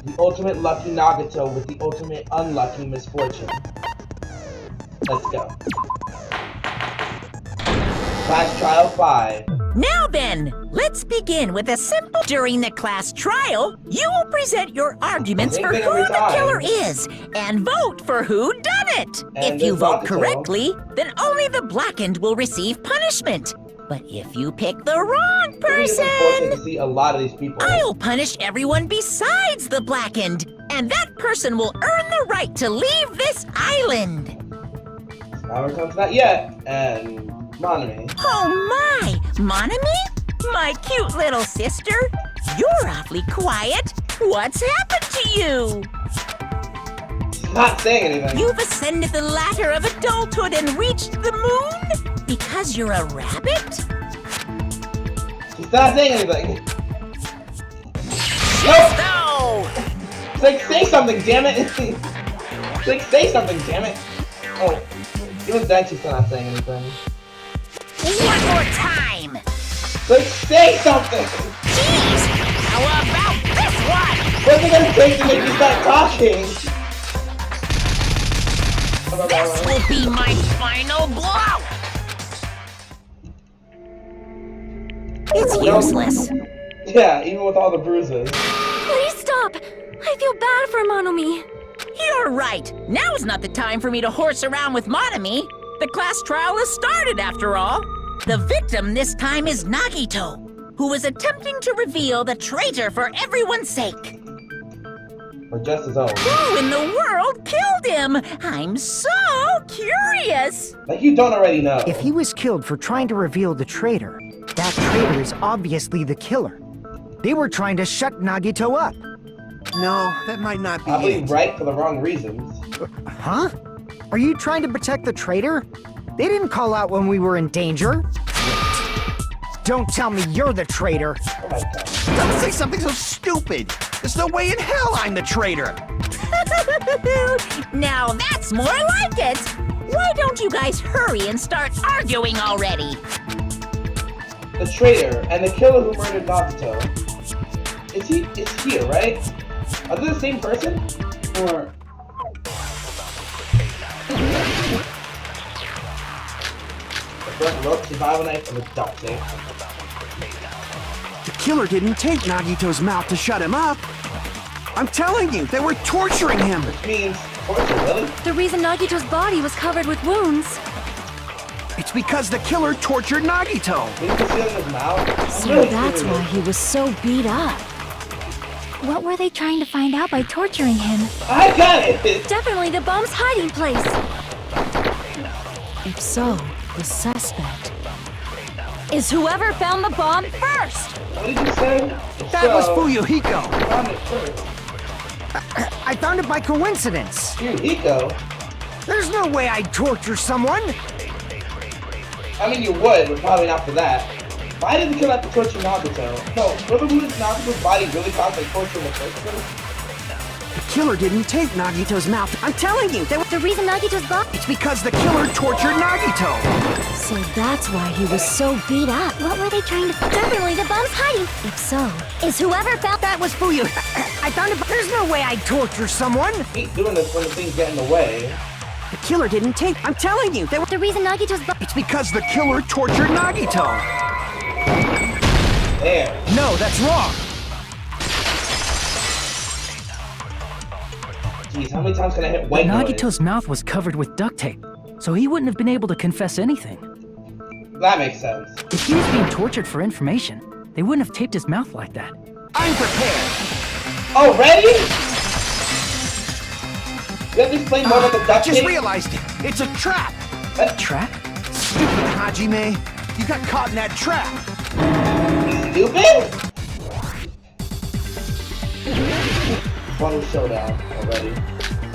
The ultimate lucky Nagito with the ultimate unlucky misfortune. Let's go. Class Trial 5. Now then, let's begin with a simple... During the class trial, you will present your arguments for who the killer is and vote for who done it. If you vote correctly, then only the blackened will receive punishment. But if you pick the wrong person, To see a lot of these people. I'll punish everyone besides the blackened, and that person will earn the right to leave this island. Now we're coming to that yet, and Monami. Oh my! Monami? My cute little sister? You're awfully quiet. What's happened to you? She's not saying anything. You've ascended the ladder of adulthood and reached the moon? Because you're a rabbit? She's not saying anything. Nope! No! It's like, say something, damn it! It's like, say something, damn it! Oh, even then she's not saying anything. One more time! It's like, say something! Jeez! How about this one? What's it gonna take to make you start talking? This will be my final blow! It's useless. Yeah, even with all the bruises. Please stop! I feel bad for Monomi. You're right. Now's not the time for me to horse around with Monami. The class trial has started, after all. The victim this time is Nagito, who is attempting to reveal the traitor for everyone's sake. Or just his own. Who in the world killed him? I'm so curious. Like you don't already know. If he was killed for trying to reveal the traitor, that traitor is obviously the killer. They were trying to shut Nagito up. No, that might not be Probably it. right for the wrong reasons. Huh? Are you trying to protect the traitor? They didn't call out when we were in danger. Don't tell me you're the traitor. Oh my god. Don't say something so stupid! There's no way in hell I'm the traitor! Now that's more like it. Why don't you guys hurry and start arguing already? The traitor and the killer who murdered Nagito. It's here, right? Are they the same person? Or... A broken rope, survival knife, and a duct tape. The killer didn't take Nagito's mouth to shut him up! I'm telling you, they were torturing him! Which means, torture, really? The reason Nagito's body was covered with wounds. It's because the killer tortured Nagito! Didn't you see his mouth? So that's why he was so beat up. What were they trying to find out by torturing him? I got it! Definitely the bomb's hiding place. If so, the suspect is whoever found the bomb first. What did you say? That was Fuyuhiko! Found it first. I found it by coincidence. Fuyuhiko? There's no way I'd torture someone. I mean, you would, but probably not for that. Why did the killer have to torture Nagito? No, whoever moved Nagito's body really caused like torture in the first place? The killer didn't take Nagito's mouth. I'm telling you, they were... The reason Nagito's body... It's because the killer tortured Nagito! So that's why he was so beat up. What were they trying to... Definitely the bomb's hiding. If so, is whoever found... That was Fuyu. I found it. There's no way I'd torture someone. Keep doing this when the things get in the way. The killer didn't take... I'm telling you, they were... The reason Nagito's body... It's because the killer tortured Nagito! There. No, that's wrong. Jeez, how many times can I hit white noise? Nagito's mouth was covered with duct tape, so he wouldn't have been able to confess anything. That makes sense. If he was being tortured for information, they wouldn't have taped his mouth like that. I'm prepared! Already? You have to explain more about the I duct just tape? realized it! It's a trap! That Trap? Stupid Hajime! You got caught in that trap! stupid? Final showdown already.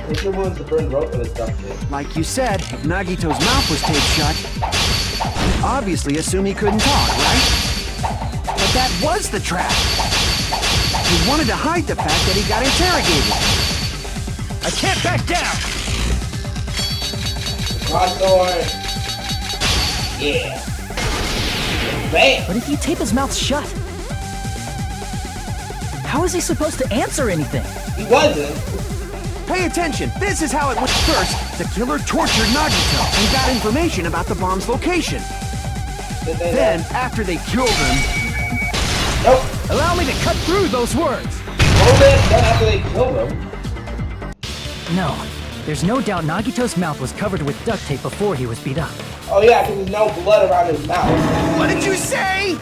Take your wounds to burn rope with a duct tape. Like you said, if Nagito's mouth was taped shut, you obviously assume he couldn't talk, right? But that was the trap! He wanted to hide the fact that he got interrogated. I can't back down! Crossword. Yeah. Bam! But if you tape his mouth shut, How is he supposed to answer anything? He wasn't. Pay attention. This is how it went. First, the killer tortured Nagito and got information about the bomb's location. Then, after they killed him... Nope. Allow me to cut through those words. Then after they killed him. No, there's no doubt Nagito's mouth was covered with duct tape before he was beat up. Oh yeah, because there's no blood around his mouth. What did you say?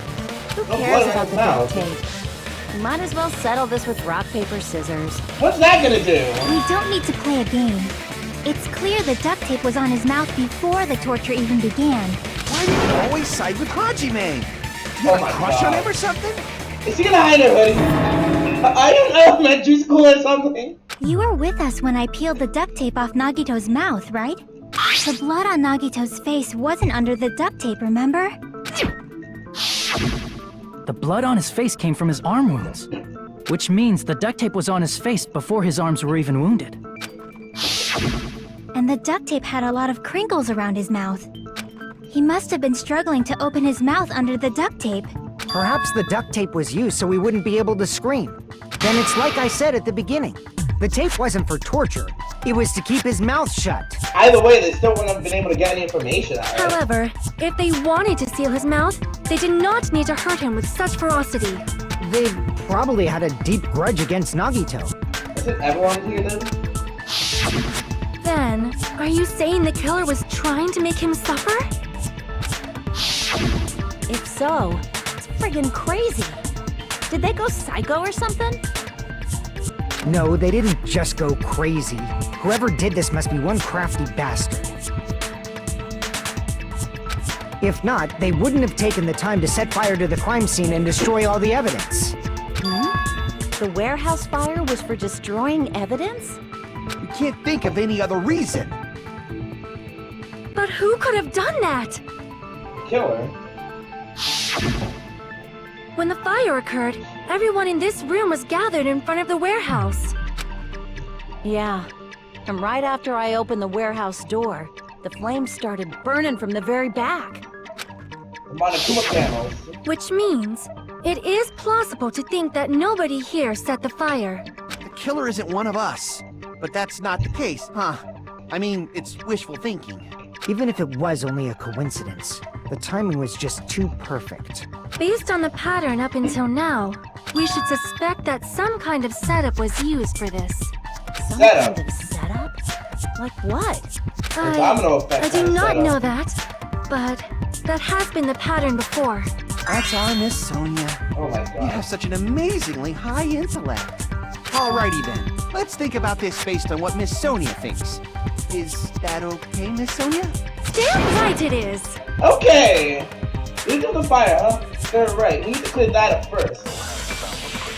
Who No cares blood about in the his duct mouth. tape? We might as well settle this with rock, paper, scissors. What's that gonna do? We don't need to play a game. It's clear the duct tape was on his mouth before the torture even began. Why do you always side with Hajime? Do you Oh have my a crush on God. him or something? Is he gonna hide a hoodie? I don't know, elementary school or something. You were with us when I peeled the duct tape off Nagito's mouth, right? The blood on Nagito's face wasn't under the duct tape, remember? The blood on his face came from his arm wounds, which means the duct tape was on his face before his arms were even wounded. And the duct tape had a lot of crinkles around his mouth. He must have been struggling to open his mouth under the duct tape. Perhaps the duct tape was used so he wouldn't be able to scream. Then it's like I said at the beginning. The tape wasn't for torture. It was to keep his mouth shut. Either way, they still wouldn't have been able to get any information out of it. However, if they wanted to seal his mouth, they did not need to hurt him with such ferocity. They probably had a deep grudge against Nagito. Isn't everyone here then? Then, are you saying the killer was trying to make him suffer? If so, it's friggin' crazy. Did they go psycho or something? No, they didn't just go crazy. Whoever did this must be one crafty bastard. If not, they wouldn't have taken the time to set fire to the crime scene and destroy all the evidence. The warehouse fire was for destroying evidence? We can't think of any other reason. But who could have done that? Killer. When the fire occurred, everyone in this room was gathered in front of the warehouse. Yeah. And right after I opened the warehouse door, the flames started burning from the very back. The Monokuma panels. Which means, it is plausible to think that nobody here set the fire. The killer isn't one of us. But that's not the case, huh? I mean, it's wishful thinking. Even if it was only a coincidence, the timing was just too perfect. Based on the pattern up until now, we should suspect that some kind of setup was used for this. Some Setup. kind of setup? Like what? The domino effect I kind do of not setup. know that, but that has been the pattern before. That's our Miss Sonia. Oh my You god. have such an amazingly high intellect. Alrighty then. Let's think about this based on what Miss Sonia thinks. Is that okay, Miss Sonia? Damn right it is! Okay! These are the fire, huh? They're right. We need to clear that up first.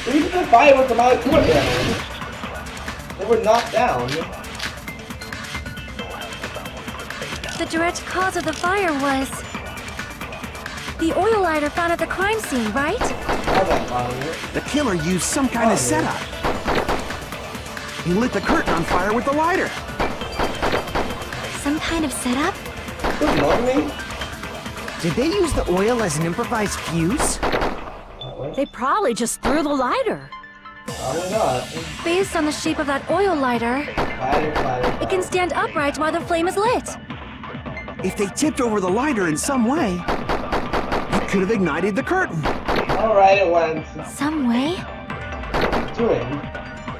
The reason the fire was the Monokuma panels. They were knocked down. The direct cause of the fire was the oil lighter found at the crime scene, right? How's that fire? The killer used some kind of setup. He lit the curtain on fire with the lighter. Some kind of setup? Good morning. Did they use the oil as an improvised fuse? They probably just threw the lighter. Probably not. Based on the shape of that oil lighter, Fire. it can stand upright while the flame is lit. If they tipped over the lighter in some way, it could have ignited the curtain. Alright, it went. Some way? Doing.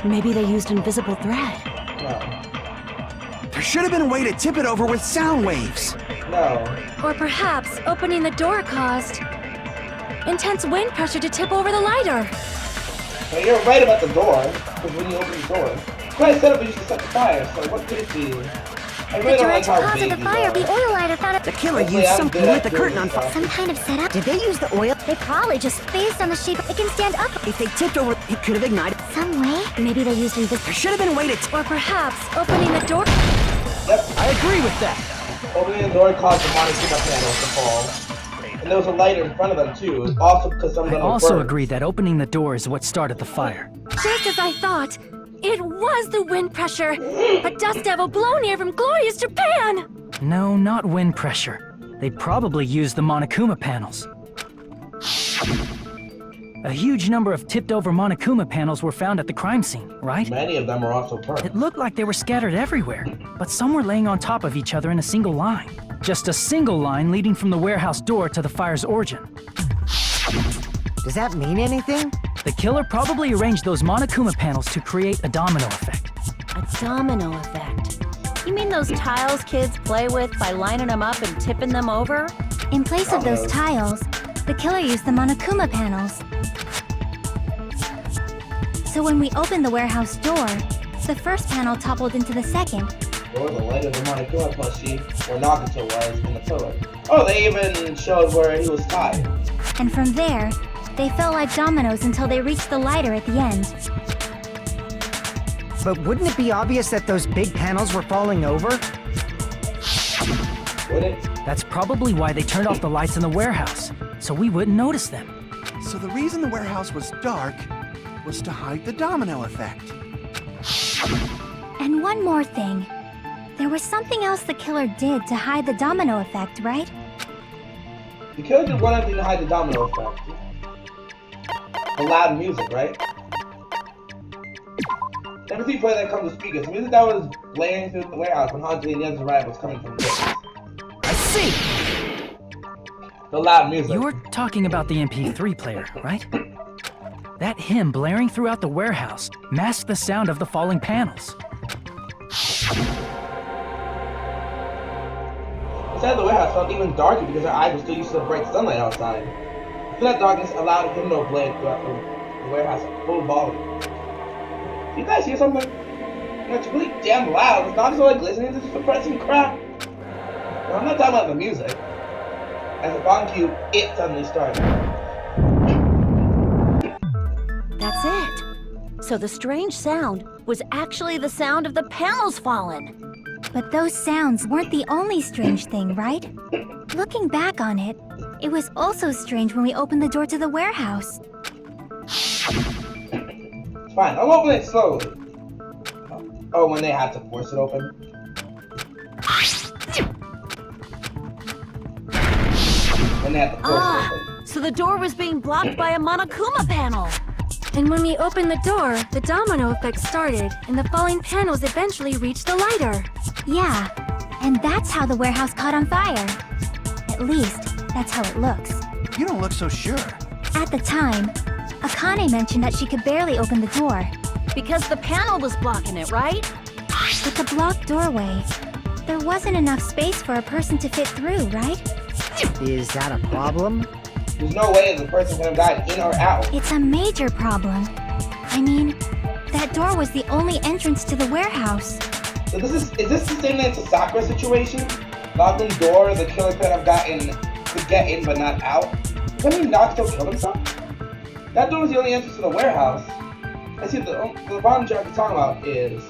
Maybe they used invisible thread. No. There should have been a way to tip it over with sound waves. No. Or perhaps opening the door caused intense wind pressure to tip over the lighter. But you're right about the door. Because when you open the door, quite a setup is used to set the fire. So what could it be? I really The don't like direct how cause of vague the these fire, are. the oil lighter found at The killer Hopefully used I'm something good to at lit the curtain on doing fire. some kind of setup. Did they use the oil? They probably just based on the shape. It can stand up If they tipped over, it could have ignited. some way. Maybe they used invisible. There should have been a way to Or perhaps opening the door. I agree with that. Opening the door caused the Monokuma panels to fall. And there was a lighter in front of them too. Also because some of I them were also burnt. agree that opening the door is what started the fire. Just as I thought, it was the wind pressure. A dust devil blown here from glorious Japan. No, not wind pressure. They probably used the Monokuma panels. A huge number of tipped-over Monokuma panels were found at the crime scene, right? Many of them are also perks. It looked like they were scattered everywhere, but some were laying on top of each other in a single line. Just a single line leading from the warehouse door to the fire's origin. Does that mean anything? The killer probably arranged those Monokuma panels to create a domino effect. A domino effect. You mean those tiles kids play with by lining them up and tipping them over? In place of those tiles, the killer used the Monokuma panels. So when we opened the warehouse door, the first panel toppled into the second. Or the light of the Monokuma plushie, where Nagito was in the pillar. Oh, they even showed where he was tied. And from there, they fell like dominoes until they reached the lighter at the end. But wouldn't it be obvious that those big panels were falling over? Would it? That's probably why they turned off the lights in the warehouse, so we wouldn't notice them. So the reason the warehouse was dark was to hide the domino effect. And one more thing. There was something else the killer did to hide the domino effect, right? The killer did one other thing to hide the domino effect. The loud music, right? Every time you play that comes to speakers. The music that was blaring through the warehouse when Hanji and the others arrived was coming from this. I see! The loud music. You're talking about the MP3 player, right? That hymn blaring throughout the warehouse masked the sound of the falling panels. Inside the warehouse felt even darker because our eyes were still used to the bright sunlight outside. That darkness allowed a hymn to play throughout the warehouse at full volume. Do you guys hear something? It's really damn loud. It's not just like listening to this depressing crap. No, I'm not talking about the music. As the bong cue, it suddenly started. That's it. So the strange sound was actually the sound of the panels falling. But those sounds weren't the only strange thing, right? Looking back on it, it was also strange when we opened the door to the warehouse. It's fine, I'll open it slowly. Oh, when they had to force it open. When they had to force it open. So the door was being blocked by a Monokuma panel. And when we opened the door, the domino effect started, and the falling panels eventually reached the lighter. Yeah, and that's how the warehouse caught on fire. At least, that's how it looks. You don't look so sure. At the time, Akane mentioned that she could barely open the door. Because the panel was blocking it, right? With the blocked doorway, there wasn't enough space for a person to fit through, right? Is that a problem? There's no way the person could have gotten in or out. It's a major problem. I mean, that door was the only entrance to the warehouse. So is this the same as the Sakura situation? Locked in door, the killer could get in but not out? Does that mean Nagito killed himself? That door was the only entrance to the warehouse. I see the bottom chart you're talking about is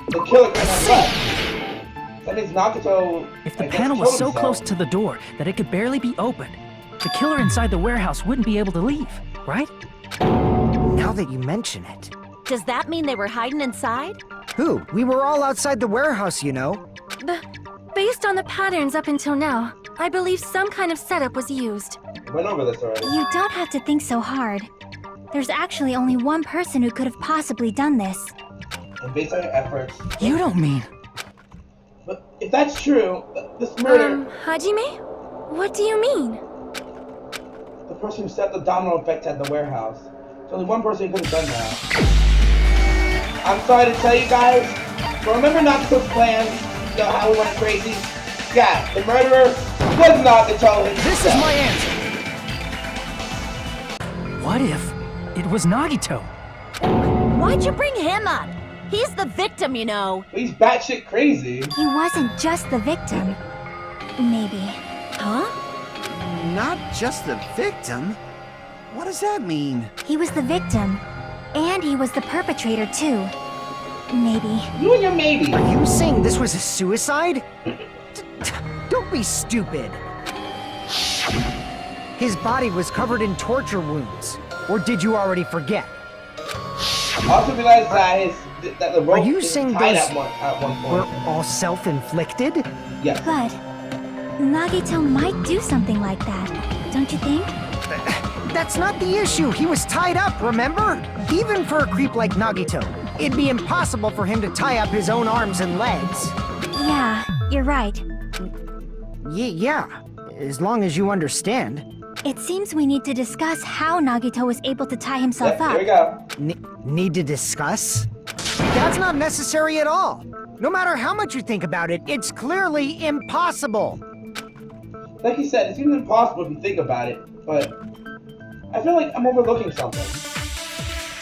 the killer could have left. That means Nagito. If the panel was so close to the door that it could barely be opened, the killer inside the warehouse wouldn't be able to leave, right? Now that you mention it. Does that mean they were hiding inside? Who? We were all outside the warehouse, you know. Based on the patterns up until now, I believe some kind of setup was used. Went over this already. You don't have to think so hard. There's actually only one person who could have possibly done this. And based on your efforts. You don't mean... But if that's true, this murder... Hajime? What do you mean? The person who set the domino effect at the warehouse. There's only one person who could have done that. I'm sorry to tell you guys, but remember Nagito's plan? You know how we went crazy? Yeah, the murderer was Nagito himself. This is my answer! What if it was Nagito? Why'd you bring him up? He's the victim, you know. He's batshit crazy. He wasn't just the victim. Maybe. Huh? Not just the victim? What does that mean? He was the victim. And he was the perpetrator, too. Maybe. You and your maybe. Are you saying this was a suicide? Don't be stupid. His body was covered in torture wounds. Or did you already forget? Also realize that the rope Are you is saying tied those at one were point. all self-inflicted? Yes. But Nagito might do something like that, don't you think? That's not the issue. He was tied up, remember? Even for a creep like Nagito, it'd be impossible for him to tie up his own arms and legs. Yeah, you're right. Yeah, as long as you understand. It seems we need to discuss how Nagito was able to tie himself Here up. we go. Need to discuss? That's not necessary at all. No matter how much you think about it, it's clearly impossible. Like you said, it seems impossible if you think about it, but I feel like I'm overlooking something.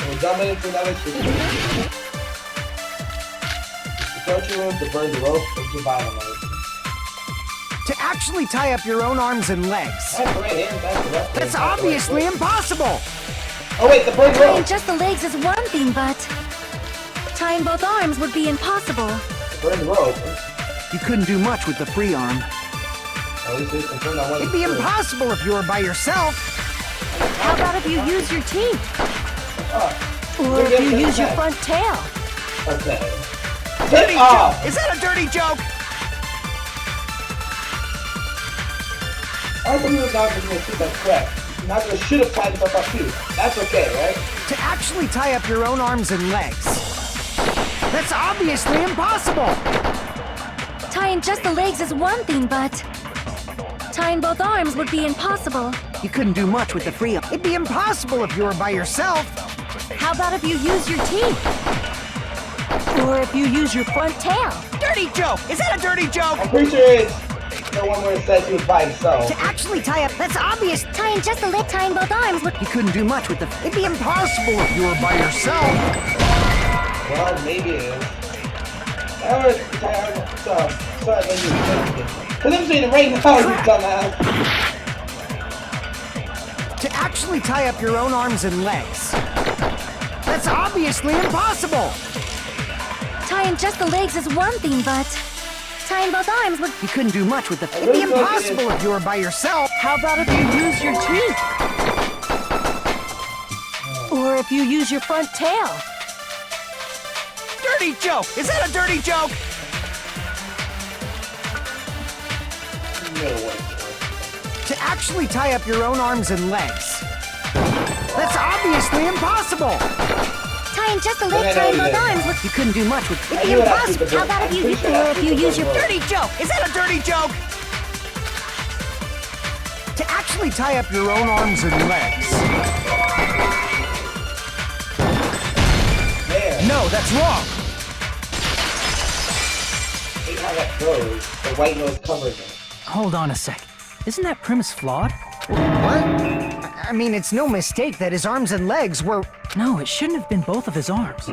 We're jumping into another situation. The torture room, to burn the rope, or survival mode. To actually tie up your own arms and legs. That's the right hand, that's the left hand. That's obviously impossible. Oh wait, the burn Tying rope! just the legs is one thing, but tying both arms would be impossible. Burn rope. You couldn't do much with the free arm. At least it's confirmed on one. It'd be impossible if you were by yourself. How about if you use your teeth? Or Maybe if you I use your should front tail? Okay. Dirty Take off! joke! Is that a dirty joke? I believe it's not going to see that correct. Nagito should have tied himself up too. That's okay, right? To actually tie up your own arms and legs. That's obviously impossible. Tying just the legs is one thing, but tying both arms would be impossible. You couldn't do much with the free arm. It'd be impossible if you were by yourself. How about if you use your teeth? Or if you use your front tail? Dirty joke! Is that a dirty joke? I'm pretty sure it's the one where it says he was by himself. To actually tie up, that's obvious. Tying just the leg, tying both arms would... You couldn't do much with the... It'd be impossible if you were by yourself. Well, maybe it is. Sorry, when you because I'm saying it right now, you dumbass. To actually tie up your own arms and legs. That's obviously impossible. Tying just the legs is one thing, but tying both arms would... You couldn't do much with the... It'd be impossible if you were by yourself. How about if you use your teeth? Or if you use your front tail? Dirty joke! Is that a dirty joke? To actually tie up your own arms and legs. That's obviously impossible. Tying just the leg, tying both arms would... You couldn't do much with... It'd be impossible. How about if you... Or if you use your... Dirty joke! Is that a dirty joke? To actually tie up your own arms and legs. There. No, that's wrong. See how that goes. The white nose covers it. Hold on a sec. Isn't that premise flawed? What? I mean, it's no mistake that his arms and legs were... No, it shouldn't have been both of his arms.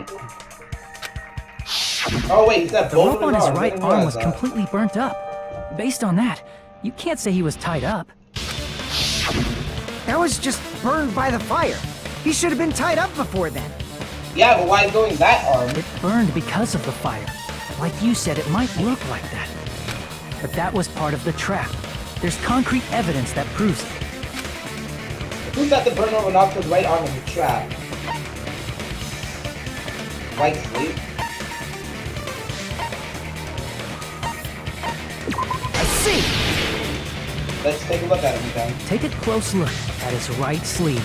Oh wait, he said The both rope of on his his arms. right I didn't arm realize was that. completely burnt up. Based on that, you can't say he was tied up. That was just burned by the fire. He should have been tied up before then. Yeah, but why is going that arm? It burned because of the fire. Like you said, it might look like that. But that was part of the trap. There's concrete evidence that proves it. Who's that the burn over Nagito's right arm in the trap? White sleep? I see. Let's take a look at him then. Take a close look at his right sleeve.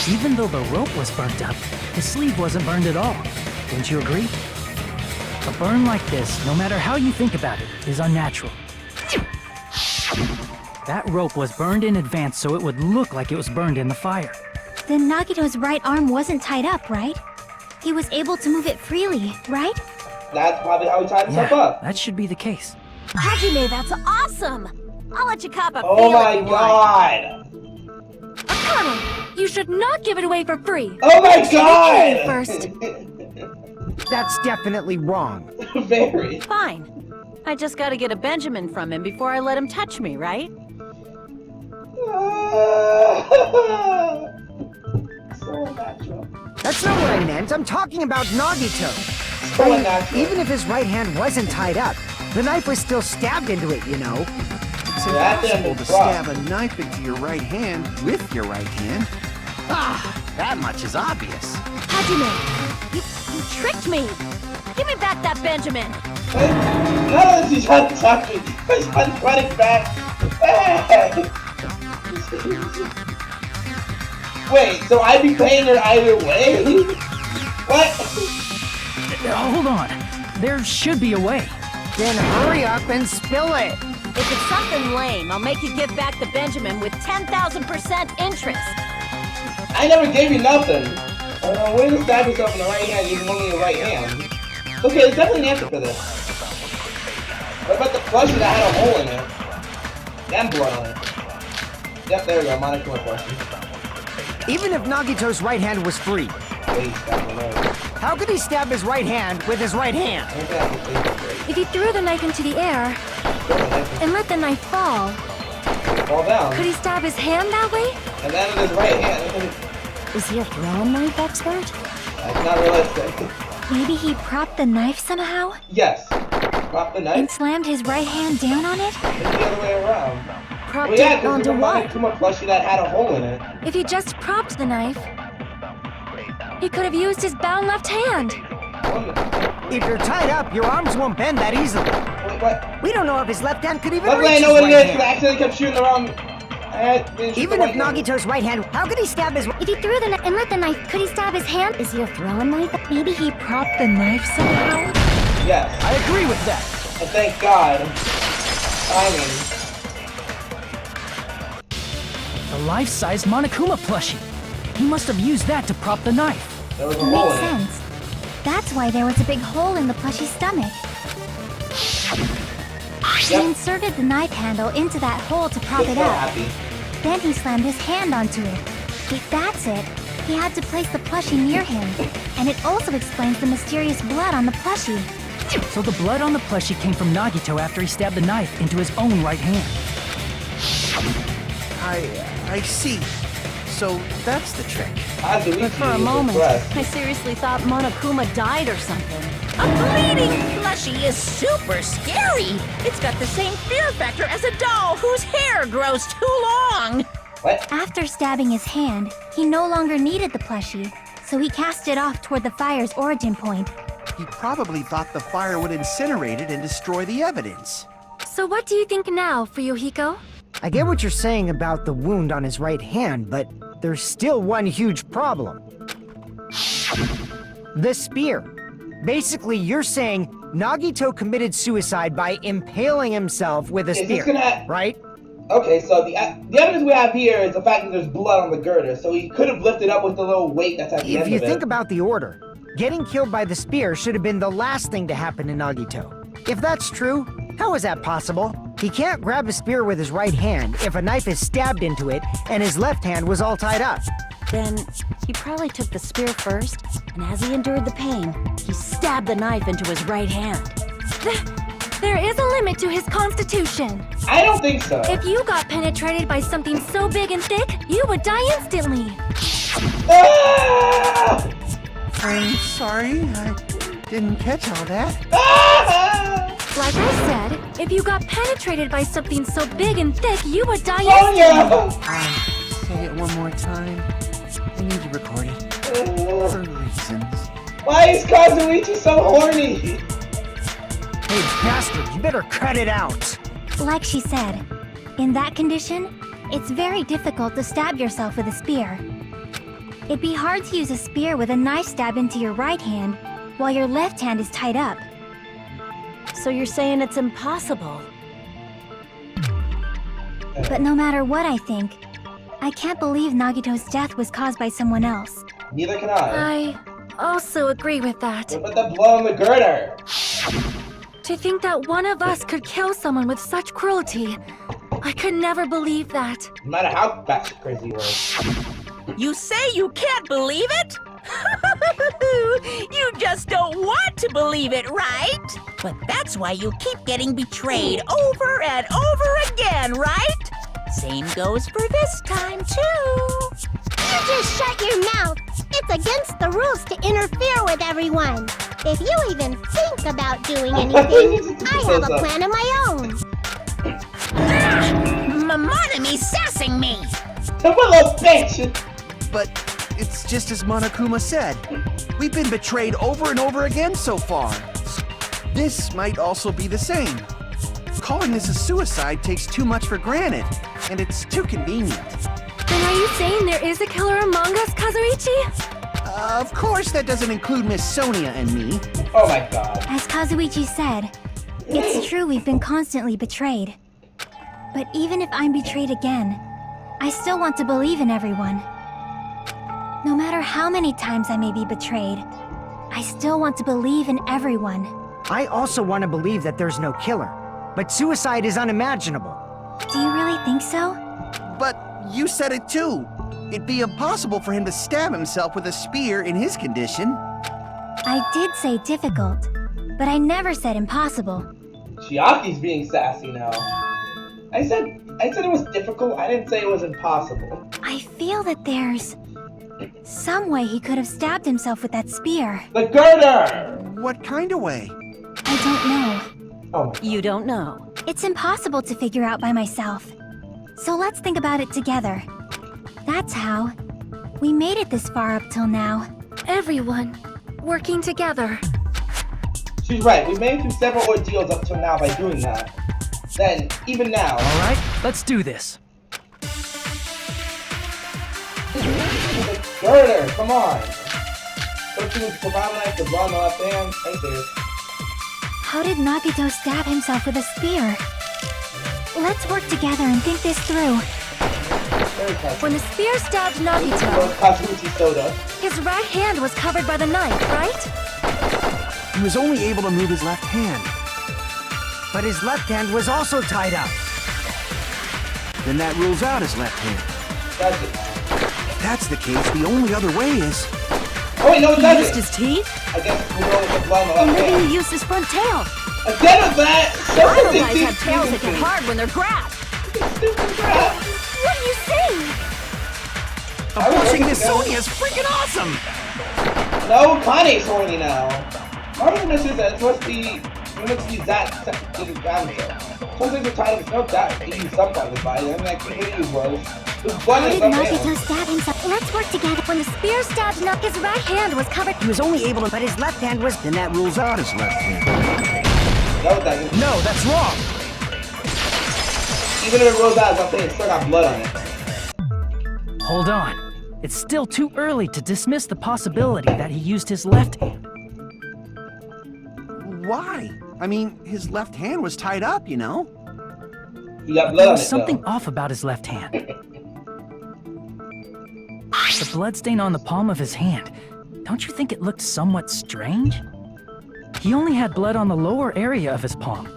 Even though the rope was burnt up, his sleeve wasn't burned at all. Wouldn't you agree? A burn like this, no matter how you think about it, is unnatural. That rope was burned in advance so it would look like it was burned in the fire. Then Nagito's right arm wasn't tied up, right? He was able to move it freely, right? That's probably how he tied himself Yeah, up. that should be the case. Hajime, that's awesome! I'll let you cop a Oh feel my if you want. god! Akane, you should not give it away for free. Oh my Take it god! first. That's definitely wrong. Very. Fine. I just gotta get a Benjamin from him before I let him touch me, right? So unnatural. That's not what I meant. I'm talking about Nagito. So I mean, unnatural. even if his right hand wasn't tied up, the knife was still stabbed into it, you know? It's That's impossible in to the front. stab a knife into your right hand with your right hand. Ah, that much is obvious. Hajime, you tricked me! Give me back that Benjamin! No, she's trying to touch me. She's running back. Hey! Wait, so I'd be paying her either way? What? Hold on. There should be a way. Then hurry up and spill it. If it's something lame, I'll make you give back the Benjamin with 10,000% interest. I never gave you nothing. Way to stab yourself in the right hand using only your right hand. Okay, there's definitely an answer for this. What about the plushie that had a hole in it? And blood on it. Yep, there we go, Monokuma plushie. Even if Nagito's right hand was free, Wait, stab the leg. how could he stab his right hand with his right hand? If he threw the knife into the air and let the knife fall, Fall down. could he stab his hand that way? And then with his right hand. Is he a throwing knife expert? That's not realistic. Maybe he propped the knife somehow Yes. Drop the and knife. slammed his right hand down on it? It's the other way around. Propped Well, yeah, it because onto there's a what? Monokuma plushie that had a hole in it. If he just propped the knife, he could have used his bound left hand. If you're tied up, your arms won't bend that easily. Wait, what? We don't know if his left hand could even Luckily, I reach know his what it right is because I hand. accidentally kept shooting the wrong. Even if Nagito's right hand, how could he stab his... If he threw the knife and let the knife, could he stab his hand? Is he a throwing knife? Maybe he propped the knife somehow? Yes. I agree with that. And thank God. Timing. The life-size Monokuma plushie. He must have used that to prop the knife. There was a hole Makes in it. sense. That's why there was a big hole in the plushie's stomach. He Yep. inserted the knife handle into that hole to prop Just it so up. happy. Then he slammed his hand onto it. If that's it, he had to place the plushie near him. And it also explains the mysterious blood on the plushie. So the blood on the plushie came from Nagito after he stabbed the knife into his own right hand. I see. So that's the trick. But For a moment, I seriously thought Monokuma died or something. A bleeding plushie is super scary. It's got the same fear factor as a doll whose hair grows too long. What? After stabbing his hand, he no longer needed the plushie, so he cast it off toward the fire's origin point. He probably thought the fire would incinerate it and destroy the evidence. So what do you think now, Fuyuhiko? I get what you're saying about the wound on his right hand, but there's still one huge problem. The spear. Basically, you're saying Nagito committed suicide by impaling himself with a Is this spear, gonna- right? Okay, so the evidence we have here is the fact that there's blood on the girder, so he could have lifted up with the little weight that's at the If end you of it. think about the order, getting killed by the spear should have been the last thing to happen to Nagito. If that's true, how is that possible? He can't grab a spear with his right hand if a knife is stabbed into it and his left hand was all tied up. Then he probably took the spear first, and as he endured the pain, he stabbed the knife into his right hand. There is a limit to his constitution. I don't think so. If you got penetrated by something so big and thick, you would die instantly. Ah! I'm sorry, I didn't catch all that. Ah! Like I said, if you got penetrated by something so big and thick, you would die Oh instantly. no! Say it one more time. I need to record it. For reasons. Why is Kazuichi so horny? Hey, bastard, you better cut it out. Like she said, in that condition, it's very difficult to stab yourself with a spear. It'd be hard to use a spear with a knife stab into your right hand while your left hand is tied up. So you're saying it's impossible? But no matter what I think, I can't believe Nagito's death was caused by someone else. Neither can I. I also agree with that. What about the blood on the girder? To think that one of us could kill someone with such cruelty, I could never believe that. No matter how batshit crazy you were. You say you can't believe it? You just don't want to believe it, right? But that's why you keep getting betrayed over and over again, right? Same goes for this time, too. You just shut your mouth. It's against the rules to interfere with everyone. If you even think about doing anything, I have a plan of my own. Monami sassing me! What a little bitch! But it's just as Monokuma said. We've been betrayed over and over again so far. This might also be the same. Calling this a suicide takes too much for granted. and it's too convenient. Then are you saying there is a killer among us, Kazuichi? Of course, that doesn't include Miss Sonia and me. Oh my god. As Kazuichi said, it's true we've been constantly betrayed. But even if I'm betrayed again, I still want to believe in everyone. No matter how many times I may be betrayed, I still want to believe in everyone. I also want to believe that there's no killer, but suicide is unimaginable. Do you really think so? But you said it too. It'd be impossible for him to stab himself with a spear in his condition. I did say difficult, but I never said impossible. Chiaki's being sassy now. I said it was difficult. I didn't say it was impossible. I feel that there's some way he could have stabbed himself with that spear. The girder! What kind of way? I don't know. Oh my. You don't know. It's impossible to figure out by myself. So let's think about it together. That's how we made it this far up till now. Everyone working together. She's right. We made it through several ordeals up till now by doing that. Then, even now. Alright, let's do this. The girder! Come on! Don't you provide like the blood on the left hand? Right there. How did Nagito stab himself with a spear? Let's work together and think this through. When the spear stabbed Nagito, Kazuchi Soda. his right hand was covered by the knife, right? He was only able to move his left hand. But his left hand was also tied up. Then that rules out his left hand. That's it. If that's the case, the only other way is... Oh wait, no, it He doesn't! used his teeth? I guess we're going with the blood on the Or left maybe hand. he used his front tail. Again with that! Idle guys have tails that get hard when they're grabbed. Stupid crap! What do you saying? Approaching Miss Sonia is freaking awesome! No, Kane's horny now. Part of this is that it's supposed to be that to grab himself. Some things are tied up, no doubt. He used some part of the body, and like what he used was the blood How is did up Nagito there. stab himself? Let's work together. When the spear stabbed Nagito, his right hand was covered. He was only able to, but his left hand was... Then that rules out his left hand. No, that is. No, that's wrong! Even if it rolls out, I'm saying it's still got blood on it. Hold on. It's still too early to dismiss the possibility that he used his left hand. Why? I mean, his left hand was tied up, you know? He got blood There on was it, something though. off about his left hand. The bloodstain on the palm of his hand. Don't you think it looked somewhat strange? He only had blood on the lower area of his palm.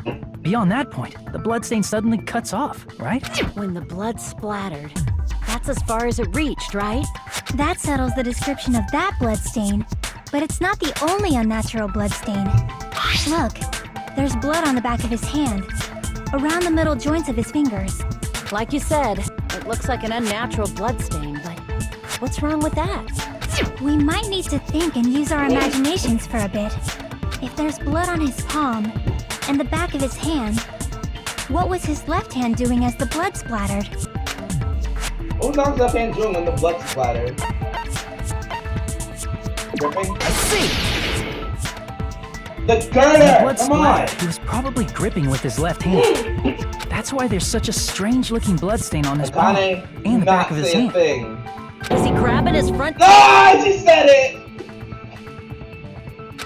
Beyond that point, the bloodstain suddenly cuts off, right? When the blood splattered, that's as far as it reached, right? That settles the description of that bloodstain, but it's not the only unnatural bloodstain. Look, there's blood on the back of his hand, around the middle joints of his fingers. Like you said, it looks like an unnatural bloodstain, but what's wrong with that? We might need to think and use our imaginations for a bit. If there's blood on his palm and the back of his hand, what was his left hand doing as the blood splattered? What was his left hand doing when the blood splattered? Gripping? I see! The When the girder! blood Come on! splattered, he was probably gripping with his left hand. That's why there's such a strange-looking bloodstain on his palm Akane, and the back of his say a hand. thing. Is he grabbing his front No, I just said it!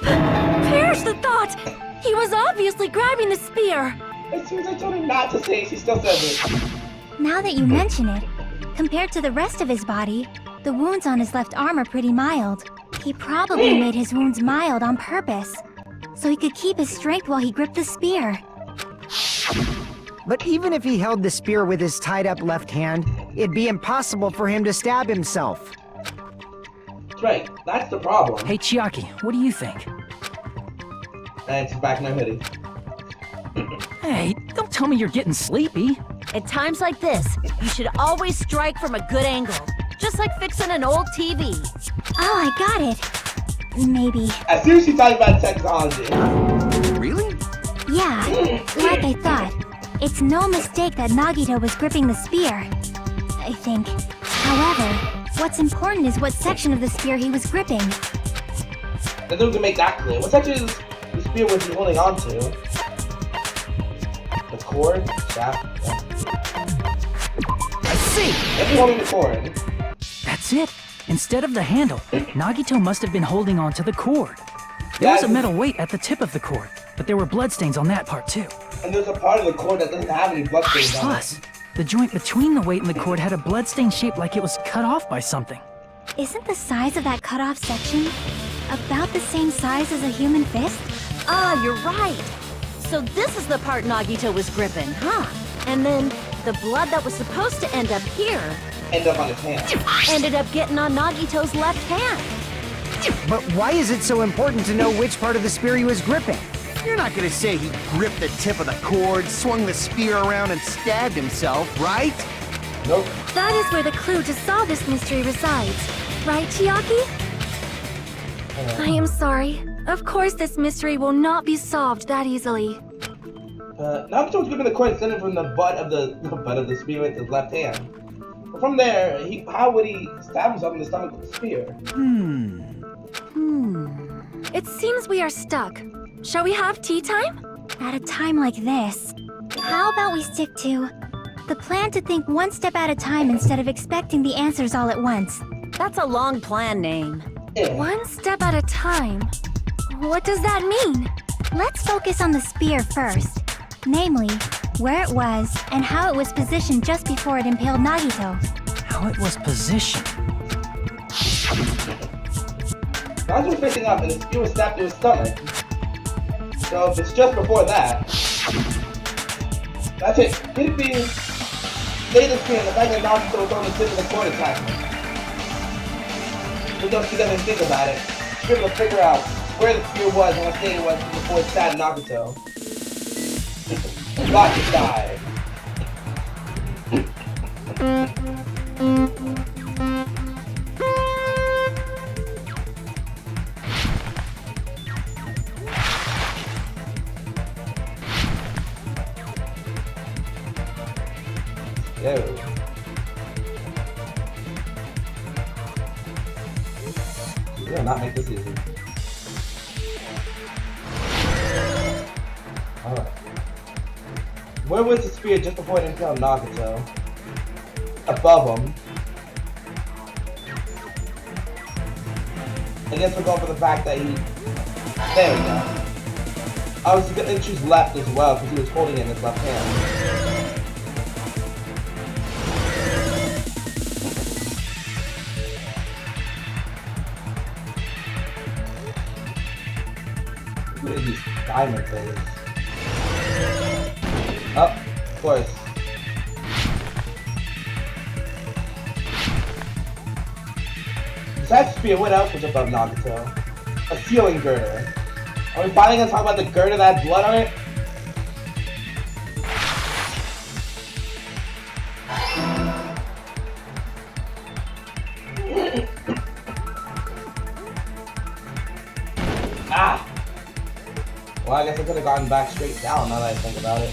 Perish the thought! He was obviously grabbing the spear! As soon as I told him not to say it, she still says it. Now that you mention it, compared to the rest of his body, the wounds on his left arm are pretty mild. He probably made his wounds mild on purpose, so he could keep his strength while he gripped the spear. But even if he held the spear with his tied-up left hand, it'd be impossible for him to stab himself. That's right, that's the problem. Hey, Chiaki, what do you think? And she's back in her hoodie. Hey, don't tell me you're getting sleepy. At times like this, you should always strike from a good angle. Just like fixing an old TV. Oh, I got it. Maybe. As soon as she talked about technology. Really? Yeah, like I thought. It's no mistake that Nagito was gripping the spear, I think. However, what's important is what section of the spear he was gripping. That doesn't make that clear. What section is the spear was he holding on to? The cord? Shaft? Yeah. see. It's holding the cord. That's it. Instead of the handle, Nagito must have been holding on to the cord. There was a metal weight at the tip of the cord, but there were bloodstains on that part too. And there's a part of the cord that doesn't have any bloodstains on it. Plus, the joint between the weight and the cord had a bloodstain shaped like it was cut off by something. Isn't the size of that cut-off section about the same size as a human fist? Ah, you're right. So this is the part Nagito was gripping, huh? And then the blood that was supposed to end up here End up on his hand. ended up getting on Nagito's left hand. But why is it so important to know which part of the spear he was gripping? You're not gonna say he gripped the tip of the cord, swung the spear around, and stabbed himself, right? Nope. That is where the clue to solve this mystery resides. Right, Chiaki? I am sorry. Of course this mystery will not be solved that easily. Nagito was gripping the cord extended from the butt of the spear with his left hand. But from there, how would he stab himself in the stomach with the spear? It seems we are stuck. Shall we have tea time? At a time like this, how about we stick to the plan to think one step at a time instead of expecting the answers all at once? That's a long plan name. One step at a time? What does that mean? Let's focus on the spear first. Namely, where it was and how it was positioned just before it impaled Nagito. How it was positioned. Nagito was facing up and the spear was stabbed to his stomach. So if it's just before that, that's it. Could it be stay the spear and the fact that Nagito was on the tip of the cord attack him? Even though she doesn't think about it, she's able to figure out where the spear was and what state it was before it stabbed Nagito. Watch it die. Yo. We will not make this easy. Alright. Where was the spear just before it impaled Nagito? Above him. I guess we're going for the fact that he... There we go. I was gonna choose left as well because he was holding it in his left hand. Look at these diamond things. Oh, of course. Besides the spear, what else was above Nagito? A ceiling girder. Are we finally gonna talk about the girder that had blood on it? Ah! Well, I guess I could have gone back straight down now that I think about it.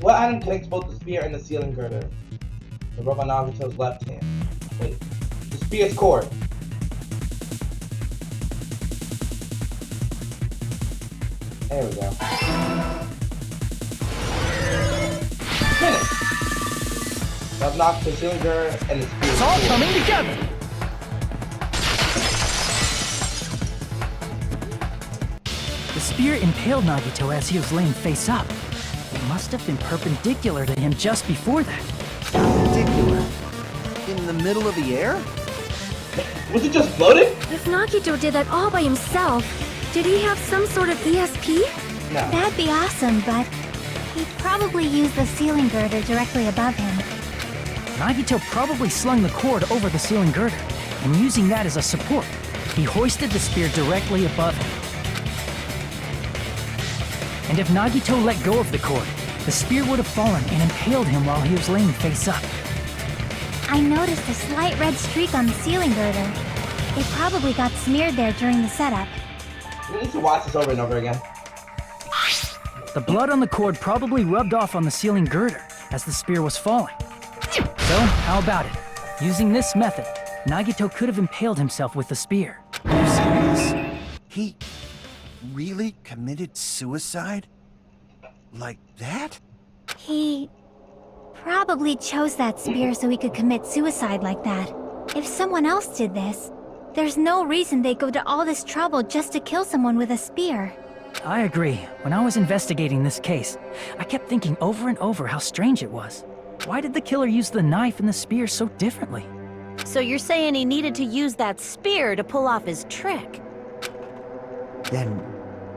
What item connects both the spear and the ceiling girder? The rope on Nagito's left hand. Wait. The spear's cord. There we go. Finished! I've knocked the ceiling girder and the spear. It's all coming together! The spear impaled Nagito as he was laying face up. It must have been perpendicular to him just before that. Perpendicular? In the middle of the air? Was it just floating? If Nagito did that all by himself, did he have some sort of ESP? No. That'd be awesome, but he'd probably use the ceiling girder directly above him. Nagito probably slung the cord over the ceiling girder, and using that as a support, he hoisted the spear directly above him. And if Nagito let go of the cord, the spear would have fallen and impaled him while he was laying face up. I noticed a slight red streak on the ceiling girder. It probably got smeared there during the setup. We need to watch this over and over again. The blood on the cord probably rubbed off on the ceiling girder as the spear was falling. So, how about it? Using this method, Nagito could have impaled himself with the spear. Are you serious? He really committed suicide? Like that? He probably chose that spear so he could commit suicide like that. If someone else did this, there's no reason they'd go to all this trouble just to kill someone with a spear. I agree. When I was investigating this case, I kept thinking over and over how strange it was. Why did the killer use the knife and the spear so differently? So you're saying he needed to use that spear to pull off his trick? Then,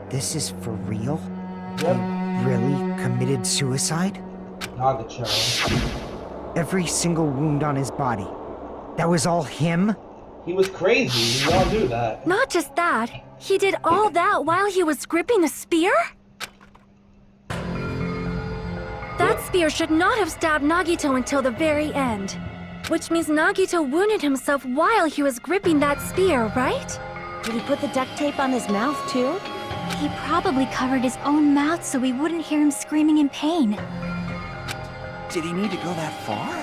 this is for real? Yep. He really committed suicide? Nagito. Every single wound on his body. That was all him? He was crazy. He won't do that. Not just that, he did all that while he was gripping the spear? That spear should not have stabbed Nagito until the very end. Which means Nagito wounded himself while he was gripping that spear, right? Did he put the duct tape on his mouth too? He probably covered his own mouth so we wouldn't hear him screaming in pain. Did he need to go that far?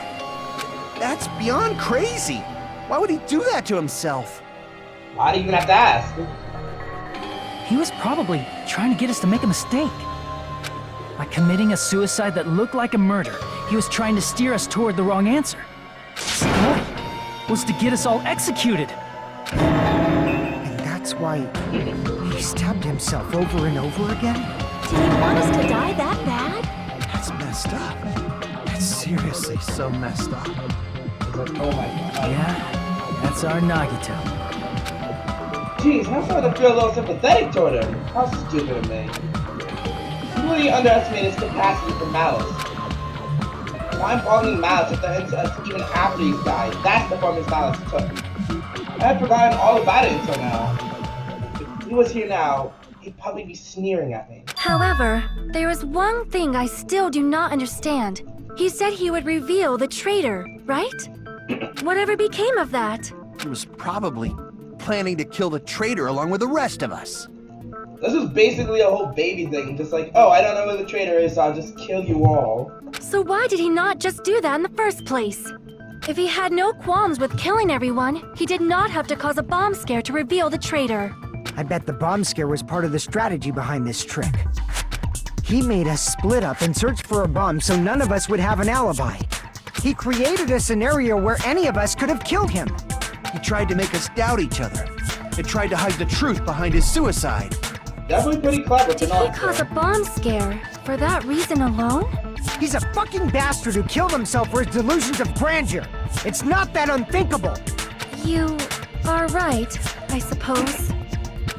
That's beyond crazy. Why would he do that to himself? Why do you even have to ask? He was probably trying to get us to make a mistake. By committing a suicide that looked like a murder, he was trying to steer us toward the wrong answer. His goal was to get us all executed. And that's why he stabbed himself over and over again? Did he want us to die that bad? That's messed up. That's seriously so messed up. It's like, oh my god. Yeah, that's our Nagito. Jeez, I'm starting to feel a little sympathetic toward him. How stupid of me. You really underestimate his capacity for malice. Why boggling malice if that ends us even after he's died? That's the form his malice took. I had forgotten all about it until now. If he was here now, he'd probably be sneering at me. However, there is one thing I still do not understand. He said he would reveal the traitor, right? Whatever became of that? He was probably planning to kill the traitor along with the rest of us. This is basically a whole baby thing. Just like, oh, I don't know who the traitor is, so I'll just kill you all. So why did he not just do that in the first place? If he had no qualms with killing everyone, he did not have to cause a bomb scare to reveal the traitor. I bet the bomb scare was part of the strategy behind this trick. He made us split up and search for a bomb so none of us would have an alibi. He created a scenario where any of us could have killed him. He tried to make us doubt each other and tried to hide the truth behind his suicide. Definitely pretty clever to Did he not cause a bomb scare for that reason alone? He's a fucking bastard who killed himself for his delusions of grandeur. It's not that unthinkable. You are right, I suppose.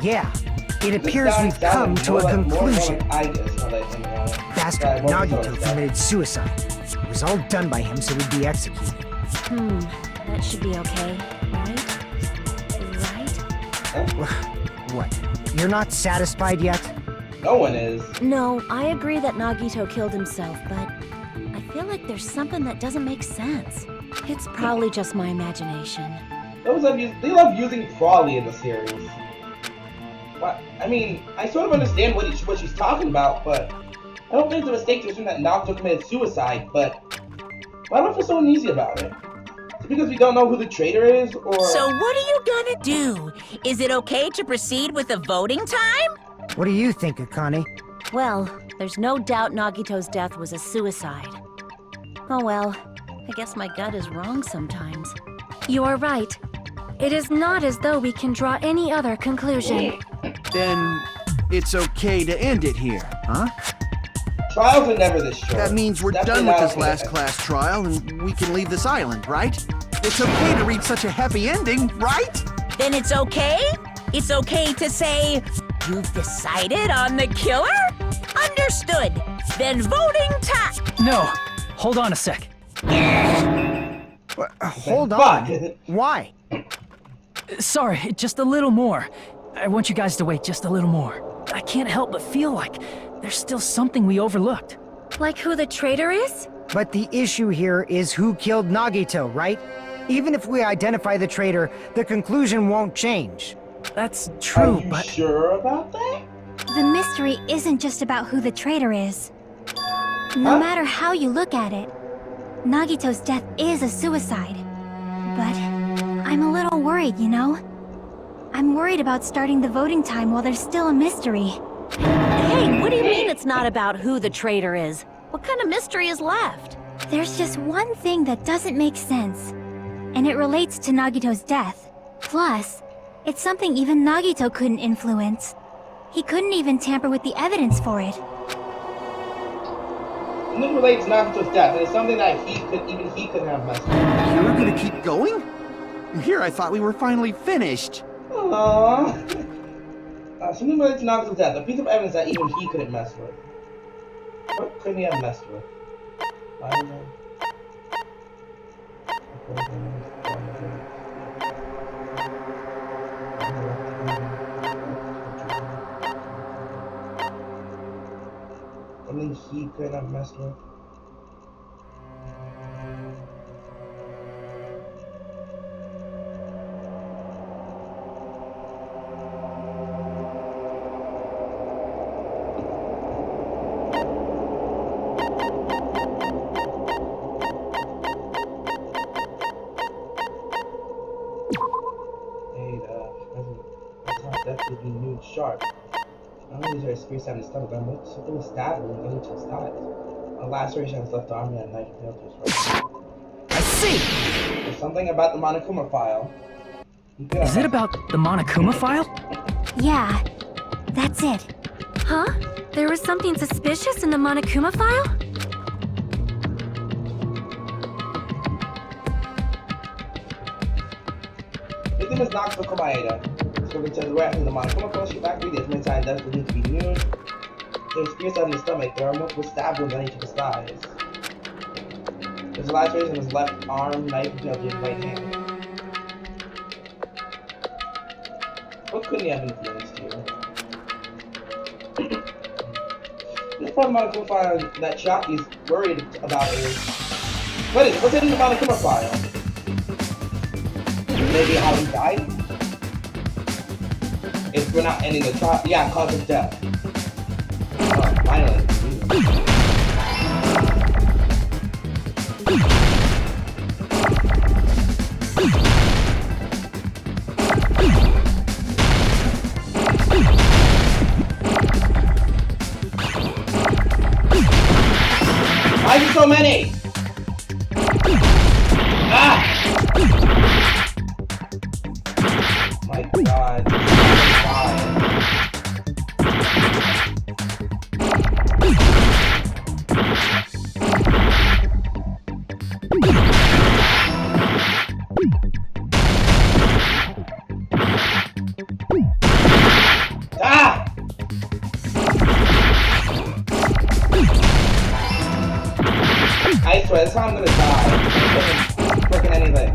Yeah, it appears we've come to a conclusion. Bastard Nagito committed suicide. It was all done by him so he'd be executed. That should be okay, right? What? You're not satisfied yet? No one is. No, I agree that Nagito killed himself, but I feel like there's something that doesn't make sense. It's probably just my imagination. They love using Crawley in the series. What? I mean, I sort of understand what she's talking about, but I don't think it's a mistake to assume that Nagito committed suicide, but why do I feel so uneasy about it? Is it because we don't know who the traitor is, or... So what are you gonna do? Is it okay to proceed with the voting time? What do you think, Akane? Well, there's no doubt Nagito's death was a suicide. Oh well, I guess my gut is wrong sometimes. You are right. It is not as though we can draw any other conclusion. Then it's okay to end it here, huh? Trials are never this short. That means we're Definitely done with not this okay. last class trial and we can leave this island, right? It's okay to reach such a happy ending, right? Then it's okay? It's okay to say, you've decided on the killer? Understood. Then voting time. No, hold on a sec. Hold on. Why? Sorry, just a little more. I want you guys to wait just a little more. I can't help but feel like there's still something we overlooked. Like who the traitor is? But the issue here is who killed Nagito, right? Even if we identify the traitor, the conclusion won't change. That's Are true, you but sure about that? The mystery isn't just about who the traitor is. No matter how you look at it, Nagito's death is a suicide. But I'm a little worried, you know? I'm worried about starting the voting time while there's still a mystery. Hey, what do you mean it's not about who the traitor is? What kind of mystery is left? There's just one thing that doesn't make sense, and it relates to Nagito's death. Plus, it's something even Nagito couldn't influence. He couldn't even tamper with the evidence for it. And this relates to Nagito's death, and it's something that he couldn't have messed with. You were gonna keep going? Here I thought we were finally finished. Aww. Something related to Nagito's death, a piece of evidence that even he couldn't mess with. What couldn't he have messed with? I don't know. Something he couldn't have messed with. Definitely new and sharp. Not only is there a spear stabbed in his stomach, but something was stabbed when he to his thighs. A laceration on his left arm and a knife nailed to his right. I see! There's something about the Monokuma file. Is it about the Monokuma file? Yeah, that's it. Huh? There was something suspicious in the Monokuma file? His name is Nagito Komaeda. According to the rat in the Monokuma file, she back read as many times as need to be nude. There's spear stabbed in his stomach. There are multiple stab wounds on each of his thighs. There's a laceration on his left arm, knife nailed to his right hand. What couldn't he have influenced here? This part of the Monokuma file that Shaki's worried about is... What is it? What's in the Monokuma file? Maybe how he died? If we're not ending the trial... Yeah, cause of death. Oh, finally. Why are there so many? Ah! My God. Ah! I swear, that's how I'm gonna die. Freaking anything.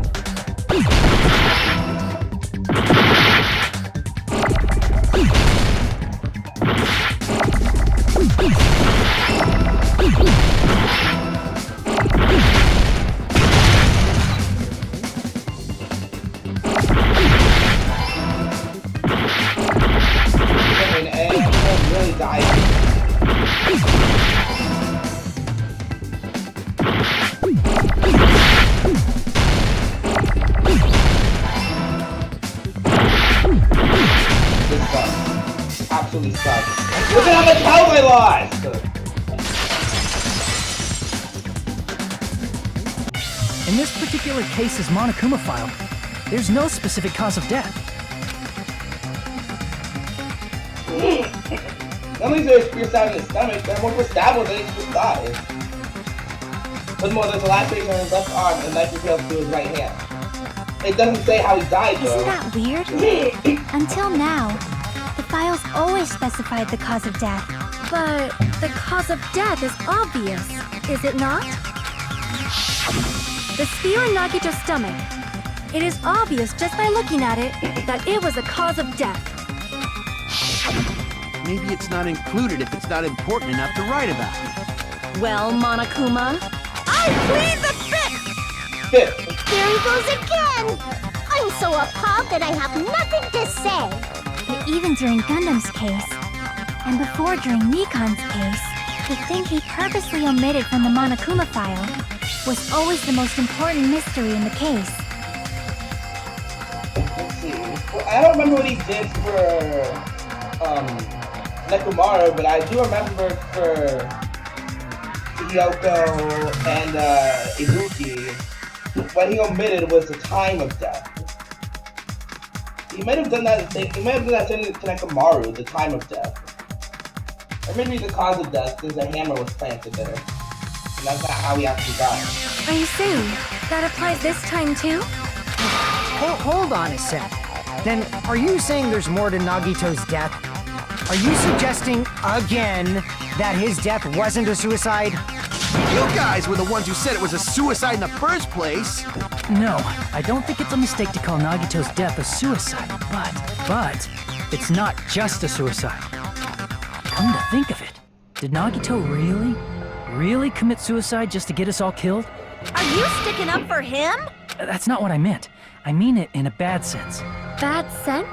I'm gonna really die. This sucks. Absolutely sucks. Look at how much health I lost! In this particular case's Monokuma file, there's no specific cause of death. Not only is there a spear stabbed in his stomach, there are multiple stab wounds on each of his thighs. Furthermore, there's a laceration on his left arm and a knife impaled to his right hand. It doesn't say how he died, though. Isn't that weird? Until now, the files always specified the cause of death. But the cause of death is obvious, is it not? The spear in Nagito's stomach. It is obvious just by looking at it that it was a cause of death. Maybe it's not included if it's not important enough to write about. Well, Monokuma, I plead the fifth! Fifth. There he goes again! I'm so appalled that I have nothing to say. But even during Gundam's case, And before during Nikon's case, the thing he purposely omitted from the Monokuma file was always the most important mystery in the case. Let's see. Well, I don't remember what he did for Nekomaru, but I do remember for Kyoko and Ibuki, what he omitted was the time of death. He might have done that thing. He might have done that thing to Nekomaru, the time of death. Or maybe the cause of death, because a hammer was planted there. And that's not how he actually died. I see. That applies this time too? Hold on a sec. Then, are you saying there's more to Nagito's death? Are you suggesting, again, that his death wasn't a suicide? You guys were the ones who said it was a suicide in the first place. No, I don't think it's a mistake to call Nagito's death a suicide, but it's not just a suicide. Come to think of it, did Nagito really commit suicide just to get us all killed? Are you sticking up for him? That's not what I meant. I mean it in a bad sense. Bad sense?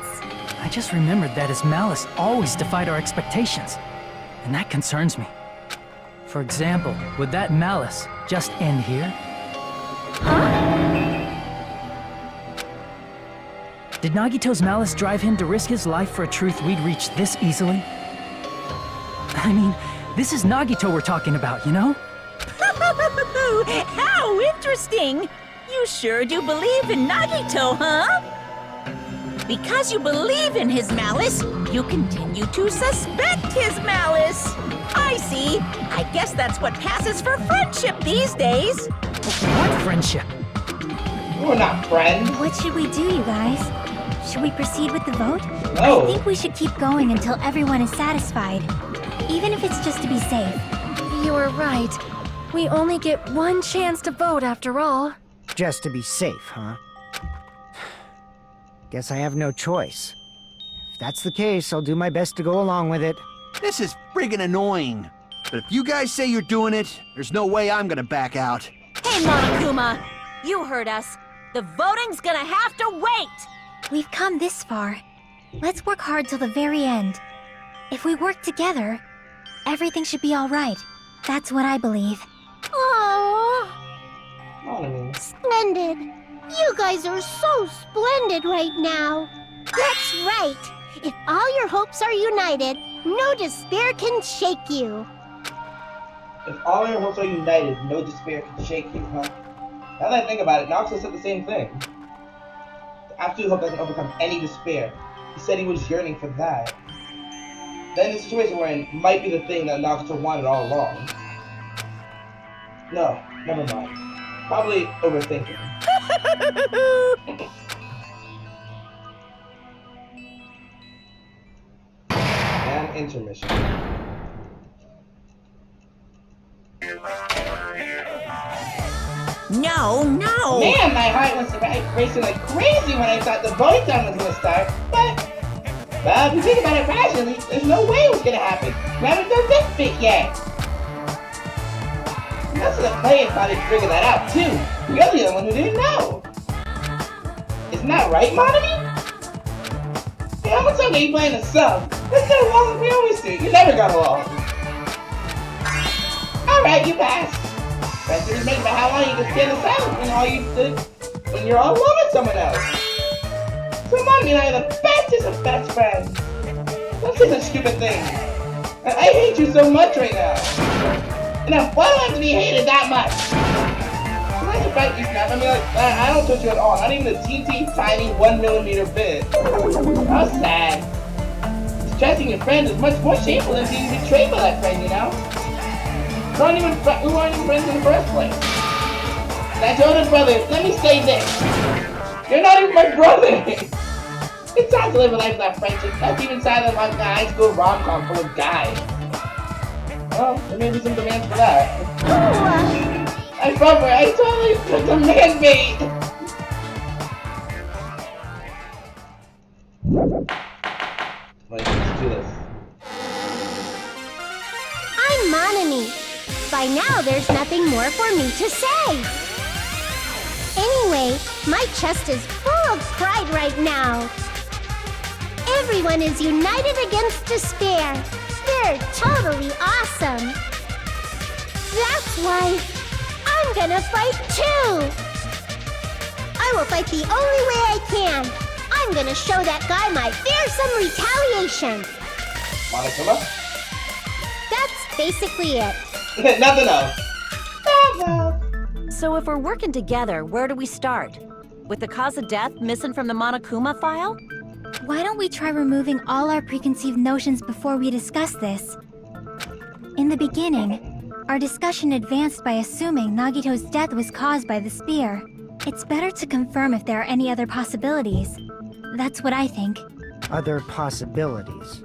I just remembered that his malice always defied our expectations, and that concerns me. For example, would that malice just end here? Did Nagito's malice drive him to risk his life for a truth we'd reach this easily? I mean, this is Nagito we're talking about, you know? How interesting! You sure do believe in Nagito, huh? Because you believe in his malice, you continue to suspect his malice. I see. I guess that's what passes for friendship these days. What friendship? We're not friends. What should we do, you guys? Should we proceed with the vote? No. I think we should keep going until everyone is satisfied. Even if it's just to be safe. You're right. We only get one chance to vote after all. Just to be safe, huh? Guess I have no choice. If that's the case, I'll do my best to go along with it. This is friggin' annoying. But if you guys say you're doing it, there's no way I'm gonna back out. Hey, Monokuma! You heard us. The voting's gonna have to wait! We've come this far. Let's work hard till the very end. If we work together, everything should be all right. That's what I believe. Aww, Monomi. splendid. You guys are so splendid right now. That's right. If all your hopes are united, no despair can shake you. If all your hopes are united, no despair can shake you, huh? Now that I think about it, Naruto said the same thing. The absolute hope doesn't overcome any despair. He said he was yearning for that. Then the situation we're in might be the thing that Naruto wanted all along. No, never mind. Probably overthinking. And intermission. No. Man, my heart was racing like crazy when I thought the voting time was gonna start. But if you think about it rationally, there's no way it was gonna happen. We haven't done this bit yet. Most of the players probably figured that out too. You're the only one who didn't know. Isn't that right, Monomi? Yeah, I'm okay you playing a sub. Let's get along as we always do. You never got along. Alright, you passed. That's just make about how long you can stand in silence when you're all alone with someone else. So Monomi and I are the bestest of best friends. Don't say such stupid things. I hate you so much right now. And why do I have to be hated that much? Can I surprise you, Snap? I mean, like, I don't touch you at all. Not even a teeny tiny 1mm bit. How sad. Distressing your friend is much more shameful than being betrayed by that friend, you know? We weren't even friends in the first place. That's your older brother. Let me say this. You're not even my brother. It's time to live a life without friendship. That's even sadder than like a high school rom-com full of guys. Well, there may be some demands for that. I totally took the man bait! Let's do this. I'm Monomi. By now, there's nothing more for me to say. Anyway, my chest is full of pride right now. Everyone is united against despair. You're totally awesome. That's why I'm gonna fight too. I will fight the only way I can. I'm gonna show that guy my fearsome retaliation. Monokuma? That's basically it. Nothing else. So if we're working together, where do we start? With the cause of death missing from the Monokuma file? Why don't we try removing all our preconceived notions before we discuss this? In the beginning, our discussion advanced by assuming Nagito's death was caused by the spear. It's better to confirm if there are any other possibilities. That's what I think. Other possibilities.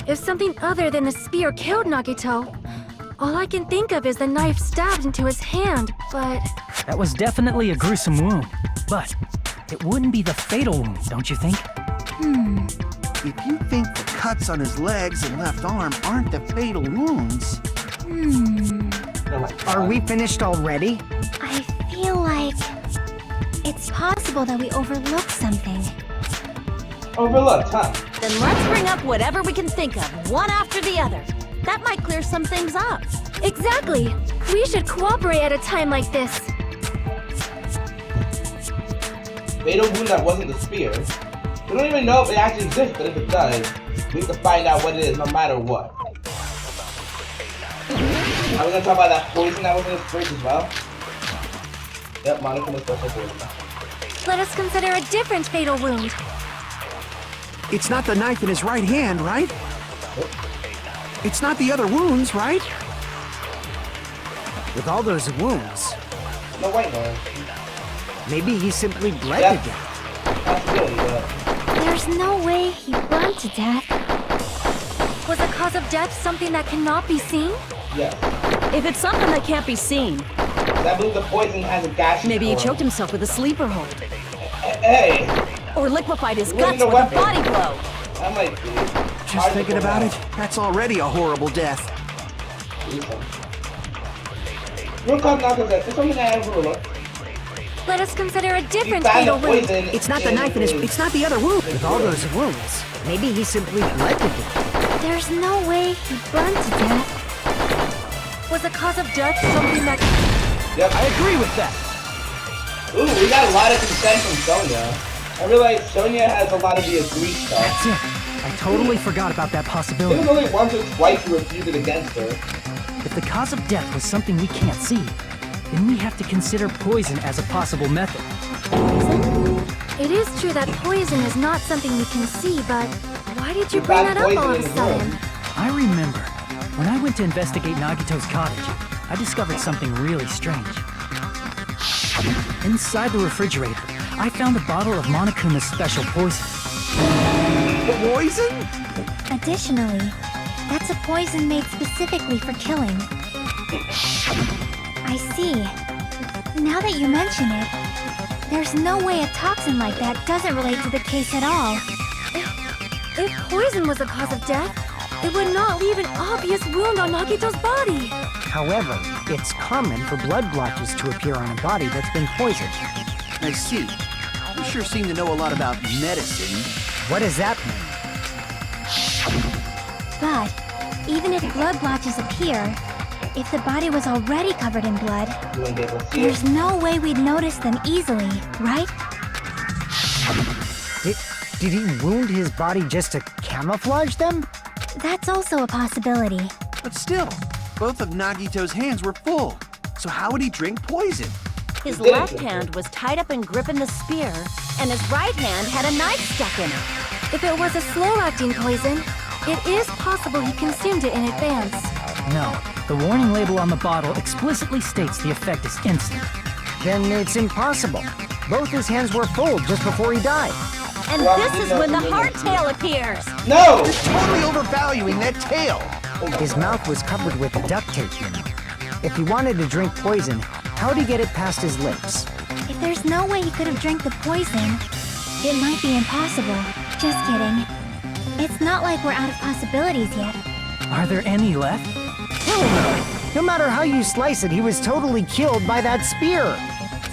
If something other than the spear killed Nagito, all I can think of is the knife stabbed into his hand, but... That was definitely a gruesome wound, but it wouldn't be the fatal wound, don't you think? If you think the cuts on his legs and left arm aren't the fatal wounds... Are we finished already? I feel like it's possible that we overlooked something. Overlooked, huh? Then let's bring up whatever we can think of, one after the other. That might clear some things up. Exactly! We should cooperate at a time like this. Fatal wound that wasn't the spear. We don't even know if it actually exists, but if it does, we have to find out what it is, no matter what. Are we gonna talk about that poison that was in his fridge as well? Yep, Monokuma's special poison. Let us consider a different fatal wound. It's not the knife in his right hand, right? It's not the other wounds, right? With all those wounds, No, wait, no. maybe he simply bled Yeah. to death. Possibility, but... There's no way he burned to death. Was the cause of death something that cannot be seen? Yeah. If it's something that can't be seen, I believe the poison has a gash. maybe he choked himself with a sleeper hold. Hey! Or liquefied his It wasn't guts a with a weapon. body blow. I'm like, dude. Just thinking about it, that's already a horrible death. Real talk now, because there's something I overlooked. Let us consider a You different found fatal the wound. poison. It's not the knife in his... It's not the other wound. With all those wounds, maybe he simply bled to death. There's no way he burned to death. Was the cause of death something that... Yep. I agree with that. Ooh, we got a lot of consent from Sonya. I realize Sonya has a lot of the agreed stuff. That's it. I totally forgot about that It possibility. was only once or twice you refuted against her. If the cause of death was something we can't see, then we have to consider poison as a possible method. It is true that poison is not something we can see, but why did you You bring found that up all of poison a in his sudden? room. I remember, when I went to investigate Nagito's cottage, I discovered something really strange. Inside the refrigerator, I found a bottle of Monokuma's special poison. Poison? Additionally, that's a poison made specifically for killing. I see. Now that you mention it, there's no way a toxin like that doesn't relate to the case at all. If poison was the cause of death, it would not leave an obvious wound on Nagito's body. However, it's common for blood blotches to appear on a body that's been poisoned. I see. You sure seem to know a lot about medicine. What does that mean? But even if blood blotches appear, if the body was already covered in blood, You wouldn't be able to see it. there's no way we'd notice them easily, right? Did he wound his body just to camouflage them? That's also a possibility. But still, both of Nagito's hands were full. So how would he drink poison? His He did left it. hand was tied up and gripping the spear, and his right hand had a knife stuck in it. If it was a slow-acting poison, it is possible he consumed it in advance. No, the warning label on the bottle explicitly states the effect is instant. Then it's impossible. Both his hands were full just before he died. And Well, this we is know when the the hardtail appears. No! Totally overvaluing that tail. His mouth was covered with duct tape, you know. If he wanted to drink poison, how'd he get it past his lips? If there's no way he could have drank the poison, it might be impossible. Just kidding. It's not like we're out of possibilities yet. Are there any left? Hell no! No matter how you slice it, he was totally killed by that spear.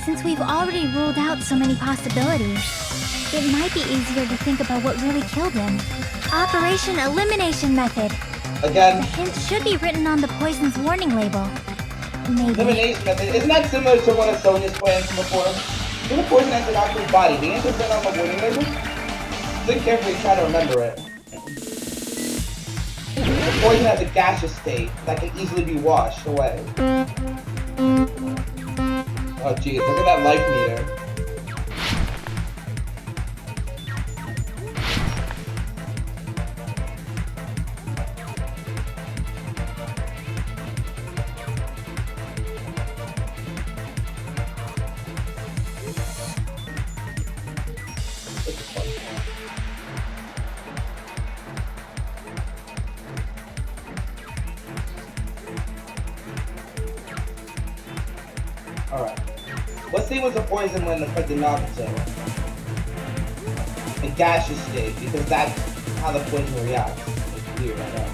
Since we've already ruled out so many possibilities, it might be easier to think about what really killed him. Operation Elimination Method. Again. The hint should be written on the poison's warning label. Maybe. Elimination method. Isn't that similar to one of Sonia's plans from before? When the poison enters Naruto's body, the answer's written on the warning label? Think carefully, try to remember it. The poison has a gaseous state that can easily be washed away. Oh geez, look at that life meter. Alright. What state was the poison when affected Nagito? A gaseous state, because that's how the poison reacts. It's weird, I know.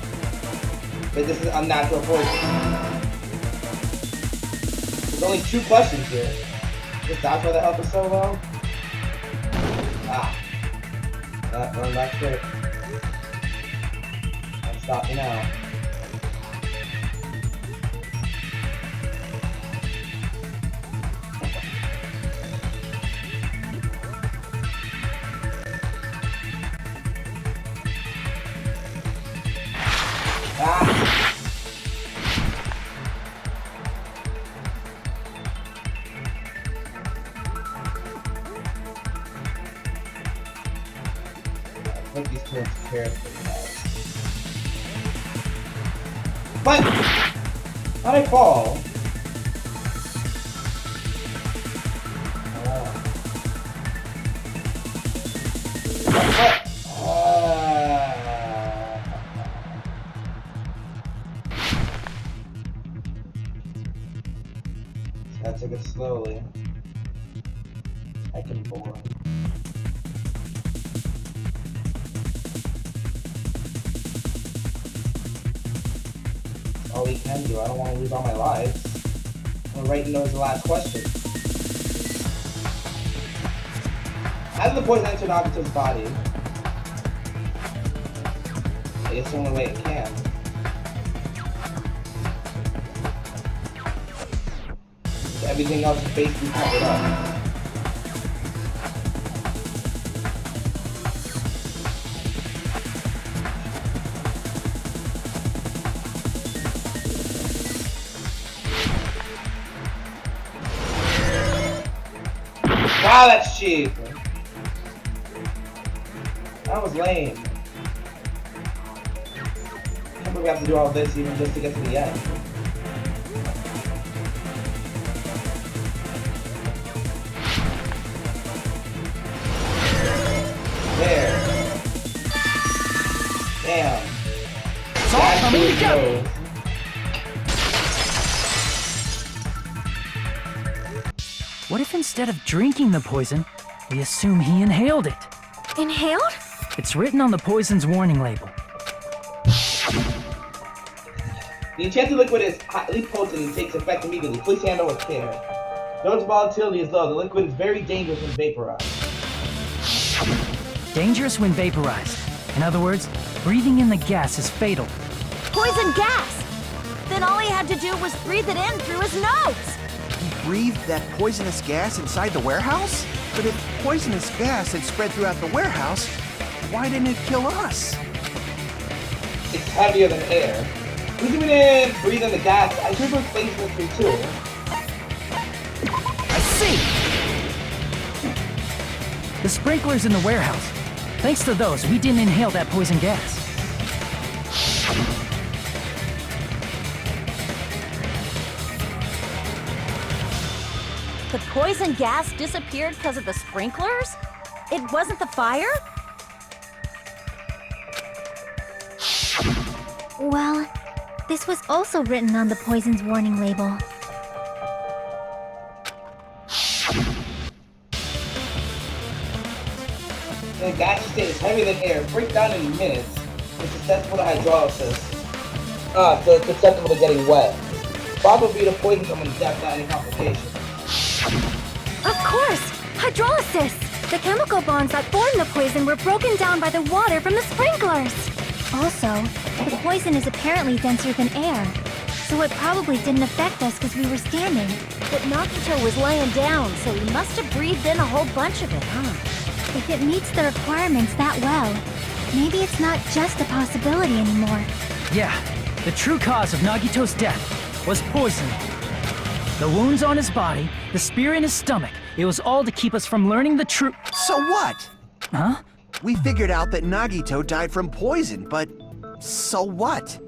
But this is unnatural poison. There's only 2 questions here. Guess that's why the health is so low? Ah. Going back quick. Can't stop me now. Put these two into carefully, guys. What? How'd I fall? What? Gotta take it slowly. I can bore. All we can do. I don't want to lose all my lives. I'm gonna write those the last question. How did the poison enter Nagito's body? It's the only way it can. Everything else is basically covered up. Wow, that's cheap. That was lame. I can't believe we have to do all this even just to get to the end. There. Damn. It's all coming together. What if instead of drinking the poison, we assume he inhaled it? Inhaled? It's written on the poison's warning label. The enchanted liquid is highly potent and takes effect immediately. Please handle with care. Though its volatility is low, the liquid is very dangerous when vaporized. Dangerous when vaporized. In other words, breathing in the gas is fatal. Poison gas! Then all he had to do was breathe it in through his nose! He breathed that poisonous gas inside the warehouse? But if poisonous gas had spread throughout the warehouse, why didn't it kill us? It's heavier than air. Who's even in breathe in the gas? I should have replaced this thing too. I see! The sprinklers in the warehouse. Thanks to those, we didn't inhale that poison gas. The poison gas disappeared because of the sprinklers? It wasn't the fire? Well, this was also written on the poison's warning label. The gaseous state is heavier than air. Break down in minutes. It's susceptible to hydrolysis. It's susceptible to getting wet. Probably to poison someone to death without any complications. Of course! Hydrolysis! The chemical bonds that formed the poison were broken down by the water from the sprinklers. Also, the poison is apparently denser than air, so it probably didn't affect us because we were standing. But Nagito was laying down, so he must have breathed in a whole bunch of it, huh? If it meets the requirements that well, maybe it's not just a possibility anymore. Yeah, the true cause of Nagito's death was poison. The wounds on his body, the spear in his stomach, it was all to keep us from learning the truth. So what? Huh? We figured out that Nagito died from poison, but so what?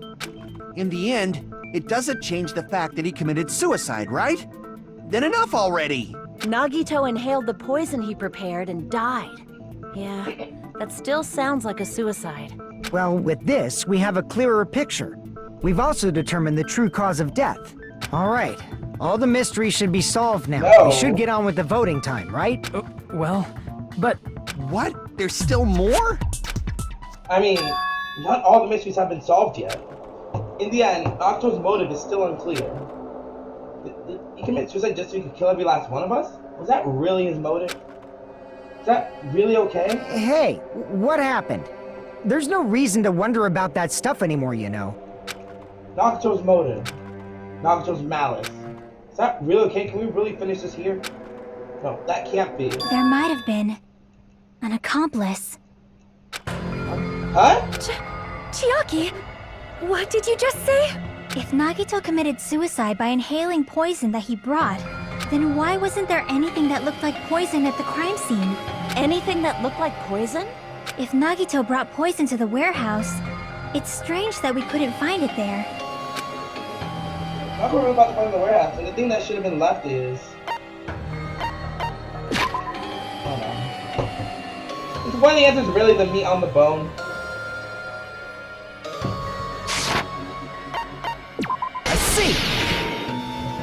In the end, it doesn't change the fact that he committed suicide, right? Then enough already! Nagito inhaled the poison he prepared and died. Yeah, that still sounds like a suicide. Well, with this, we have a clearer picture. We've also determined the true cause of death. All right, all the mysteries should be solved now. No. We should get on with the voting time, right? Well, but What? There's still more? I mean, not all the mysteries have been solved yet. In the end, Nagito's motive is still unclear. Did he commit suicide just so he could kill every last one of us? Was that really his motive? Is that really okay? Hey, what happened? There's no reason to wonder about that stuff anymore, you know. Nagito's motive. Nagito's malice. Is that really okay? Can we really finish this here? No, that can't be. There might have been an accomplice. Huh? Chiaki, what did you just say? If Nagito committed suicide by inhaling poison that he brought, then why wasn't there anything that looked like poison at the crime scene? Anything that looked like poison? If Nagito brought poison to the warehouse, it's strange that we couldn't find it there. Not really about to find the warehouse, and the thing that should have been left is... Hold on. Is one of the answers really the meat on the bone? I see!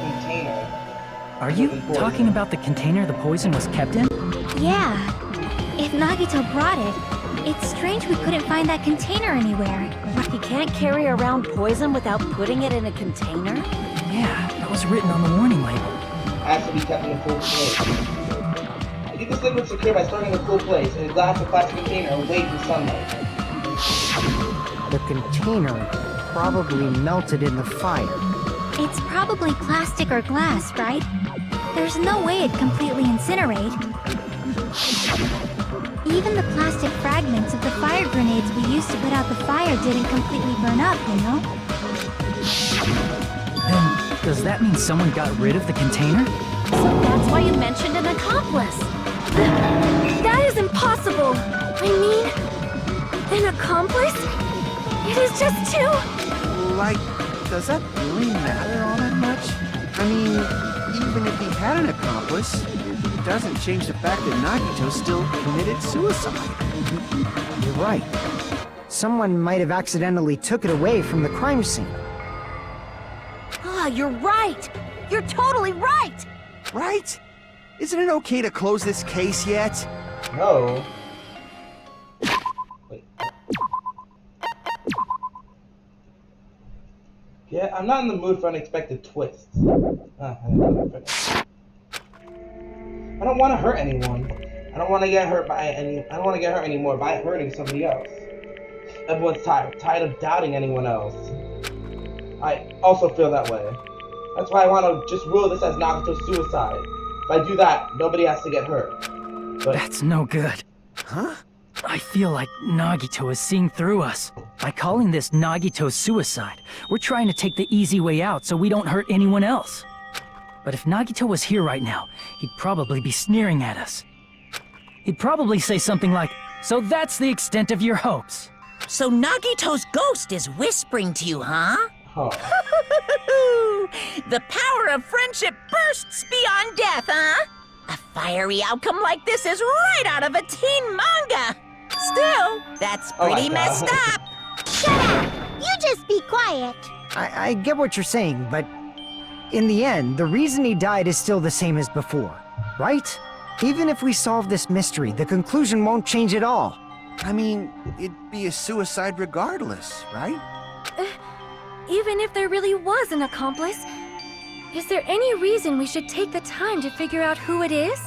Container. are you talking about the container the poison was kept in? Yeah. If Nagito brought it, it's strange we couldn't find that container anywhere. He can't carry around poison without putting it in a container? Yeah, that was written on the warning label. Has to be kept in a cool place. I keep this liquid secure by storing in a cool place in a glass or plastic container away from sunlight. The container probably melted in the fire. It's probably plastic or glass, right? There's no way it'd completely incinerate. Even the plastic fragments of the fire grenades we used to put out the fire didn't completely burn up, you know? Then, does that mean someone got rid of the container? So that's why you mentioned an accomplice. That is impossible! I mean, an accomplice? It is just two... Like, does that really matter all that much? I mean, even if he had an accomplice, it doesn't change the fact that Nagito still committed suicide. You're right. Someone might have accidentally took it away from the crime scene. Ah, you're right! You're totally right! Right? Isn't it okay to close this case yet? No. Wait. Yeah, I'm not in the mood for unexpected twists. I don't want to hurt anyone. I don't want to get hurt by any. I don't want to get hurt anymore by hurting somebody else. Everyone's tired of doubting anyone else. I also feel that way. That's why I want to just rule this as Nagito's suicide. If I do that, nobody has to get hurt. But That's no good. Huh? I feel like Nagito is seeing through us. By calling this Nagito's suicide, we're trying to take the easy way out so we don't hurt anyone else. But if Nagito was here right now, he'd probably be sneering at us. He'd probably say something like, "So that's the extent of your hopes." So Nagito's ghost is whispering to you, huh? oh, The power of friendship bursts beyond death, huh? A fiery outcome like this is right out of a teen manga. Still, that's Oh my pretty God. messed up. Shut up! You just be quiet. I get what you're saying, but in the end, the reason he died is still the same as before, right? Even if we solve this mystery, the conclusion won't change at all. I mean, it'd be a suicide regardless, right? Even if there really was an accomplice, is there any reason we should take the time to figure out who it is?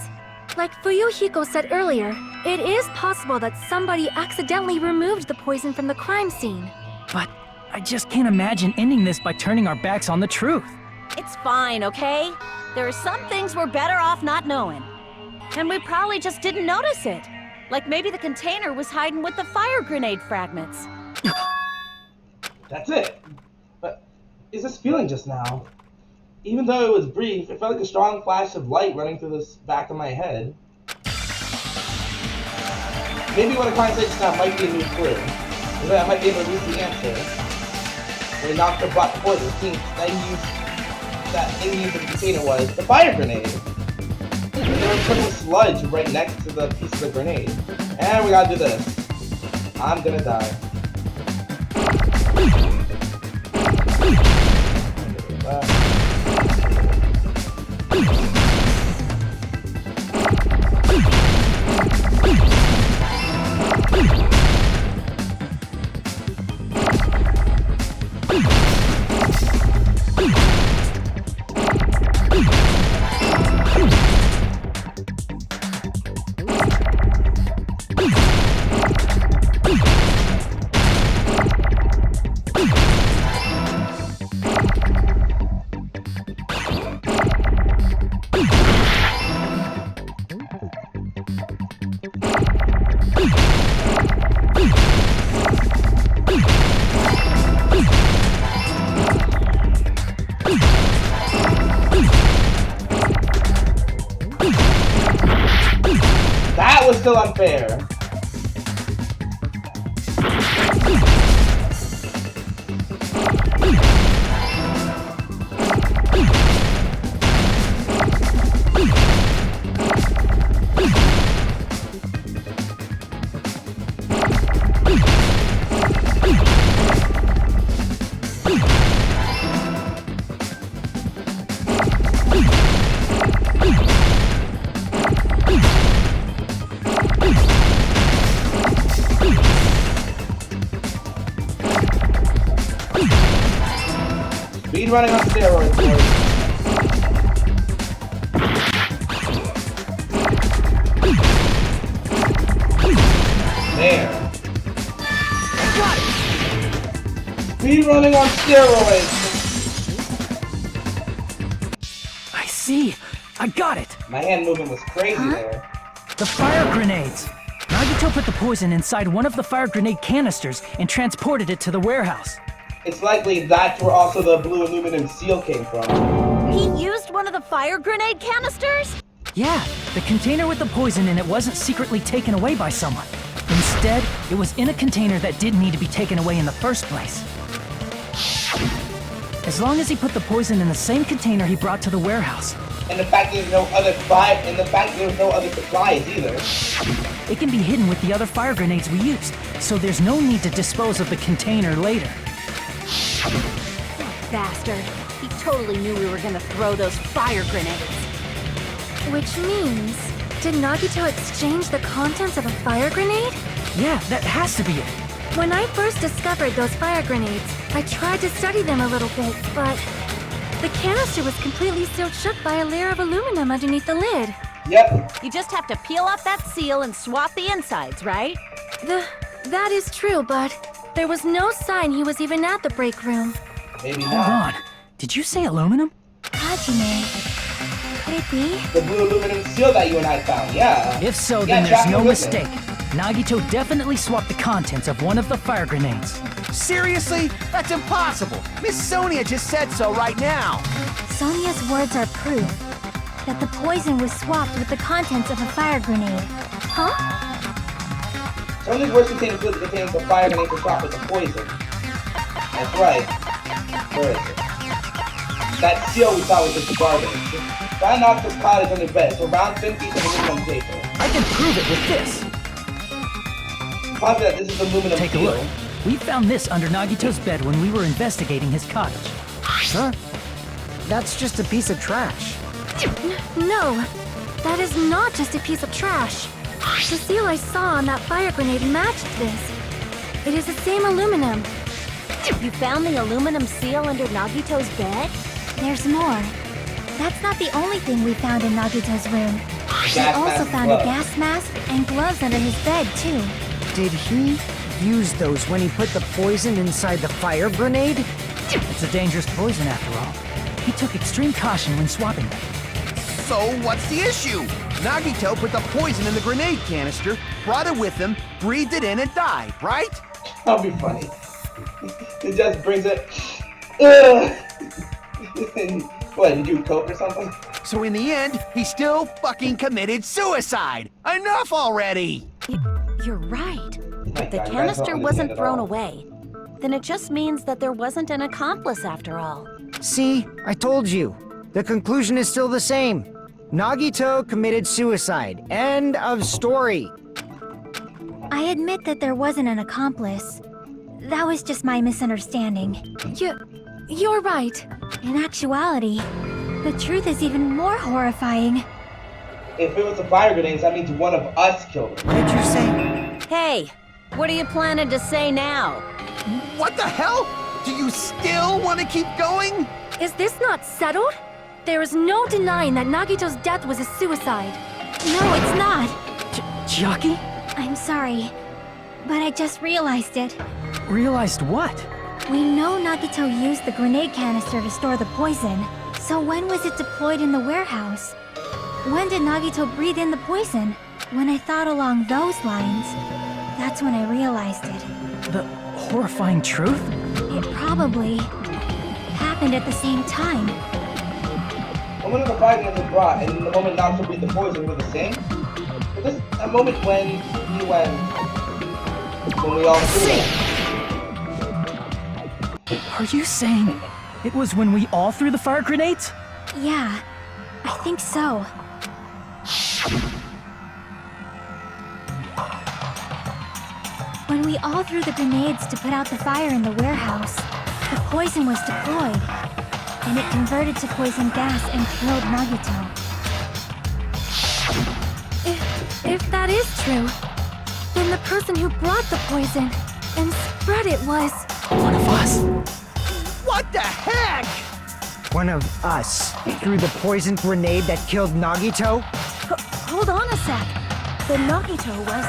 Like Fuyuhiko said earlier, it is possible that somebody accidentally removed the poison from the crime scene. But I just can't imagine ending this by turning our backs on the truth. It's fine, okay? There are some things we're better off not knowing. And we probably just didn't notice it. Like maybe the container was hiding with the fire grenade fragments. That's it. But is this feeling just now? Even though it was brief, it felt like a strong flash of light running through the back of my head. Maybe what I kind of said just now might be a new clue. So that I might be able to reach the answer. When Nagito brought the poison, it seems that in the container was the fire grenade. And there was putting sludge right next to the piece of the grenade. And we gotta do this. I'm gonna die. That was still unfair. Speed running on steroids, boys. There. Got it! Speed running on steroids. I see. I got it. My hand movement was crazy there. The fire grenades. Nagito put the poison inside one of the fire grenade canisters and transported it to the warehouse. It's likely that's where also the blue aluminum seal came from. He used one of the fire grenade canisters? Yeah, the container with the poison in it wasn't secretly taken away by someone. Instead, it was in a container that didn't need to be taken away in the first place. As long as he put the poison in the same container he brought to the warehouse. And the fact there's no other there's no other supplies either. It can be hidden with the other fire grenades we used, so there's no need to dispose of the container later. Bastard. He totally knew we were gonna throw those fire grenades. Which means, did Nagito exchange the contents of a fire grenade? Yeah, that has to be it. When I first discovered those fire grenades, I tried to study them a little bit, but the canister was completely sealed shut by a layer of aluminum underneath the lid. Yep. You just have to peel off that seal and swap the insides, right? That is true, but there was no sign he was even at the break room. Maybe Hold not. on. Did you say aluminum? Hajime, could it be? The blue aluminum seal that you and I found, yeah. If so, Yeah, then there's tracking no equipment. mistake. Nagito definitely swapped the contents of one of the fire grenades. Seriously? That's impossible! Miss Sonia just said so right now! Sonia's words are proof that the poison was swapped with the contents of a fire grenade. Huh? Some of these words contain fluid that contains the fire grenade to swap with the poison. That's right. Where is it? That seal we thought was just garbage. Find Nagito's cottage under bed, so round 50 of aluminum paper. I can prove it with this. Positive that this is aluminum Take a seal. look. We found this under Nagito's bed when we were investigating his cottage. Huh? That's just a piece of trash. No, that is not just a piece of trash. The seal I saw on that fire grenade matched this. It is the same aluminum. You found the aluminum seal under Nagito's bed? There's more. That's not the only thing we found in Nagito's room. He also found a gas mask and gloves under his bed, too. Did he use those when he put the poison inside the fire grenade? It's a dangerous poison after all. He took extreme caution when swapping them. So what's the issue? Nagito put the poison in the grenade canister, brought it with him, breathed it in, and died, right? That'll be funny. It just brings it. Ugh. What, did you coke or something? So in the end, he still fucking committed suicide. Enough already! You're right. My If the God, you guys canister don't wasn't understand at thrown all. away, then it just means that there wasn't an accomplice after all. See, I told you. The conclusion is still the same. Nagito committed suicide. End of story. I admit that there wasn't an accomplice. That was just my misunderstanding. You're right. In actuality, the truth is even more horrifying. If it was the fire grenades, that means one of us killed him. What did you say? Hey, what are you planning to say now? What the hell? Do you still want to keep going? Is this not settled? There is no denying that Nagito's death was a suicide. No, it's not. Chiaki? I'm sorry, but I just realized it. Realized what? We know Nagito used the grenade canister to store the poison. So when was it deployed in the warehouse? When did Nagito breathe in the poison? When I thought along those lines, that's when I realized it. The horrifying truth? It probably happened at the same time. The moment the fire grenades were brought, and the moment Nagito breathed the poison were the same. But this a moment when we all threw it. Are you saying it was when we all threw the fire grenades? Yeah, I think so. When we all threw the grenades to put out the fire in the warehouse, the poison was deployed, and it converted to poison gas and killed Nagito. If that is true, then the person who brought the poison and spread it was... One of us. What the heck? One of us threw the poison grenade that killed Nagito? Hold on a sec. The Nagito was...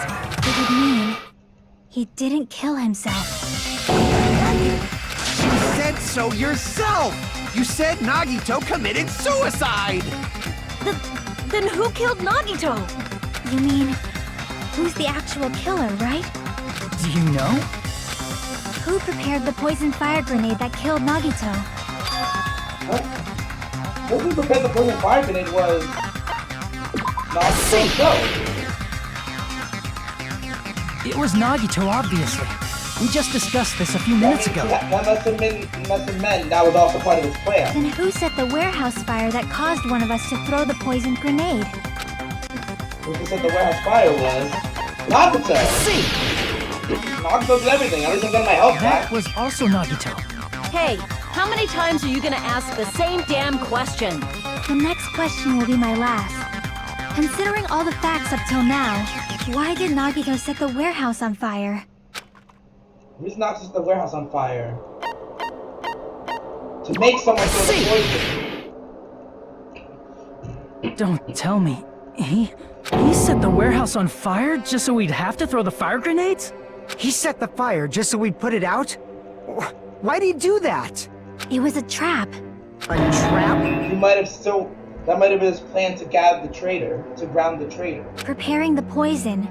It would mean he didn't kill himself. You said so yourself! You said Nagito committed suicide! Then who killed Nagito? You mean, who's the actual killer, right? Do you know? Who prepared the poison fire grenade that killed Nagito? What? Who prepared the poison fire grenade was Nagito himself. It was Nagito, obviously. We just discussed this a few minutes ago. That must have meant that was also part of his plan. Then who set the warehouse fire that caused one of us to throw the poison grenade? Who said the warehouse fire was Nagito. Nagito did everything. At least I'm getting my health That back. was also Nagito. Hey, how many times are you gonna ask the same damn question? The next question will be my last. Considering all the facts up till now, why did Nagito set the warehouse on fire? The reason Nagito set the warehouse on fire to make someone throw the poison. Don't tell me. He set the warehouse on fire just so we'd have to throw the fire grenades? He set the fire just so we'd put it out? Why'd he do that? It was a trap. A trap? That might have been his plan to gather the traitor, to ground the traitor. Preparing the poison.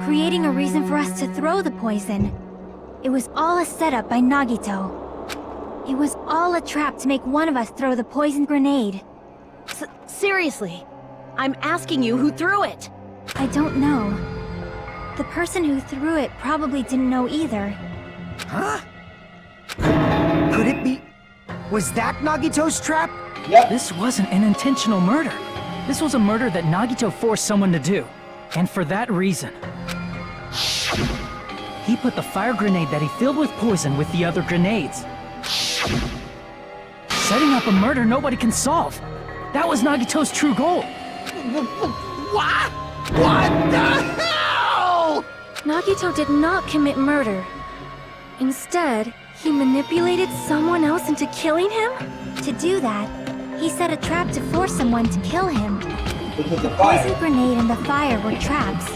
Creating a reason for us to throw the poison. It was all a setup by Nagito. It was all a trap to make one of us throw the poison grenade. Seriously, I'm asking you who threw it. I don't know. The person who threw it probably didn't know either. Huh? Could it be... Was that Nagito's trap? Yep. This wasn't an intentional murder. This was a murder that Nagito forced someone to do. And for that reason, he put the fire grenade that he filled with poison with the other grenades. Setting up a murder nobody can solve. That was Nagito's true goal. What? What the hell? Nagito did not commit murder. Instead, he manipulated someone else into killing him? To do that, he set a trap to force someone to kill him. which was the The fire. poison grenade and the fire were traps.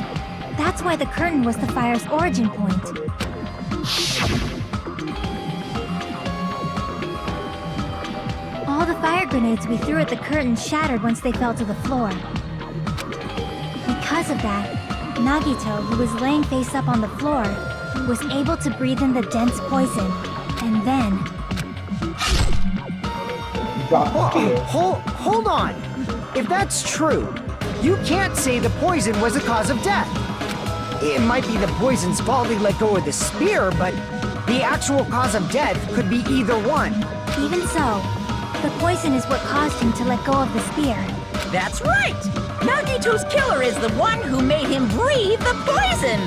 That's why the curtain was the fire's origin point. All the fire grenades we threw at the curtain shattered once they fell to the floor. Because of that, Nagito, who was laying face up on the floor, was able to breathe in the dense poison, and then... Drop the spear. Hold on. If that's true, you can't say the poison was the cause of death. It might be the poison's fault he let go of the spear, but the actual cause of death could be either one. Even so, the poison is what caused him to let go of the spear. That's right! Nagito's killer is the one who made him breathe the poison!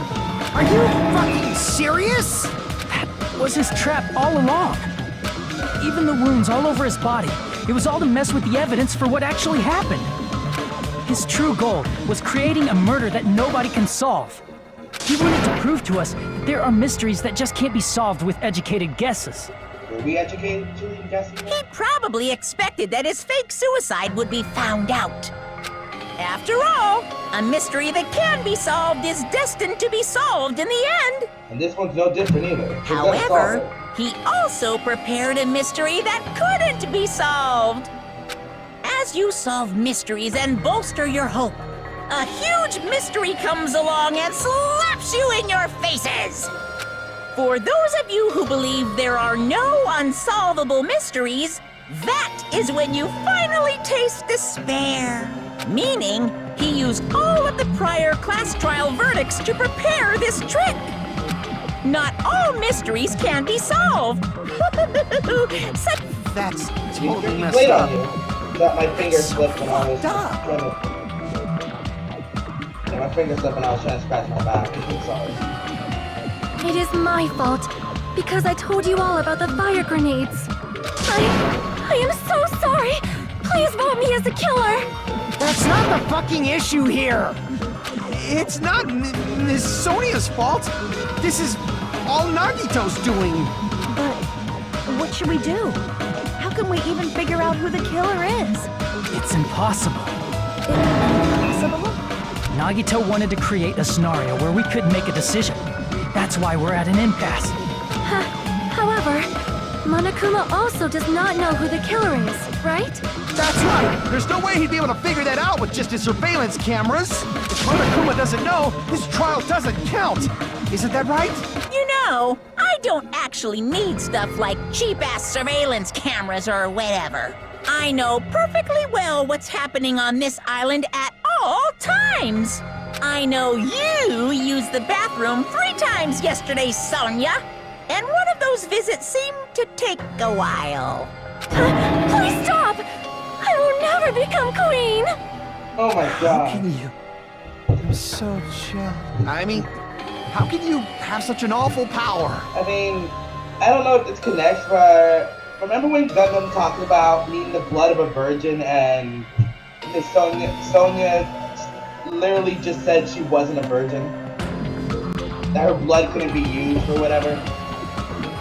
Are you fucking serious? That was his trap all along. Even the wounds all over his body, it was all to mess with the evidence for what actually happened. His true goal was creating a murder that nobody can solve. He wanted to prove to us that there are mysteries that just can't be solved with educated guesses. Were we educated, Julian, guessing that? He probably expected that his fake suicide would be found out. After all, a mystery that can be solved is destined to be solved in the end. And this one's no different either. We're gonna solve However, it. he also prepared a mystery that couldn't be solved. As you solve mysteries and bolster your hope, a huge mystery comes along and slaps you in your faces. For those of you who believe there are no unsolvable mysteries, that is when you finally taste despair. Meaning, he used all of the prior class trial verdicts to prepare this trick. Not all mysteries can be solved. That's You totally you messed played up. on you. That my finger slipped when I was fucked up. trying to... Yeah, my finger slipped when I was trying to scratch my back. I'm sorry. It is my fault, because I told you all about the fire grenades. I am so sorry. Please vote me as the killer. That's not the fucking issue here. It's not Miss Sonia's fault. This is all Nagito's doing. But what should we do? How can we even figure out who the killer is? It's impossible. Impossible? Nagito wanted to create a scenario where we couldn't make a decision. That's why we're at an impasse. However, Monokuma also does not know who the killer is, right? That's right. There's no way he'd be able to figure that out with just his surveillance cameras. If Monokuma doesn't know, his trial doesn't count. Isn't that right? You know, I don't actually need stuff like cheap-ass surveillance cameras or whatever. I know perfectly well what's happening on this island at all times. I know you used the bathroom 3 times yesterday, Sonia. And one of those visits seemed to take a while. Please stop! I will never become queen! Oh my god. How can you? You're so chill. I mean, how can you have such an awful power? I mean, I don't know if this connects, but remember when Gundam talked about needing the blood of a virgin and Miss Sonia literally just said she wasn't a virgin? That her blood couldn't be used or whatever?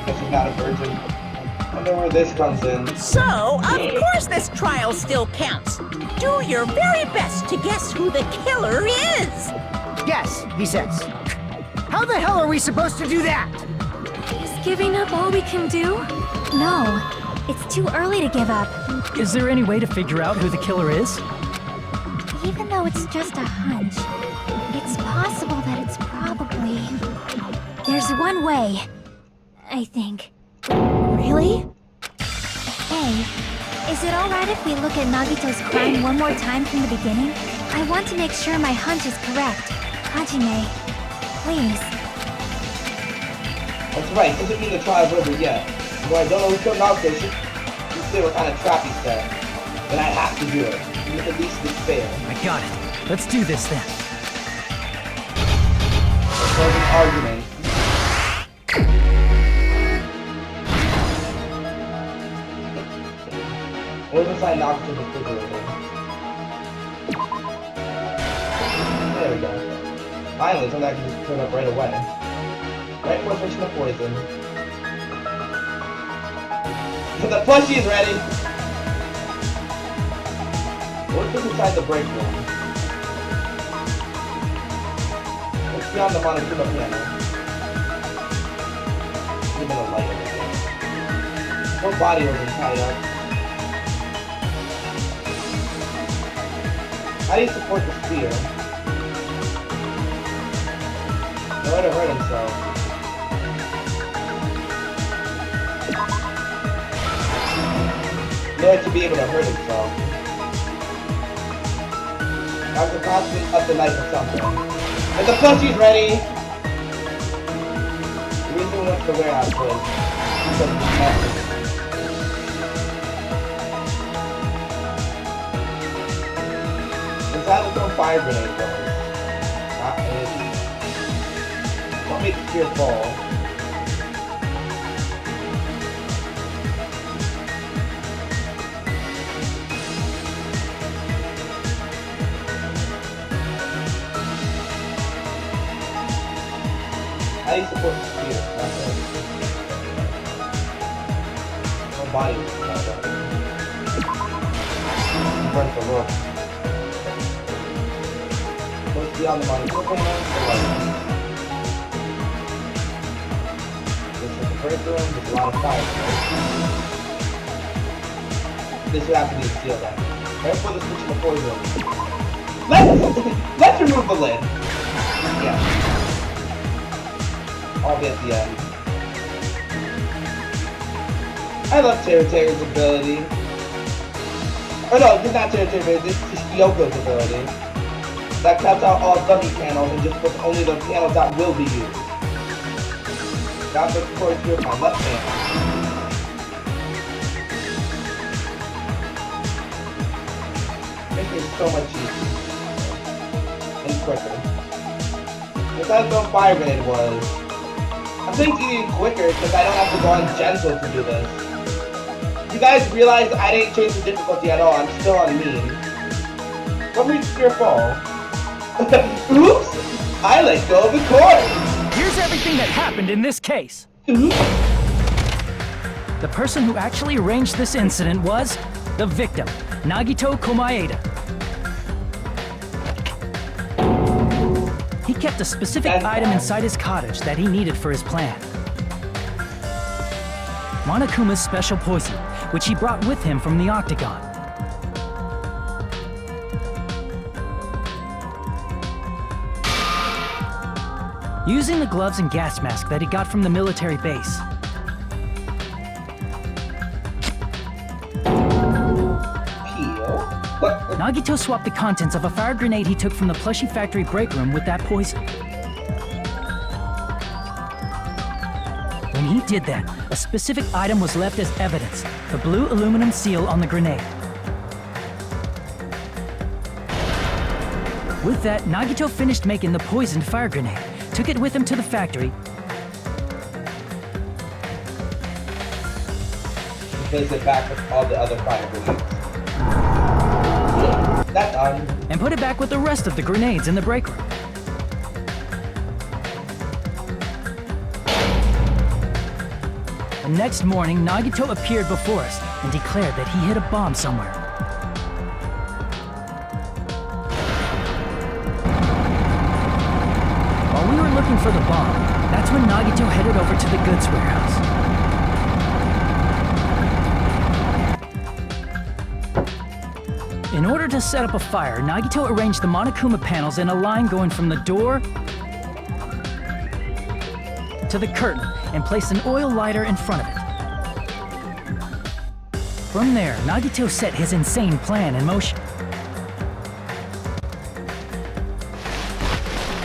Because she's not a virgin. I know where this comes in. So, of course this trial still counts. Do your very best to guess who the killer is. Yes, he says. How the hell are we supposed to do that? Is giving up all we can do? No, it's too early to give up. Is there any way to figure out who the killer is? Even though it's just a hunch, it's possible that it's probably... There's one way, I think. Really? Hey, is it alright if we look at Nagito's crime one more time from the beginning? I want to make sure my hunch is correct. Hajime, please. That's right, doesn't mean the trial's over yet. Well, I don't know who killed Nagito. She said what kind of trap he set. Then I have to do it. With at least this fail. I got it. Let's do this then. There's an argument. What was inside Nagito's refrigerator? There we go. Finally, something I can just put up right away. Right before switching to poison. The plushie is ready! What was inside the break room? Just beyond the Monokuma piano. Even a light over here. Her body wasn't tied up. How do you support the spear? Nowhere to hurt himself. Nowhere to be able to hurt himself. I was possibly up the knife or something. And the plushie's ready! The reason we went to the warehouse was because of the message. Inside the throwing fire grenade though. Not it. Don't make the spear fall. How do you support the spear? Not good. No body was not done. In front of the rope. What's beyond the money? What's going on? The light. There's like a break room, there's a lot of fire. This would have to be a seal then. Right before the switch to the poison. Let's remove the lid. Yeah. I'll be at the end. I love Terry's ability. Oh no, this is not Terry's ability, this is Kyoko's ability. That cuts out all dummy panels and just puts only the panels that will be used. That's the towards here with my left hand. Makes me so much easier. And quicker. Besides what fire grenade was, I'm thinking quicker because I don't have to go on gentle to do this. You guys realize I didn't change the difficulty at all, I'm still on mean. What makes your fall? Oops! I let go of the cord! Here's everything that happened in this case. Oops. The person who actually arranged this incident was the victim, Nagito Komaeda. He kept a specific item inside his cottage that he needed for his plan. Monokuma's special poison, which he brought with him from the Octagon. Using the gloves and gas mask that he got from the military base. Nagito swapped the contents of a fire grenade he took from the plushie factory break room with that poison. When he did that, a specific item was left as evidence, the blue aluminum seal on the grenade. With that, Nagito finished making the poisoned fire grenade, took it with him to the factory, Place it back with all the other fire grenades. That's done. And put it back with the rest of the grenades in the break room. The next morning, Nagito appeared before us and declared that he hid a bomb somewhere. While we were looking for the bomb, that's when Nagito headed over to the goods warehouse. In order to set up a fire, Nagito arranged the Monokuma panels in a line going from the door to the curtain and placed an oil lighter in front of it. From there, Nagito set his insane plan in motion.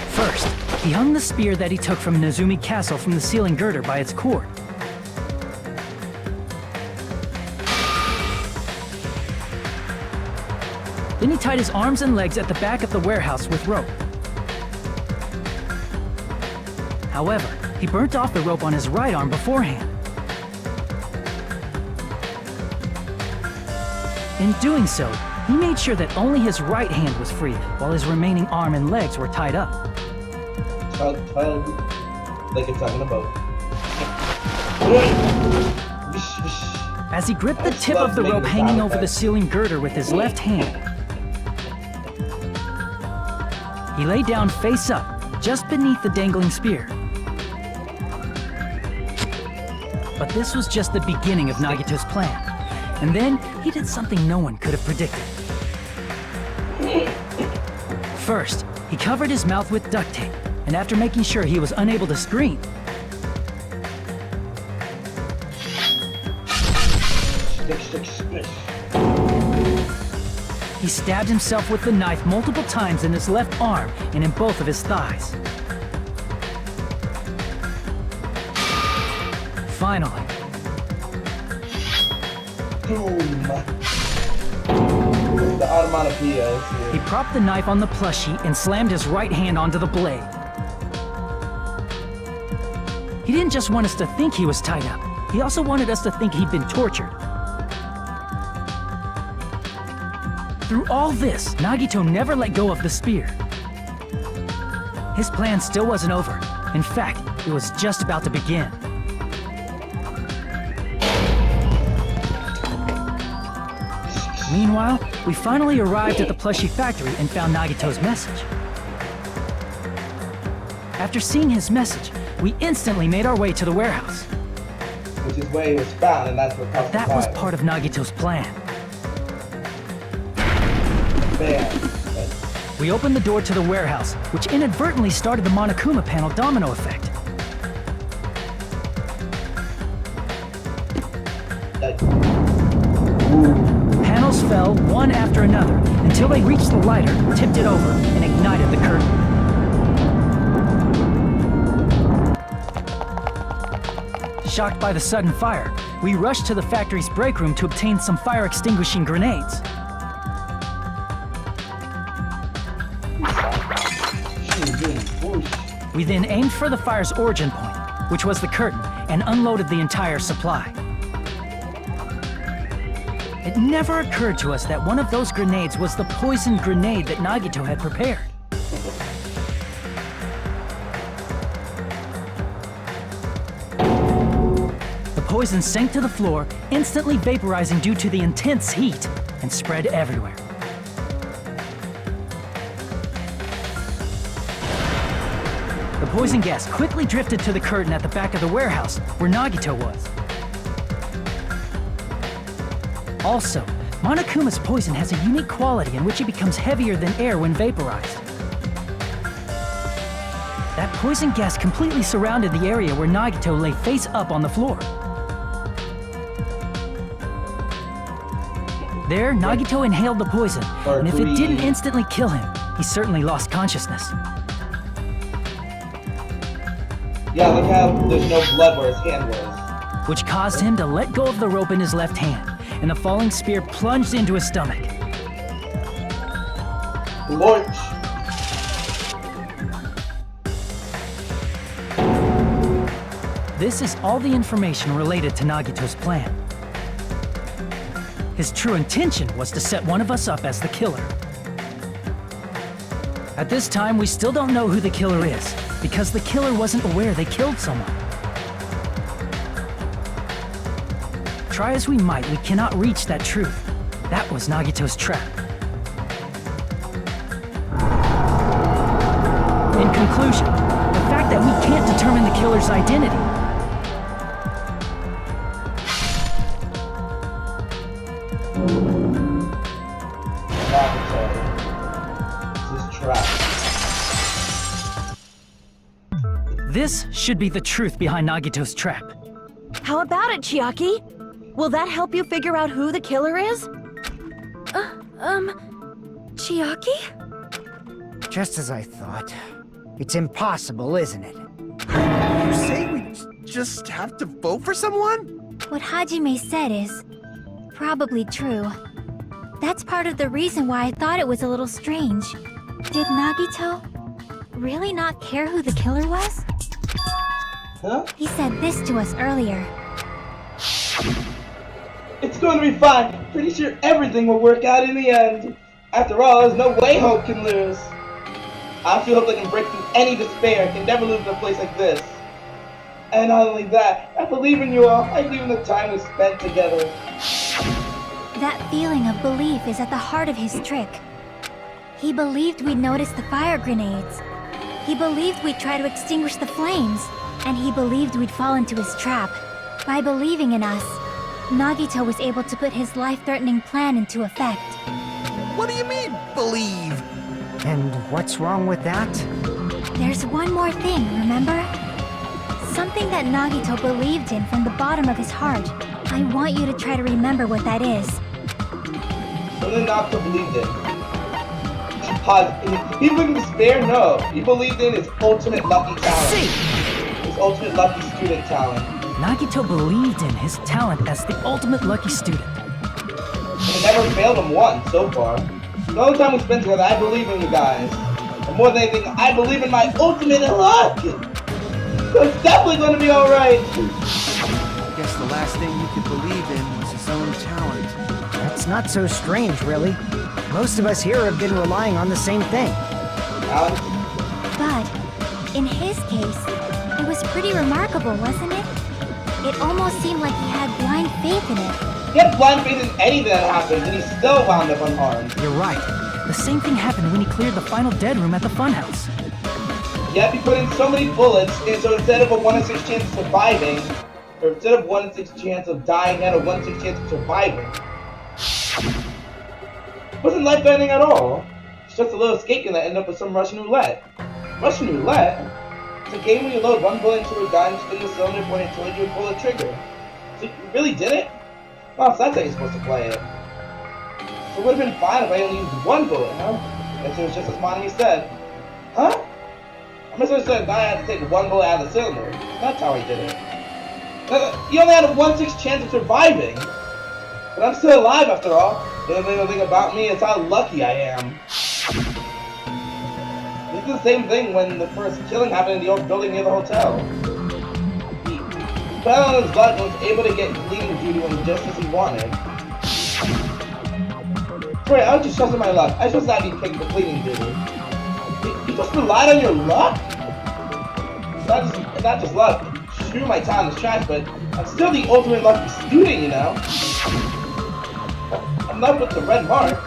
First, he hung the spear that he took from Nezumi Castle from the ceiling girder by its cord. Then he tied his arms and legs at the back of the warehouse with rope. However, he burnt off the rope on his right arm beforehand. In doing so, he made sure that only his right hand was free, while his remaining arm and legs were tied up. Tug, like it's talking about. As he gripped the tip of the rope hanging over the ceiling girder with his left hand, he lay down face up, just beneath the dangling spear. But this was just the beginning of Nagito's plan. And then, he did something no one could have predicted. First, he covered his mouth with duct tape, and after making sure he was unable to scream, he stabbed himself with the knife multiple times in his left arm and in both of his thighs. Finally, Boom. The onomatopoeia is here. he propped the knife on the plushie and slammed his right hand onto the blade. He didn't just want us to think he was tied up. He also wanted us to think he'd been tortured. Through all this, Nagito never let go of the spear. His plan still wasn't over. In fact, it was just about to begin. Meanwhile, we finally arrived at the plushie factory and found Nagito's message. After seeing his message, we instantly made our way to the warehouse. Which is where he was found, and that's what caused the That was fire. part of Nagito's plan. Bam. We opened the door to the warehouse, which inadvertently started the Monokuma panel domino effect. Panels fell one after another until they reached the lighter, tipped it over, and ignited the curtain. Shocked by the sudden fire, we rushed to the factory's break room to obtain some fire-extinguishing grenades. We then aimed for the fire's origin point, which was the curtain, and unloaded the entire supply. It never occurred to us that one of those grenades was the poisoned grenade that Nagito had prepared. The poison sank to the floor, instantly vaporizing due to the intense heat, and spread everywhere. The poison gas quickly drifted to the curtain at the back of the warehouse, where Nagito was. Also, Monokuma's poison has a unique quality in which it becomes heavier than air when vaporized. That poison gas completely surrounded the area where Nagito lay face up on the floor. There, Nagito inhaled the poison, and if it didn't instantly kill him, he certainly lost consciousness. Yeah, look how there's no blood where his hand was. Which caused him to let go of the rope in his left hand, and the falling spear plunged into his stomach. Lorch. This is all the information related to Nagito's plan. His true intention was to set one of us up as the killer. At this time, we still don't know who the killer is, because the killer wasn't aware they killed someone. Try as we might, we cannot reach that truth. That was Nagito's trap. In conclusion, the fact that we can't determine the killer's identity This should be the truth behind Nagito's trap. How about it, Chiaki? Will that help you figure out who the killer is? Chiaki? Just as I thought. It's impossible, isn't it? You say we just have to vote for someone? What Hajime said is probably true. That's part of the reason why I thought it was a little strange. Did Nagito really not care who the killer was? Huh? He said this to us earlier. It's going to be fine. Pretty sure everything will work out in the end. After all, there's no way Hope can lose. I still hope they can break through any despair, can never lose in a place like this. And not only that, I believe in you all. I believe in the time we spent together. That feeling of belief is at the heart of his trick. He believed we'd notice the fire grenades. He believed we'd try to extinguish the flames, and he believed we'd fall into his trap. By believing in us, Nagito was able to put his life-threatening plan into effect. What do you mean, believe? And what's wrong with that? There's one more thing, remember? Something that Nagito believed in from the bottom of his heart. I want you to try to remember what that is. Something Nagito believed in. He believed in despair? No. He believed in his ultimate lucky talent. See! His ultimate lucky student talent. Nagito believed in his talent as the ultimate lucky student. And it never failed him once so far. The only time we spent together, I believe in you guys. And more than anything, I believe in my ultimate luck! So it's definitely gonna be alright! I guess the last thing he could believe in was his own talent. That's not so strange, really. Most of us here have been relying on the same thing. Alex? But, in his case, it was pretty remarkable, wasn't it? It almost seemed like he had blind faith in it. He had blind faith in anything that happened, and he still wound up unharmed. You're right. The same thing happened when he cleared the final dead room at the funhouse. Yep, he put in so many bullets, and so instead of a 1 in 6 chance of surviving, or instead of 1 in 6 chance of dying, he had a 1 in 6 chance of surviving. It wasn't life-threatening at all. It's just a little escape game that ended up with some Russian roulette. Russian roulette? It's a game where you load 1 bullet into a gun, spin the cylinder, point it toward you, and pull the trigger. So you really did it? Oh, so that's how you're supposed to play it. So it would have been fine if I only used 1 bullet, huh? Guess it was just as Monty said. Huh? I'm just supposed to I had to take 1 bullet out of the cylinder. That's how he did it. He only had a 1 in 6 chance of surviving. But I'm still alive after all. The only thing about me is how lucky I am. This is the same thing when the first killing happened in the old building near the hotel. He fell on his luck and was able to get cleaning duty when just as he wanted. Sorry, I was just trusting my luck. I was supposed to have you picked for cleaning duty. You just relied on your luck? It's not just luck. Sure, my talent is trash, but I'm still the ultimate lucky student, you know? I'm left with the red mark.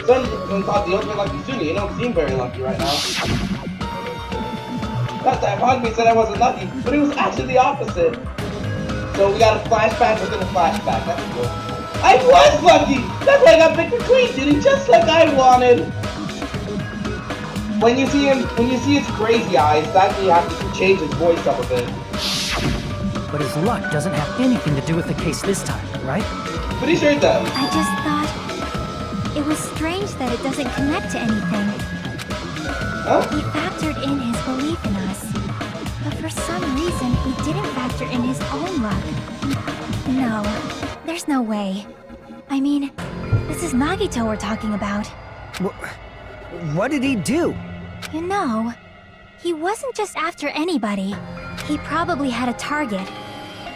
Someone called the ultimate lucky student. You don't seem very lucky right now. Last time Hogme said I wasn't lucky, but it was actually the opposite. So we got a flashback within a flashback. That's cool. I was lucky! That's why I got picked for clean duty, just like I wanted! When you see his crazy eyes, that's when you have to change his voice up a bit. But his luck doesn't have anything to do with the case this time, right? Pretty sure it does. I just thought it was strange that it doesn't connect to anything. Huh? He factored in his belief in us, but for some reason he didn't factor in his own luck. No, there's no way. I mean, this is Nagito we're talking about. What did he do? You know, he wasn't just after anybody. He probably had a target.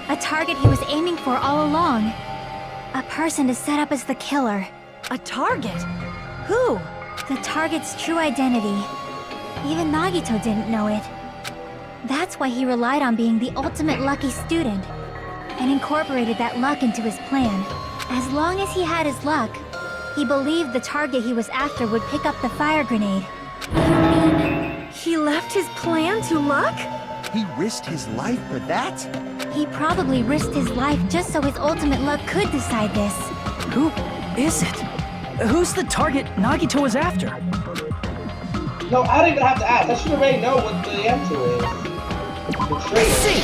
A target he was aiming for all along. A person to set up as the killer. A target? Who? The target's true identity. Even Nagito didn't know it. That's why he relied on being the ultimate lucky student, and incorporated that luck into his plan. As long as he had his luck, he believed the target he was after would pick up the fire grenade. You mean he left his plan to luck? He risked his life for that? He probably risked his life just so his ultimate luck could decide this. Who is it? Who's the target Nagito was after? No, I don't even have to ask. I should already know what the answer is. The traitor. See!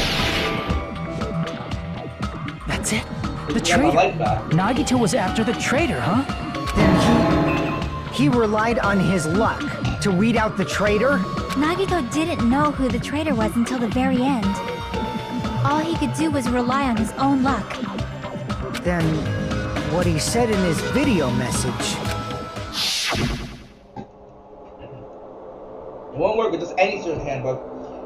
That's it? The Got my life traitor. back. Nagito was after the traitor, huh? Then he relied on his luck to weed out the traitor? Nagito didn't know who the traitor was until the very end. All he could do was rely on his own luck. Then what he said in his video message. It won't work with just any student handbook.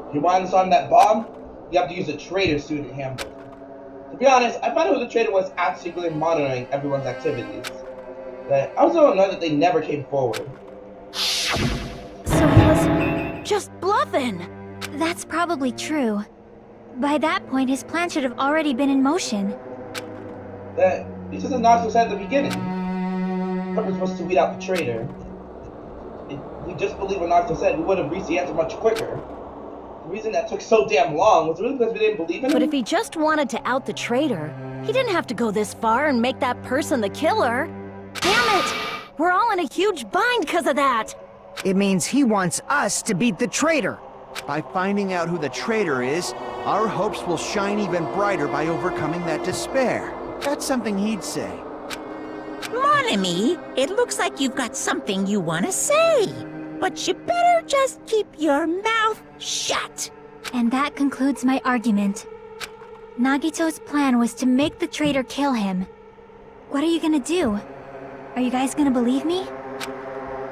If you want to disarm that bomb, you have to use a traitor student handbook. To be honest, I found out who the traitor was after secretly monitoring everyone's activities. But I was so annoyed that they never came forward. So he was just bluffing. That's probably true. By that point, his plan should have already been in motion. It's just as Nagito said at the beginning. The purpose was to weed out the traitor. if we just believe what Nagito said, we would have reached the answer much quicker. The reason that took so damn long was really because we didn't believe in him. But if he just wanted to out the traitor, he didn't have to go this far and make that person the killer. Damn it! We're all in a huge bind because of that! It means he wants us to beat the traitor. By finding out who the traitor is, our hopes will shine even brighter by overcoming that despair. That's something he'd say. Mon ami, it looks like you've got something you want to say. But you better just keep your mouth shut. And that concludes my argument. Nagito's plan was to make the traitor kill him. What are you gonna do? Are you guys gonna believe me?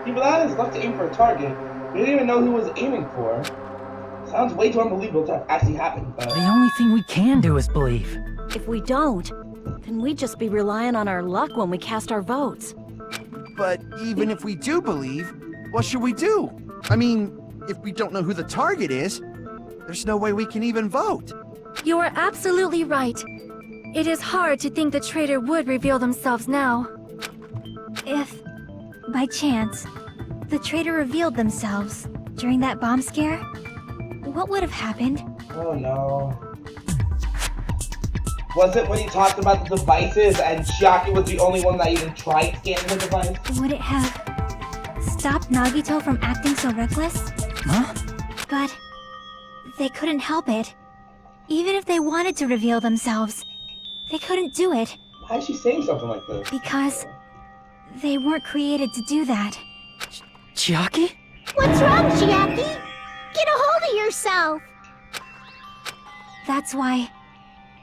People had his luck to aim for a target. We didn't even know who he was aiming for. Sounds way too unbelievable to have actually happened, but... The only thing we can do is believe. If we don't, then we'd just be relying on our luck when we cast our votes. But even if we do believe, what should we do? I mean, if we don't know who the target is, there's no way we can even vote. You are absolutely right. It is hard to think the traitor would reveal themselves now. If, by chance, the traitor revealed themselves during that bomb scare, what would have happened? Oh no. Was it when he talked about the devices and Chiaki was the only one that even tried scanning the device? Would it have stopped Nagito from acting so reckless? Huh? But they couldn't help it. Even if they wanted to reveal themselves, they couldn't do it. Why is she saying something like this? Because they weren't created to do that. Chiaki? What's wrong, Chiaki? Get a hold of yourself! That's why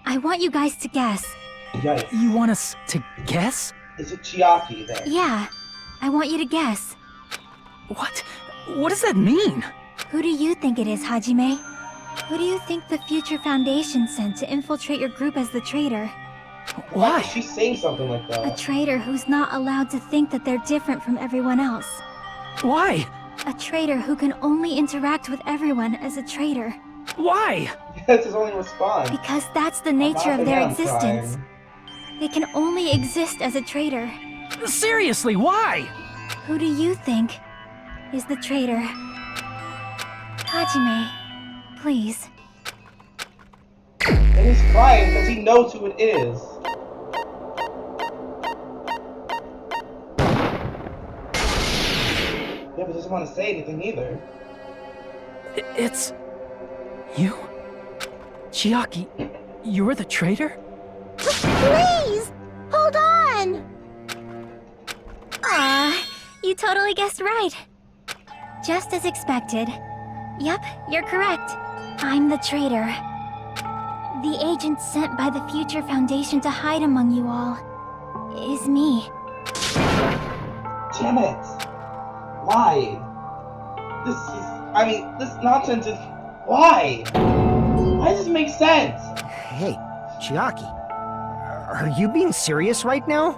I want you guys to guess. Yikes. You want us to guess? Is it Chiaki then? Yeah, I want you to guess. What? What does that mean? Who do you think it is, Hajime? Who do you think the Future Foundation sent to infiltrate your group as the traitor? Why Why? is she saying something like A that? traitor who's not allowed to think that they're different from everyone else. Why? A traitor who can only interact with everyone as a traitor. Why? That's his only response. Because that's the nature of their I'm existence. crying. They can only exist as a traitor. Seriously, why? Who do you think is the traitor? Hajime, please. And he's crying because he knows who it is. Yeah, but doesn't want to say anything either. It's... you? Chiaki, you're the traitor? Please! Hold on! You totally guessed right. Just as expected. Yep, you're correct. I'm the traitor. The agent sent by the Future Foundation to hide among you all is me. Damn it! Why? This nonsense is... Why? Why does this make sense? Hey, Chiaki, are you being serious right now?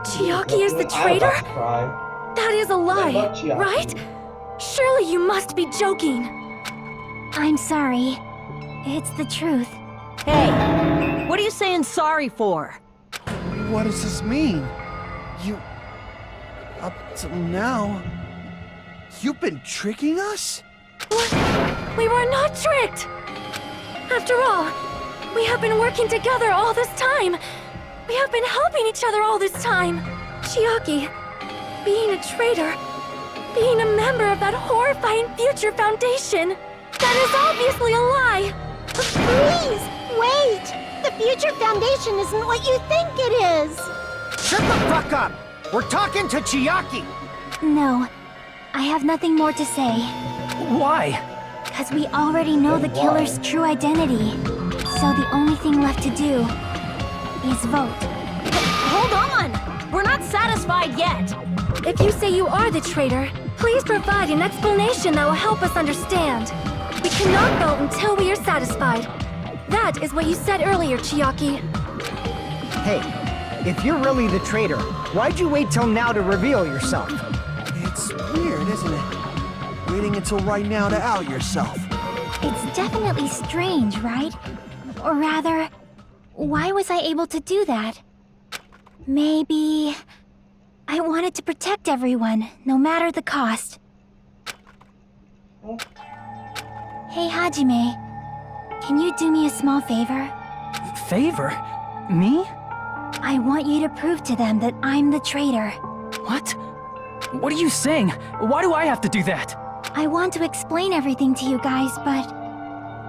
Chiaki is the I'm traitor? about to cry. That is a lie, love Chiaki. right? Surely you must be joking. I'm sorry. It's the truth. Hey, what are you saying sorry for? What does this mean? You... Up till now... You've been tricking us? What? We were not tricked! After all, we have been working together all this time. We have been helping each other all this time. Chiaki, being a traitor, being a member of that horrifying Future Foundation, that is obviously a lie! Please, wait! The Future Foundation isn't what you think it is! Shut the fuck up! We're talking to Chiaki! No, I have nothing more to say. Why? Because we already know the killer's true identity. So the only thing left to do is vote. Hold on! We're not satisfied yet! If you say you are the traitor, please provide an explanation that will help us understand. We cannot vote until we are satisfied. That is what you said earlier, Chiaki. Hey, if you're really the traitor, why'd you wait till now to reveal yourself? It's weird, isn't it? Waiting until right now to out yourself. It's definitely strange, right? Or rather, why was I able to do that? Maybe I wanted to protect everyone, no matter the cost. Hey, Hajime. Can you do me a small favor? Favor? Me? I want you to prove to them that I'm the traitor. What? What are you saying? Why do I have to do that? I want to explain everything to you guys, but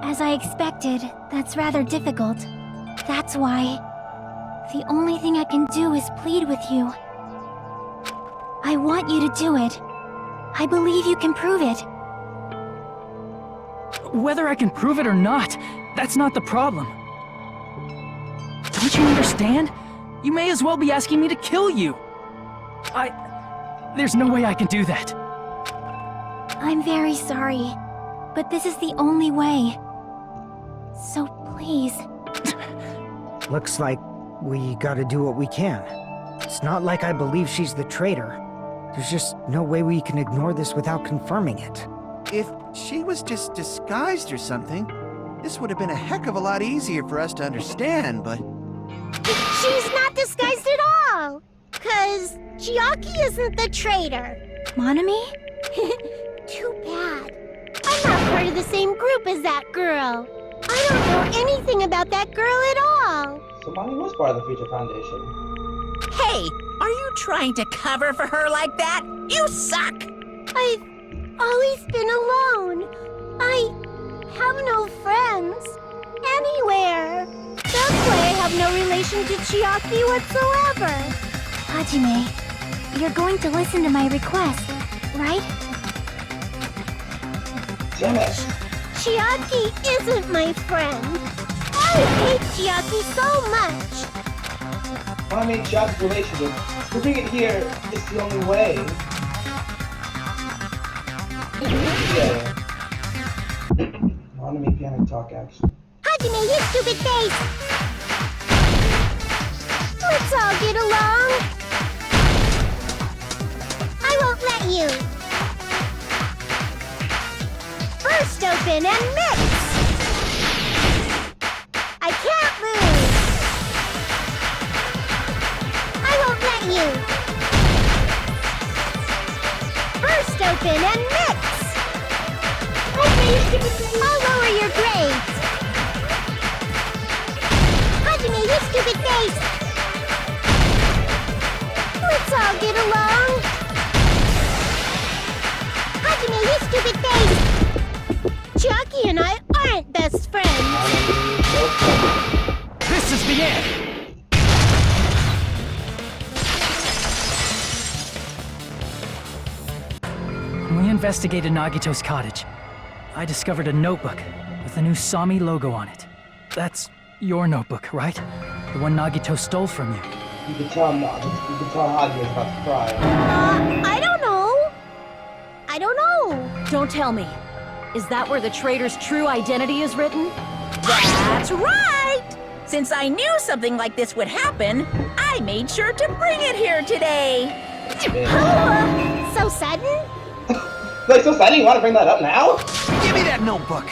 as I expected, that's rather difficult. That's why the only thing I can do is plead with you. I want you to do it. I believe you can prove it. Whether I can prove it or not, that's not the problem. Don't you understand? You may as well be asking me to kill you. There's no way I can do that. I'm very sorry, but this is the only way. So please. Looks like we gotta do what we can. It's not like I believe she's the traitor. There's just no way we can ignore this without confirming it. If she was just disguised or something, this would have been a heck of a lot easier for us to understand, but... She's not disguised at all! 'Cause Chiaki isn't the traitor. Monami? Too bad. I'm not part of the same group as that girl. I don't know anything about that girl at all. Somebody was part of the Future Foundation. Hey, are you trying to cover for her like that? You suck! I've always been alone. I have no friends. Anywhere. That's why I have no relation to Chiaki whatsoever. Hajime, you're going to listen to my request, right? Damn it. Chiaki isn't my friend. I hate Chiaki so much. When I made Chiaki's relationship, proving it here is the only way. Yeah. Wanna make panic talk action. Hajime, you stupid face! Let's all get along. I won't let you. First open and mix! I can't lose. I won't let you. First open and mix! I'll lower your grades. Hajime, you stupid face! Let's all get along. Hajime, you stupid face! Chiaki and I aren't best friends. This is the end! When we investigated Nagito's cottage, I discovered a notebook with the new Sami logo on it. That's your notebook, right? The one Nagito stole from you. You can tell Hajime's about to cry. I don't know. I don't know. Don't tell me. Is that where the traitor's true identity is written? That's right! Since I knew something like this would happen, I made sure to bring it here today. So sudden? Like, so sudden, you want to bring that up now? Give me that notebook!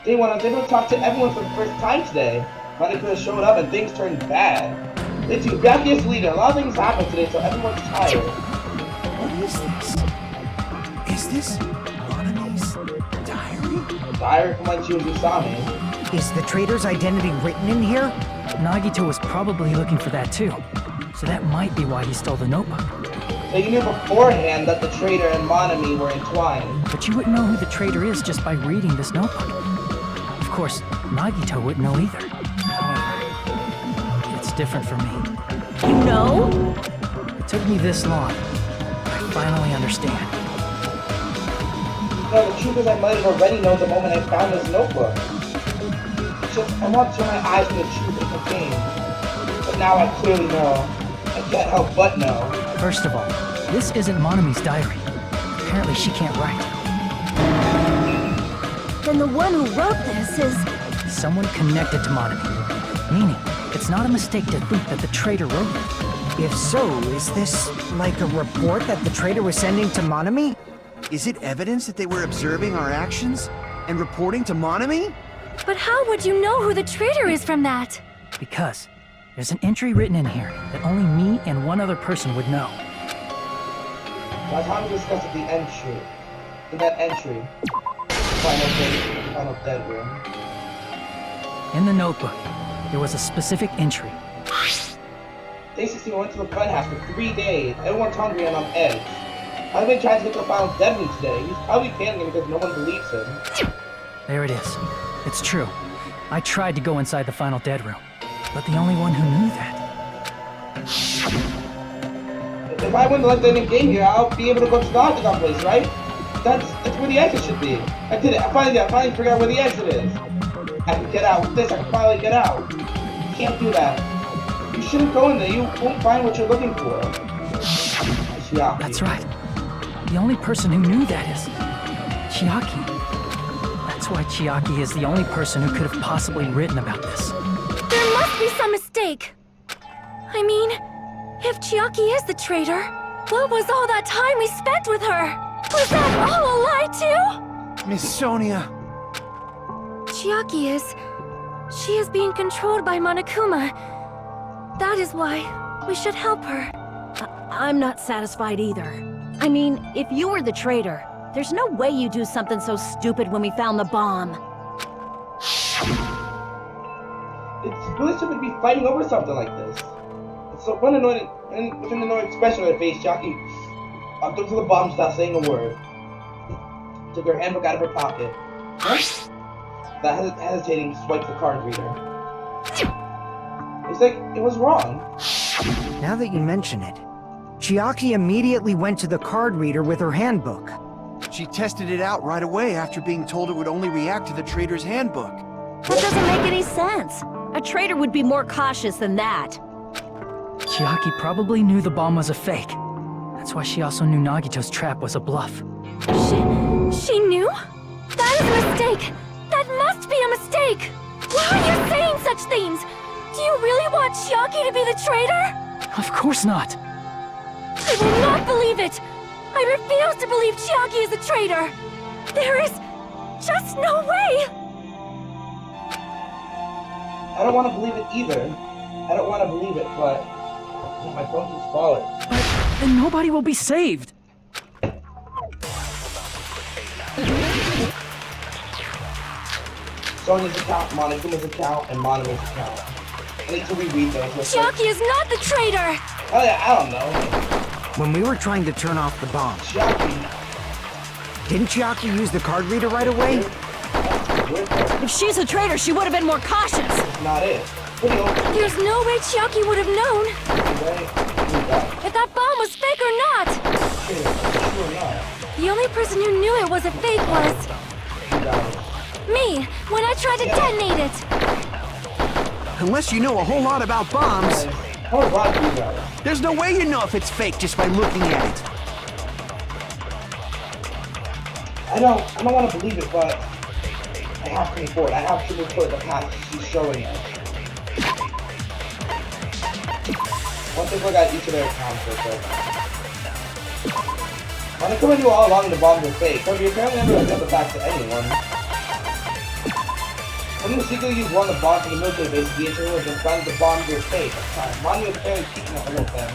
Day one, I was able to talk to everyone for the first time today. Money could have showed up and things turned bad. Day two, Gaki is leader. A lot of things happened today, so everyone's tired. What is this? Is this Monami's diary? Diary from when she was Usami. Is the traitor's identity written in here? Nagito was probably looking for that too. So that might be why he stole the notebook. So you knew beforehand that the traitor and Monami were entwined. But you wouldn't know who the traitor is just by reading this notebook. Of course, Nagito wouldn't know either. However, it's different for me. You know? It took me this long. I finally understand. No, the truth is I might have already known the moment I found this notebook. It's just, I want to turn my eyes from the truth it contains. But now I clearly know. I can't help but know. First of all, this isn't Monami's diary. Apparently she can't write. Then the one who wrote this is... Someone connected to Monami. Meaning, it's not a mistake to think that the traitor wrote it. If so, is this like a report that the traitor was sending to Monami? Is it evidence that they were observing our actions and reporting to Monami? But how would you know who the traitor is from that? Because There's an entry written in here that only me and one other person would know. By the time we discussed the entry, in that entry, final dead room. In the notebook, there was a specific entry. Day 16 went to the fun house for 3 days. Everyone's hungry and on edge. I've been trying to get to the final dead room today. He's probably panicking because no one believes him. There it is. It's true. I tried to go inside the final dead room, but the only one who knew that. If I win the life-saving game here, I'll be able to go to the octagon place, right? That's where the exit should be. I did it. I finally figured out where the exit is. I can get out with this. I can finally get out. You can't do that. You shouldn't go in there. You won't find what you're looking for. Chiaki. That's right. The only person who knew that is Chiaki. That's why Chiaki is the only person who could have possibly written about this. There must be some mistake. I mean, if Chiaki is the traitor, what was all that time we spent with her? Was that all a lie too? Miss Sonia. Chiaki is... She is being controlled by Monokuma. That is why we should help her. I'm not satisfied either. I mean, if you were the traitor, there's no way you do something so stupid when we found the bomb. It's really stupid to be fighting over something like this. It's so one annoying, and with an annoying expression on her face, Chiaki walked up to the bomb without saying a word. Took her handbook out of her pocket. Without hesitating, swiped the card reader. It's like it was wrong. Now that you mention it, Chiaki immediately went to the card reader with her handbook. She tested it out right away after being told it would only react to the traitor's handbook. That doesn't make any sense. A traitor would be more cautious than that. Chiaki probably knew the bomb was a fake. That's why she also knew Nagito's trap was a bluff. She knew? That is a mistake! That must be a mistake! Why are you saying such things? Do you really want Chiaki to be the traitor? Of course not. I will not believe it! I refuse to believe Chiaki is a traitor! There is just no way! I don't want to believe it either. I don't want to believe it, but my phone keeps falling. But then nobody will be saved. Sonia's account, Monokuma's account, and Monoma's account. I need to reread those. Chiaki is not the traitor! Oh yeah, I don't know. When we were trying to turn off the bomb, Chiaki. didn't Chiaki use the card reader right away? If she's a traitor, she would have been more cautious. That's not it. There's no way Chiaki would have known. If that bomb was fake or not. The only person who knew it was a fake was me, when I tried to detonate it. Unless you know a whole lot about bombs, there's no way you know if it's fake just by looking at it. I don't want to believe it, but I have to move forward. I have to move forward the path she's showing us. Once I look at each of their accounts real quick. Monokuma knew all along the bombs were fake, but we apparently never revealed the fact to anyone. When you secretly used one of the bombs from the military base, the intern was found the bombs were fake. Monty was apparently keeping up a little thing.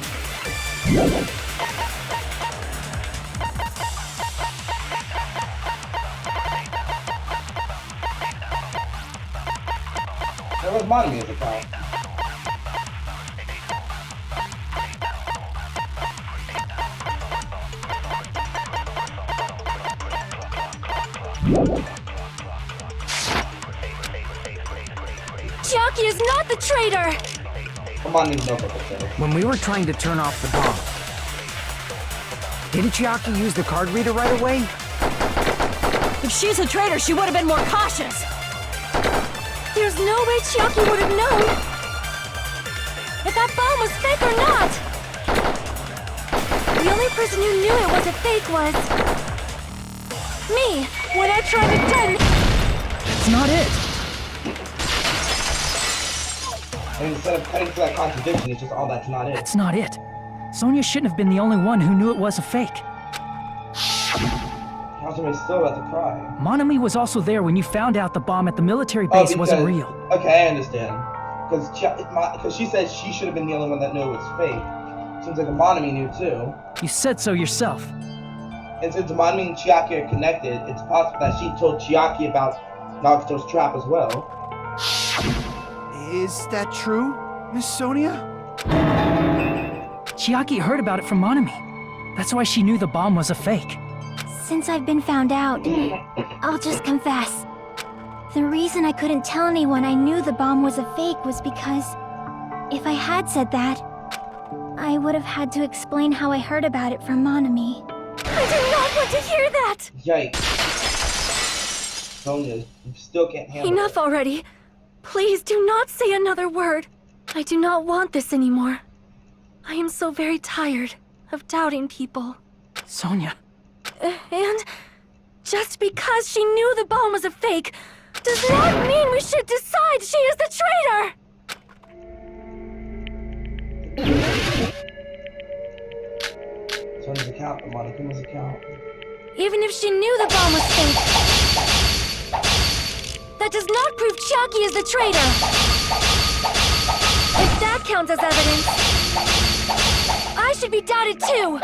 There was Monomi's account. Chiaki is not the traitor! Come on, these notebooks. When we were trying to turn off the bomb, didn't Chiaki use the card reader right away? If she's a traitor, she would have been more cautious. There's no way Chiaki would have known if that bomb was fake or not. The only person who knew it was a fake was me, when I tried to detonate. That's not it. And instead of cutting to that contradiction, it's just all that's not it. That's not it. Sonia shouldn't have been the only one who knew it was a fake. Hasume's still about to cry. Monomi was also there when you found out the bomb at the military base wasn't real. Okay, I understand. because she said she should have been the only one that knew it was fake. Seems like Monami knew too. You said so yourself. And since Monami and Chiaki are connected, it's possible that she told Chiaki about Nagito's trap as well. Is that true, Miss Sonia? Chiaki heard about it from Monami. That's why she knew the bomb was a fake. Since I've been found out, I'll just confess. The reason I couldn't tell anyone I knew the bomb was a fake was because if I had said that, I would have had to explain how I heard about it from Monami. I do not want to hear that! Yikes. Sonia, you still can't handle Enough it. already. Please do not say another word. I do not want this anymore. I am so very tired of doubting people. Sonia. And just because she knew the bomb was a fake does not mean we should decide she is the traitor! Sonia's account, Monakuma's account. Even if she knew the bomb was fake, that does not prove Chiaki is the traitor! If that counts as evidence, I should be doubted too!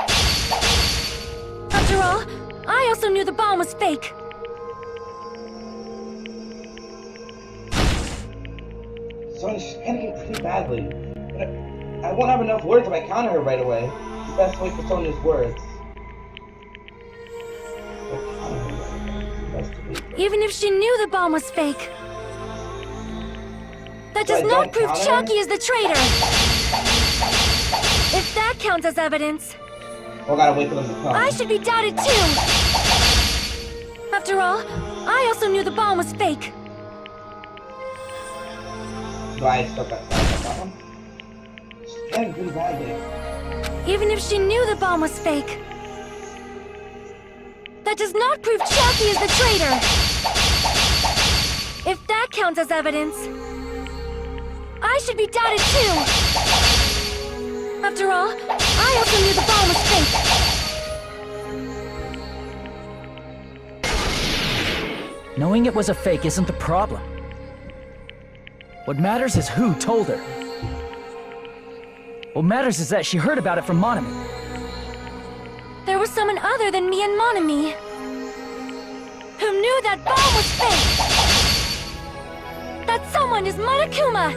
After all, I also knew the bomb was fake. Sonia, she's panicking pretty badly. But I won't have enough words if I counter her right away. It's best to wait for Sonia's words. Even if she knew the bomb was fake, that does not prove Chiaki is the traitor! If that counts as evidence, I gotta wait for them to come. I should be doubted too! After all, I also knew the bomb was fake. Do I still got that one? She's panicking pretty badly. Even if she knew the bomb was fake, that does not prove Chiaki is the traitor! If that counts as evidence, I should be doubted too! After all, I also knew the bomb was fake! Knowing it was a fake isn't the problem. What matters is who told her. What matters is that she heard about it from Monami. There was someone other than me and Monami who knew that bomb was fake! That someone is Monokuma!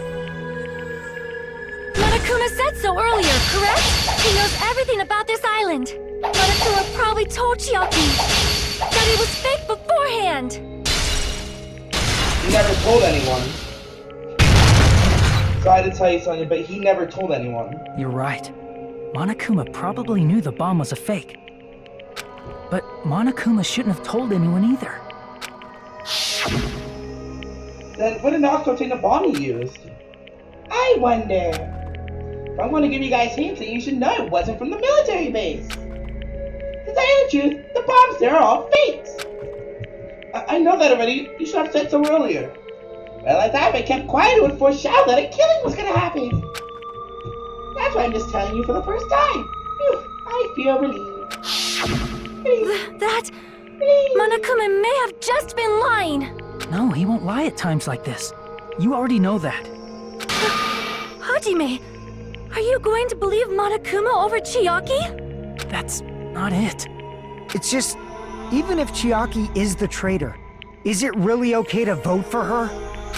Monokuma said so earlier, correct? He knows everything about this island. Monokuma probably told Chiaki that it was fake beforehand! He never told anyone. Sorry to tell you, Sonia, but he never told anyone. You're right. Monokuma probably knew the bomb was a fake. But Monokuma shouldn't have told anyone either. Then what did Nagito take the bomb he used? I wonder. If I'm going to give you guys hints, then you should know it wasn't from the military base. To tell you the truth, the bombs there are all fakes. I know that already. You should have said so earlier. Well, I thought if I kept quiet, it would foreshadow that a killing was going to happen. That's why I'm just telling you for the first time. Phew, I feel relieved. Monokuma may have just been lying. No, he won't lie at times like this. You already know that. Hajime, are you going to believe Monokuma over Chiaki? That's not it. It's just, even if Chiaki is the traitor, is it really okay to vote for her?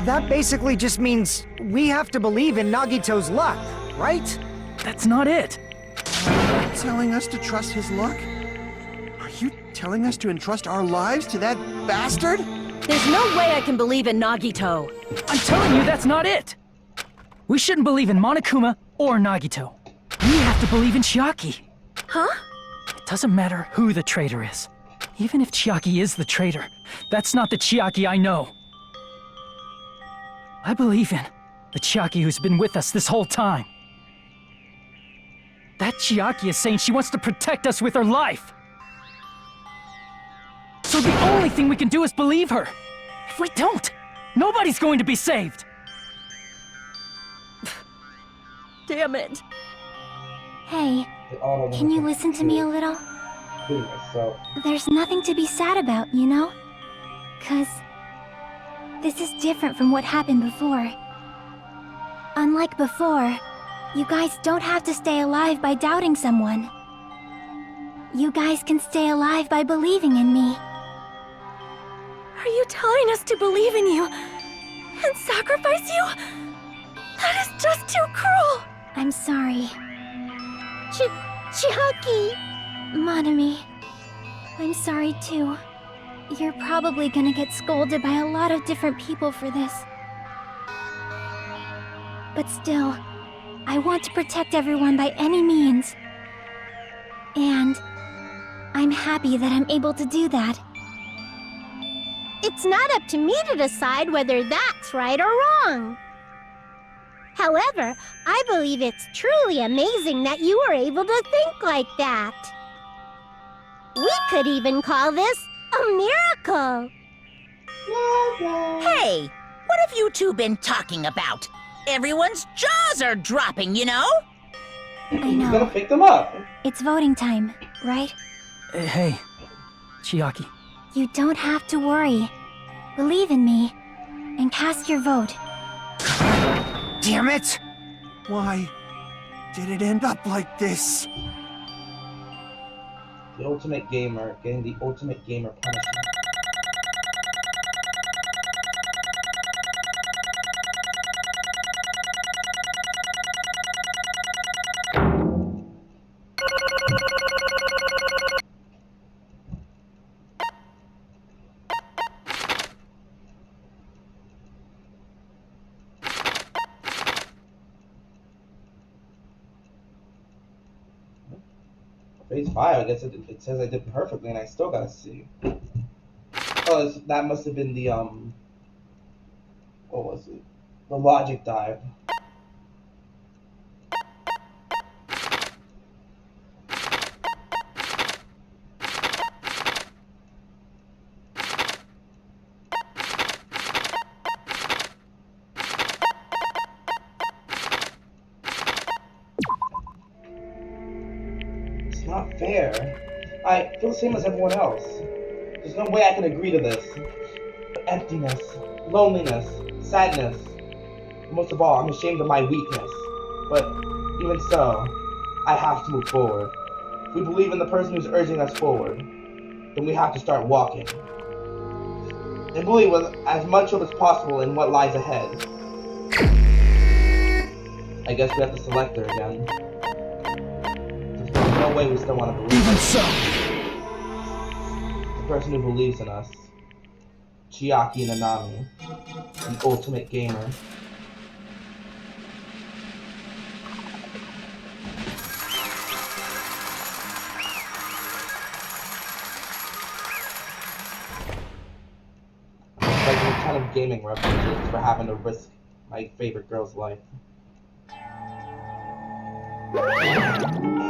That basically just means we have to believe in Nagito's luck, right? That's not it. Are you telling us to trust his luck? Are you telling us to entrust our lives to that bastard? There's no way I can believe in Nagito. I'm telling you, that's not it. We shouldn't believe in Monokuma or Nagito. We have to believe in Chiaki. Huh? It doesn't matter who the traitor is. Even if Chiaki is the traitor, that's not the Chiaki I know. I believe in the Chiaki who's been with us this whole time. That Chiaki is saying she wants to protect us with her life. So the only thing we can do is believe her. If we don't, nobody's going to be saved. Damn it. Hey, can you listen to me a little? There's nothing to be sad about, you know? 'Cause this is different from what happened before. Unlike before, you guys don't have to stay alive by doubting someone. You guys can stay alive by believing in me. Are you telling us to believe in you and sacrifice you? That is just too cruel! I'm sorry. Chiaki! Monami, I'm sorry too. You're probably gonna get scolded by a lot of different people for this. But still, I want to protect everyone by any means. And I'm happy that I'm able to do that. It's not up to me to decide whether that's right or wrong. However, I believe it's truly amazing that you were able to think like that. We could even call this a miracle. Hey, what have you two been talking about? Everyone's jaws are dropping, you know? I He's gonna know. pick them up. It's voting time, right? Hey, Chiaki. You don't have to worry. Believe in me, and cast your vote. Damn it! Why did it end up like this? The ultimate gamer getting the ultimate gamer punishment. Phase 5, I guess it says I did perfectly and I still got a C. Oh, that must have been the, what was it? The logic dive. It's not fair. I feel the same as everyone else. There's no way I can agree to this. But emptiness, loneliness, sadness. Most of all, I'm ashamed of my weakness. But even so, I have to move forward. If we believe in the person who's urging us forward, then we have to start walking. And believe with as much of as possible in what lies ahead. I guess we have to select her again. There's no way we still want to believe. Even so, The person who believes in us. Chiaki Nanami, the ultimate gamer. Like a ton of gaming references for having to risk my favorite girl's life.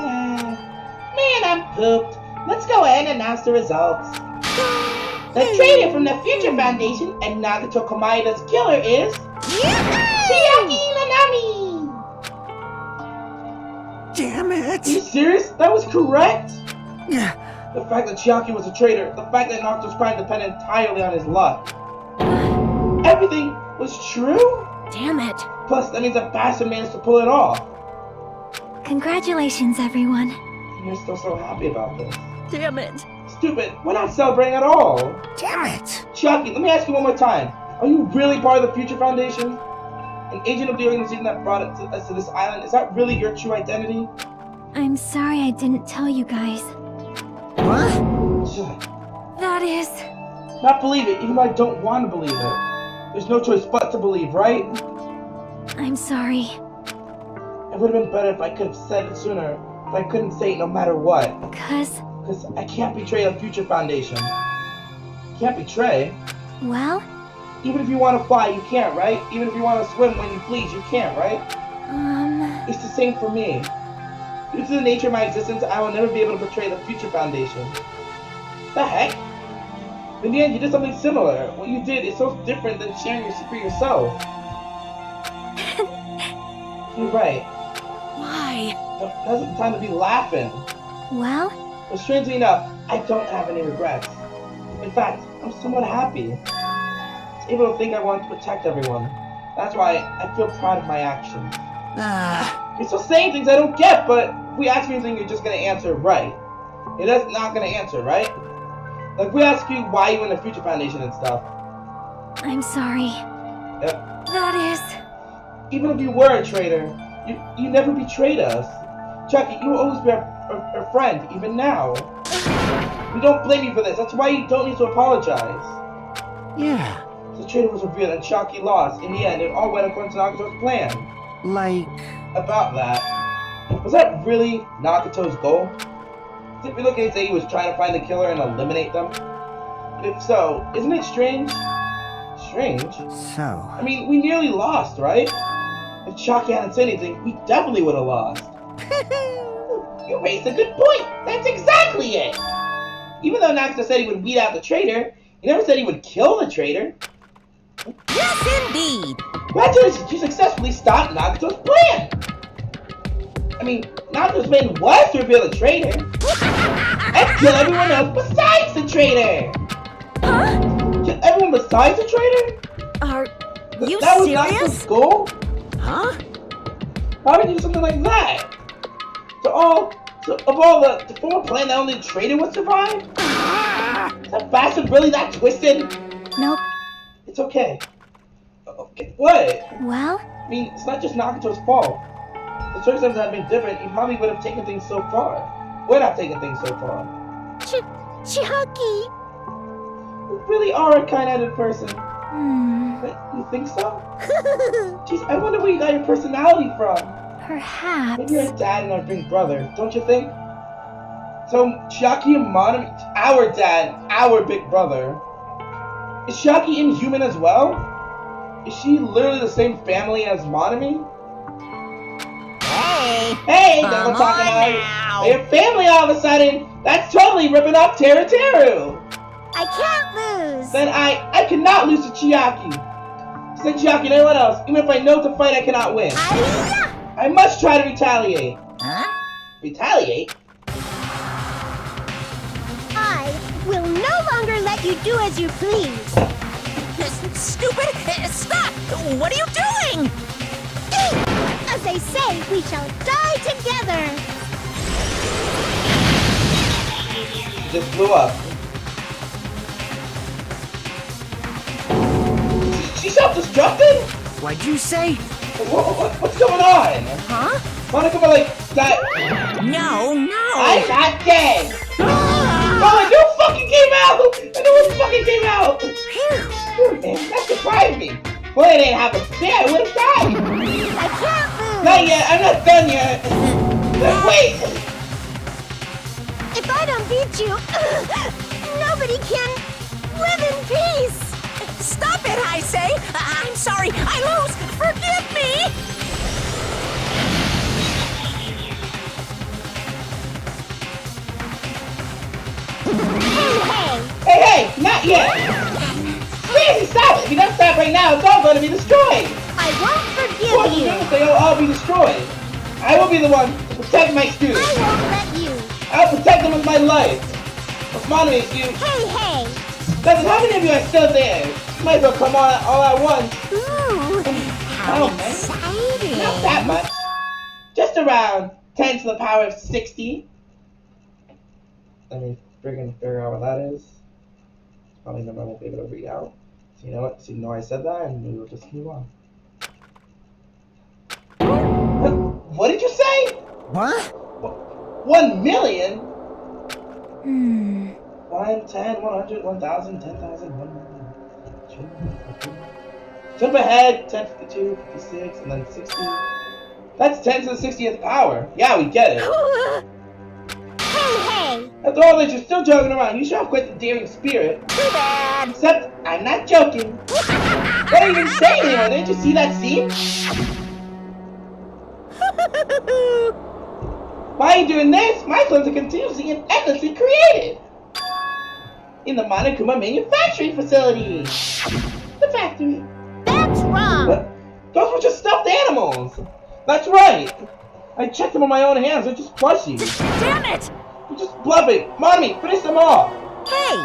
Man, I'm pooped. Let's go ahead and announce the results. The traitor from the Future Foundation and Nagito Kamaida's killer is... Chiaki Nanami! Damn Are you it! serious? That was correct? Yeah. The fact that Chiaki was a traitor, the fact that Nagito's crime depended entirely on his luck. Everything was true? Damn it. Plus, that means a bastard managed to pull it off. Congratulations, everyone. And you're still so happy about this. Damn it. Stupid, we're not celebrating at all. Damn it! Chiaki, let me ask you one more time. Are you really part of the Future Foundation? An agent of the organization that brought us to this island? Is that really your true identity? I'm sorry I didn't tell you guys. Ugh. That is... Not believe it, even though I don't want to believe it. There's no choice but to believe, right? I'm sorry. It would have been better if I could have said it sooner. If I couldn't say it no matter what. Because, Because I can't betray the Future Foundation. Can't betray. well, Even if you want to fly, you can't, right? Even if you want to swim when you please, you can't, right? It's the same for me. Due to the nature of my existence, I will never be able to betray the Future Foundation. The heck? In the end, you did something similar. What you did is so different than sharing your secret yourself. You're right. Why? Now's the time to be laughing. well, But strangely enough, I don't have any regrets. In fact, I'm somewhat happy. I was able to think I wanted to protect everyone. That's why I feel proud of my actions. You're still saying things I don't get, but if we ask you anything, you're just gonna answer right. You're just not gonna answer, right? Like, we ask you why you in the Future Foundation and stuff. I'm sorry. Yep. That is... Even if you were a traitor, you never betrayed us. Chucky, you will always be our friend, even now. We don't blame you for this. That's why you don't need to apologize. Yeah. The traitor was revealed and Chucky lost. In the end, it all went according to Nagito's plan. Like... About that. Was that really Nagito's goal? Did we look and say he was trying to find the killer and eliminate them? If so, isn't it strange? Strange? So... I mean, we nearly lost, right? If Chucky hadn't said anything, we definitely would have lost. You raised a good point. That's exactly it. Even though Nagito said he would weed out the traitor, he never said he would kill the traitor. Yes, indeed. Congratulations, you successfully stopped Nagito's plan. I mean, Nagito's plan was to reveal the traitor and kill everyone else besides the traitor. Huh? Kill everyone besides the traitor? Are you That was serious? Nagito's goal? Huh? Why would you do something like that? Of all the former plan that only the traitor would survive? Is that bastard really that twisted? Nope. It's okay. Okay, what? Well, I mean, it's not just Nagito's fault. If the circumstances had been different, he probably would have taken things so far. Would have taken things so far. Chucky. You really are a kind-hearted person. hmm, You think so? Jeez, I wonder where you got your personality from. perhaps. Maybe your dad and our big brother, don't you think? So, Chucky and Monomi, our dad, our big brother. Is Chucky inhuman as well? Is she literally the same family as Monomi? Hey, that's what I'm talking about. Your family all of a sudden. That's totally ripping off Teru. I can't lose. Then I cannot lose to Chiaki. Said Chiaki and everyone else. Even if I know to fight, I cannot win. I must try to retaliate. Huh? Retaliate? I will no longer let you do as you please. Stupid! Stop! What are you doing? As they say, we shall die together. Just blew up. She self-destructed? What'd you say? What's going on? Huh? Monica, like that. No. I'm not dead. Oh, I knew it fucking came out. I knew it fucking came out. Phew, man, that surprised me. Boy, I didn't have a spear, I would have died. I can't lose. Not yet. I'm not done yet. Wait. If I don't beat you, nobody can live in peace. Stop it, I say! I'm sorry, I lose! Forgive me! Hey, not yet! Please stop it! If you don't stop right now, it's all going to be destroyed! I won't forgive What you. they'll all be destroyed. I will be the one to protect my students. I won't let you. I'll protect them with my life. What's Monomi, you? Hey. Listen, how many of you are still there? You might as well come on all at once. Ooh, how Oh, man. exciting. Not that much. Just around 10 to the power of 60. Let me friggin' figure out what that is. Probably a number I won't be able to read out. So you know what? So you know I said that, and we will just move on. What did you say? What? 1 million? 1, 10, 100, 1,000, 10,000, 1 million. Jump ahead, 10, 52, 56, and then 60. That's 10 to the 60th power. Yeah, we get it. Hey. After all this, you're still joking around. You should have quit the daring spirit. Too bad! Except, I'm not joking. Don't even say anyone. Didn't you see that scene? Why are you doing this? My clones are continuously and endlessly created. In the Monokuma manufacturing facility. The factory. That's wrong. What? Those were just stuffed animals. That's right. I checked them on my own hands. They're just plushies. Damn it! You're just bluffing. Monomi, finish them off. Hey,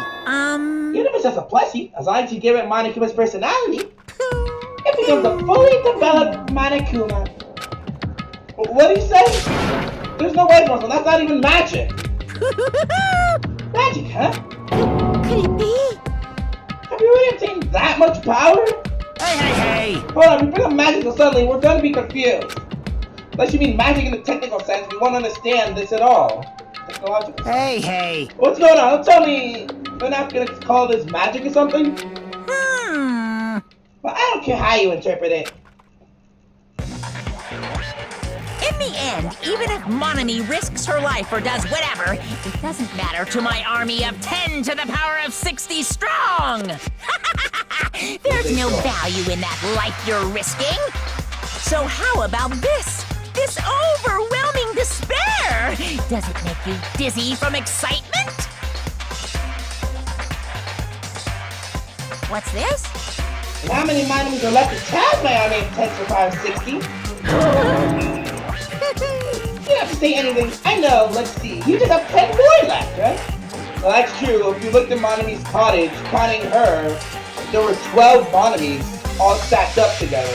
Even if it's just a plushie, as long as you give it Monokuma's personality. If you becomes a fully developed Monokuma. What do you say? There's no way, Russell. That's not even magic. Magic, huh? Could it be? Have you really obtained that much power? Hey! Hold on, we bring up magic so suddenly we're gonna be confused. Unless you mean magic in the technical sense, we won't understand this at all. Technological sense. Hey! What's going on? Don't tell me we're not gonna call this magic or something? But I don't care how you interpret it. In the end, even if Monami risks her life or does whatever, it doesn't matter to my army of 10 to the power of 60 strong! There's no value in that life you're risking! So how about this? This overwhelming despair! Does it make you dizzy from excitement? What's this? And how many Monamis are left to tell my army of 10 to the power of 60? You don't have to say anything. I know, let's see. You just have 10 more left, right? Well, that's true. If you looked at Monami's cottage, counting her, there were 12 Monamis all stacked up together.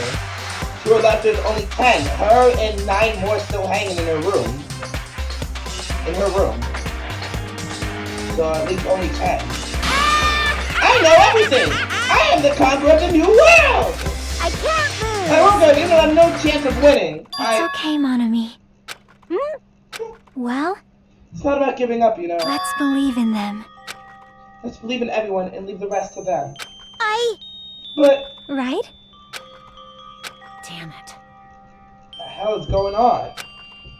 To her left, there's only 10. Her and 9 more still hanging in her room. So at least only 10. I know everything! I am the conqueror of the new world! I can't lose! I won't go, you don't have no chance of winning. It's okay, Monami. Well, It's not about giving up, you know. let's believe in them. Let's believe in everyone and leave the rest to them. But Right? Damn it. What the hell is going on?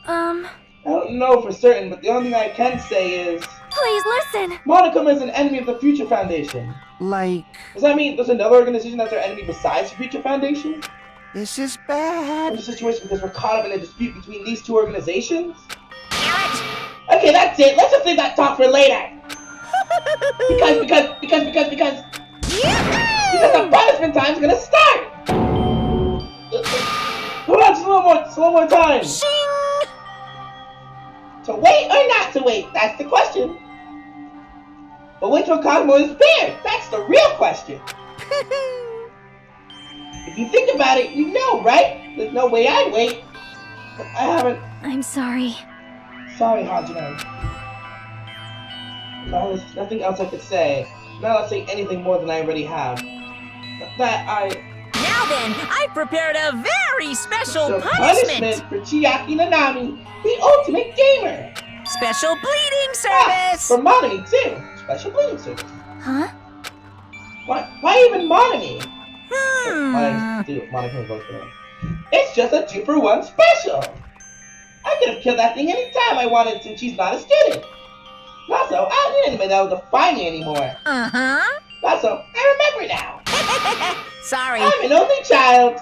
I don't know for certain, but the only thing I can say is... Please listen! Monokuma is an enemy of the Future Foundation. Like, Does that mean there's another organization that's our enemy besides the Future Foundation? this is In bad. the situation because we're caught up in a dispute between these two organizations? Damn it! Okay, that's it. Let's just leave that talk for later. Because the punishment time's gonna start. Hold on, just a little more time. Shing! To wait or not to wait? That's the question. But which one Cosmo is spared? That's the real question. If you think about it, you know, right? There's no way I'd wait. But I haven't. I'm sorry. Sorry, Hajime. No, there's nothing else I could say. I'm not allowed to say anything more than I already have. But that Now then, I prepared a very special So punishment! for Chiaki Nanami, the ultimate gamer. Special bleeding service! For Monami too. Special bleeding service. Huh? Why even Monami? Monami votes for him. It's just a 2-for-1 special. I could have killed that thing anytime I wanted since she's not a student. Also, I don't need anybody that will define me anymore. Uh-huh. Also, I remember now. Sorry. I'm an only child.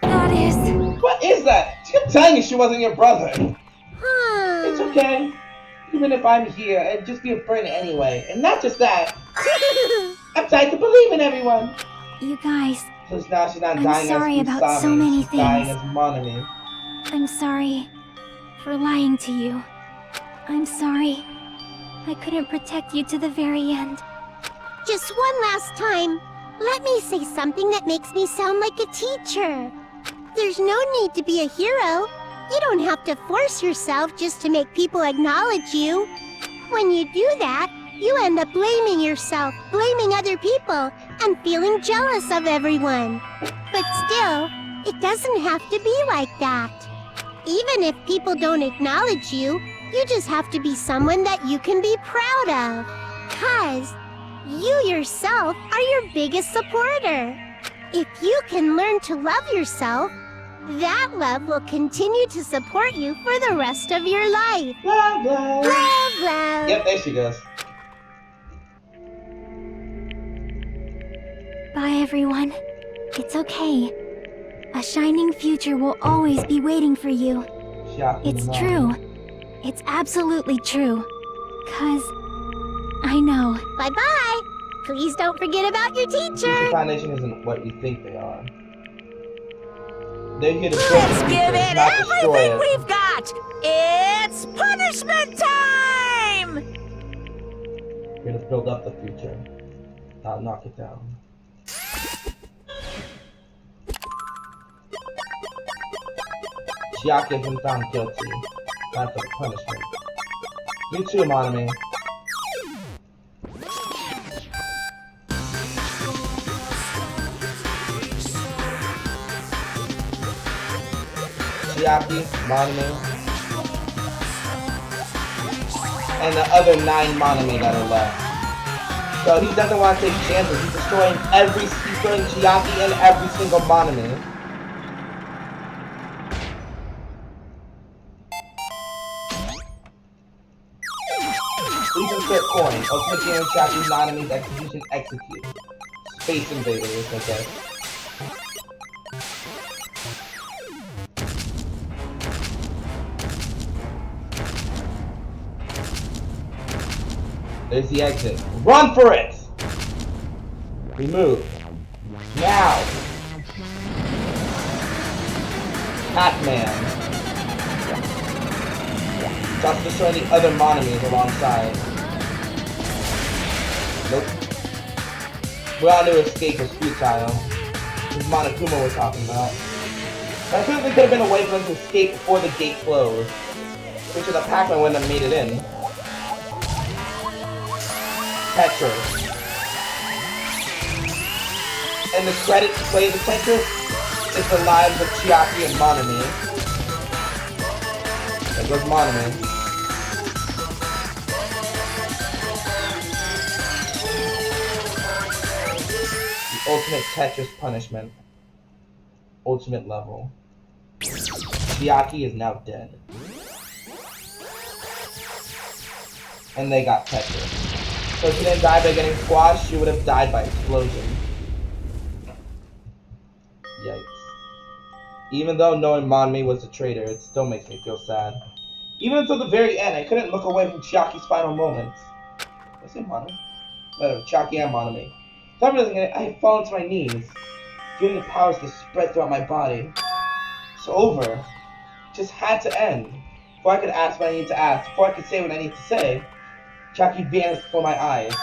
That is... What is that? She kept telling you she wasn't your brother. It's okay. Even if I'm here, it'd just be a burden anyway. And not just that. I'm tired to believe in everyone. You guys, So now she's not I'm dying sorry as about so Usami, many she's dying things. as Monami. I'm sorry for lying to you. I'm sorry. I couldn't protect you to the very end. just one last time, let me say something that makes me sound like a teacher. There's no need to be a hero. You don't have to force yourself just to make people acknowledge you. When you do that, you end up blaming yourself, blaming other people, and feeling jealous of everyone. But still, it doesn't have to be like that. Even if people don't acknowledge you, you just have to be someone that you can be proud of. 'Cause you yourself are your biggest supporter. If you can learn to love yourself, that love will continue to support you for the rest of your life. Love, love. Love, love. Yep, there she goes. Bye, everyone. It's okay. A shining future will always be waiting for you. Shocking It's enough. true. It's absolutely true. 'Cause I know. Bye-bye. Please don't forget about your Future teacher. Foundation isn't what you think they are. They're here to build Let's the give future, it not destroy everything it. we've got! It's punishment time! We're here to build up the future, not knock it down. Chiaki has been found guilty. Time for the punishment. You too, Monami. Chiaki, Monami, and the other 9 Monami that are left. So he doesn't want to take chances. He's destroying Chiaki and every single Monami. Please insert coin. Ultimate Game Chiaki Monami's execution execute. Space Invaders, okay. There's the exit. Run for it! Remove. Now! Pac-Man. Just destroying the other Monamis alongside. Nope. We all knew escape was futile. This is Monokuma we're talking about. But I feel like there could have been a way for them to escape before the gate closed. Which is the Pac-Man wouldn't have made it in. Tetris. And the credits play the Tetris is the lives of Chiaki and Monami. There goes Monami. The ultimate Tetris punishment. Ultimate level. Chiaki is now dead. And they got Tetris. So if she didn't die by getting squashed, she would have died by explosion. Yikes. Even though knowing Monami was the traitor, it still makes me feel sad. Even until the very end, I couldn't look away from Chiaki's final moments. Did I say Monami? Whatever, Chiaki and Monami. Without realizing it, I had fallen to my knees, feeling the powers to spread throughout my body. It's over. It just had to end. Before I could ask what I needed to ask, before I could say what I needed to say, Chiaki vanished before my eyes.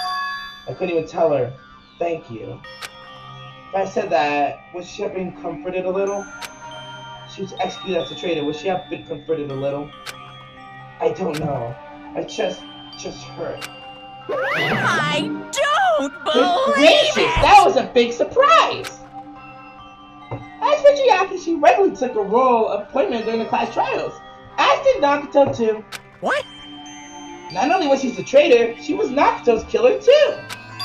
I couldn't even tell her, thank you. If I said that, would she have been comforted a little? She was executed as a traitor. Would she have been comforted a little? I don't know. My chest just hurt. I don't believe gracious, it! that was a big surprise! As for Chiaki, she regularly took a role of appointment during the class trials. As did Nagito too. What? Not only was she the traitor, she was Nagito's killer too.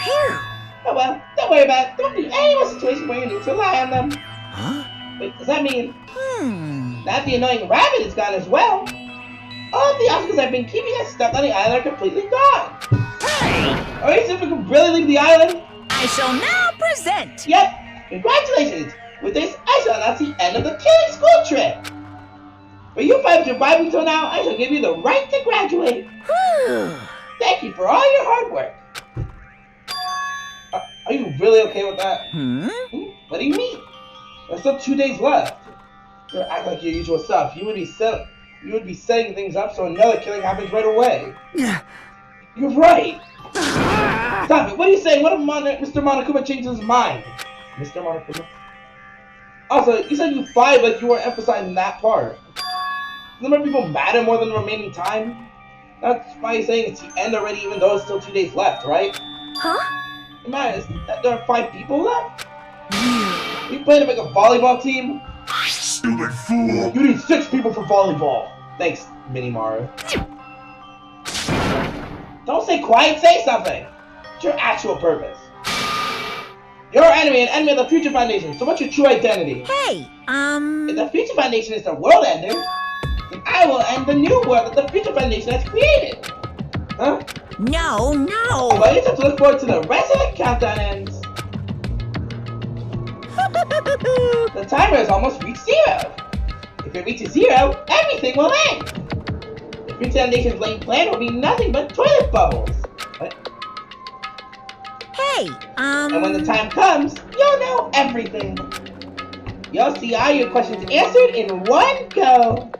Phew. Oh well, don't worry about it. Don't be in any more situation where you need to rely on them. Huh? Wait, does that mean... That the annoying rabbit is gone as well? All of the obstacles I've been keeping us stuck on the island are completely gone. Hey! Are you sure we can really leave the island? I shall now present. Yep, congratulations. With this, I shall announce the end of the killing school trip. For you 5 survived until now, I shall give you the right to graduate. Thank you for all your hard work. Are you really okay with that? What do you mean? There's still 2 days left. You don't act like your usual self. You would be setting things up so another killing happens right away. You're right. Stop it. What are you saying? What if Mr. Monokuma changes his mind? Mr. Monokuma? Also, you said you 5 like you weren't emphasizing that part. Does the number of people matter more than the remaining time? That's why you're saying it's the end already even though it's still 2 days left, right? Huh? It matters that there are 5 people left? You plan to make a volleyball team? Stupid fool! You need 6 people for volleyball. Thanks, Minimaru. Don't stay quiet, say something! What's your actual purpose? You're our enemy and enemy of the Future Foundation, so what's your true identity? Hey, If the Future Foundation is the world ender, then I will end the new world that the Future Foundation has created. Huh? No. Well, you have to look forward to the rest of the countdown ends. The timer has almost reached 0. If it reaches 0, everything will end. The Future Foundation's lame plan will be nothing but toilet bubbles. What? Hey, And when the time comes, you'll know everything. You'll see all your questions answered in one go.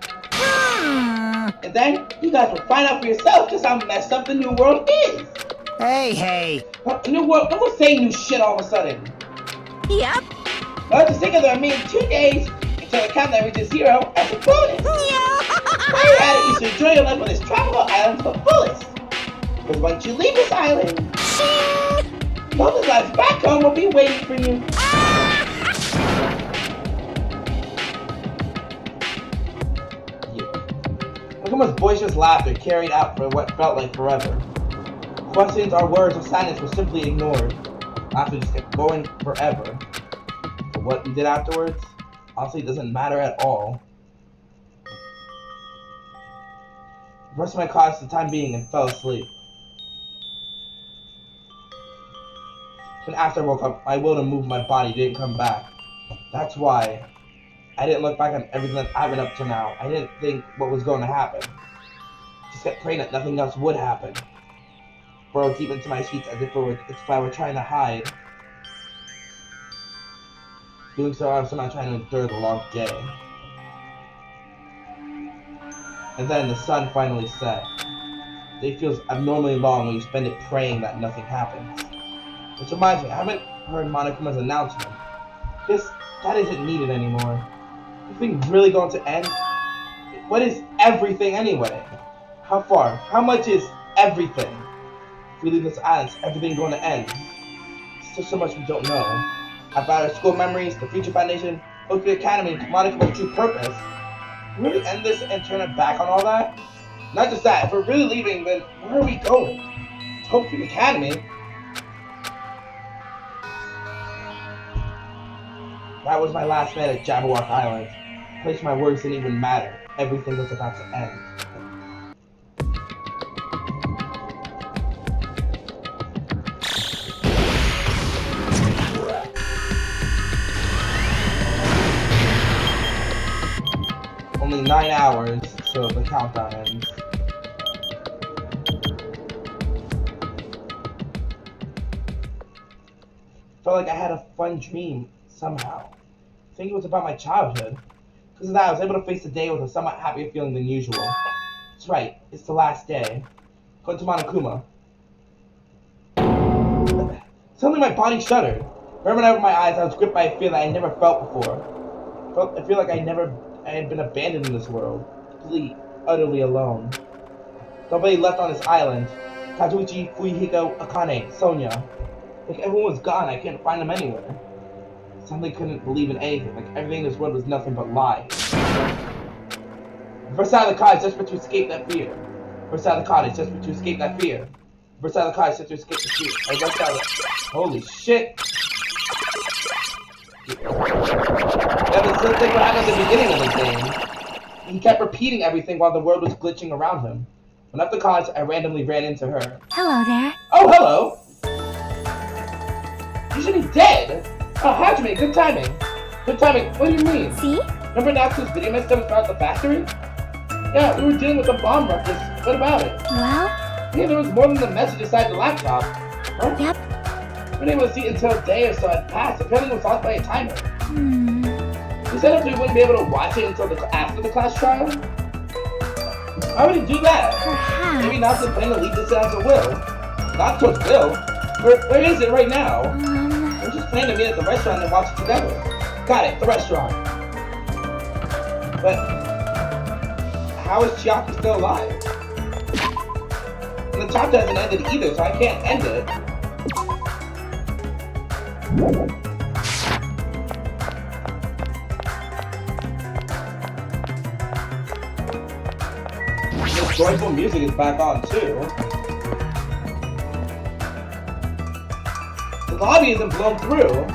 And then, you guys will find out for yourself just how messed up the new world is. Hey. What, new world? Don't say new shit all of a sudden. Yep. Well, just think of the remaining 2 days, and until the countdown reaches 0 as a bonus. While you're at it, you should enjoy your life on this tropical island to the fullest. Because once you leave this island, Love's life back home will be waiting for you. Nagumo's boisterous laughter carried out for what felt like forever. Questions or words of silence were simply ignored. Laughter just kept going forever. But what we did afterwards, honestly, doesn't matter at all. I brushed my class for the time being and fell asleep. Then after I woke up, my will to move my body didn't come back. That's why I didn't look back on everything that I've been up to now. I didn't think what was going to happen. Just kept praying that nothing else would happen. Burrowed deep into my sheets as if I were trying to hide. Doing so, I was somehow trying to endure the long day. And then the sun finally set. The day feels abnormally long when you spend it praying that nothing happens. Which reminds me, I haven't heard Monokuma's announcement. That isn't needed anymore. Is this thing really going to end? What is everything anyway? How far? How much is everything? If we leave this island, is everything going to end? There's still so much we don't know. About our school memories, the future foundation, Oakview Academy, and Monokuma's true purpose. Can we really end this and turn it back on all that? Not just that, if we're really leaving, then where are we going? To Oakview Academy? That was my last night at Jabberwock Island. A place where my words didn't even matter. Everything was about to end. Only 9 hours till the countdown ends. Felt like I had a fun dream somehow. I think it was about my childhood. Because of that, I was able to face the day with a somewhat happier feeling than usual. That's right, it's the last day. Going to Monokuma. Suddenly my body shuddered. Right when I opened my eyes, I was gripped by a fear that I never felt before. I feel like I had been abandoned in this world. Completely, utterly alone. Nobody left on this island. Kazuichi, Fuyuhiko, Akane, Sonia. Like everyone was gone, I couldn't find them anywhere. I suddenly couldn't believe in anything, like everything in this world was nothing but lies. I burst out of the cottage desperate to escape that fear. Burst out of the cottage desperate to escape that fear. Burst out of the cottage desperate to escape the fear. I burst out of the... Holy shit! That was the thing what happened at the beginning of the game. He kept repeating everything while the world was glitching around him. When up the cottage, I randomly ran into her. Hello there. Oh, hello! You should be dead! Oh, Hajime, good timing. Good timing, what do you mean? See? Remember Natsu's video message that was about the factory? Yeah, we were dealing with the bomb ruckus. What about it? Well? Yeah, there was more than the message inside the laptop. Huh? Yep. We weren't able to see it until a day or so had passed. Apparently it was lost by a timer. You said if we wouldn't be able to watch it until after the class trial? Why would he do that? Perhaps. Maybe Natsu's planning to leave this as a will. Not towards will. Where is it right now? We're just planning to meet at the restaurant and watch it together. Got it, the restaurant. But how is Chiaki still alive? And the chapter hasn't ended either, so I can't end it. This joyful music is back on too. The lobby isn't blown through.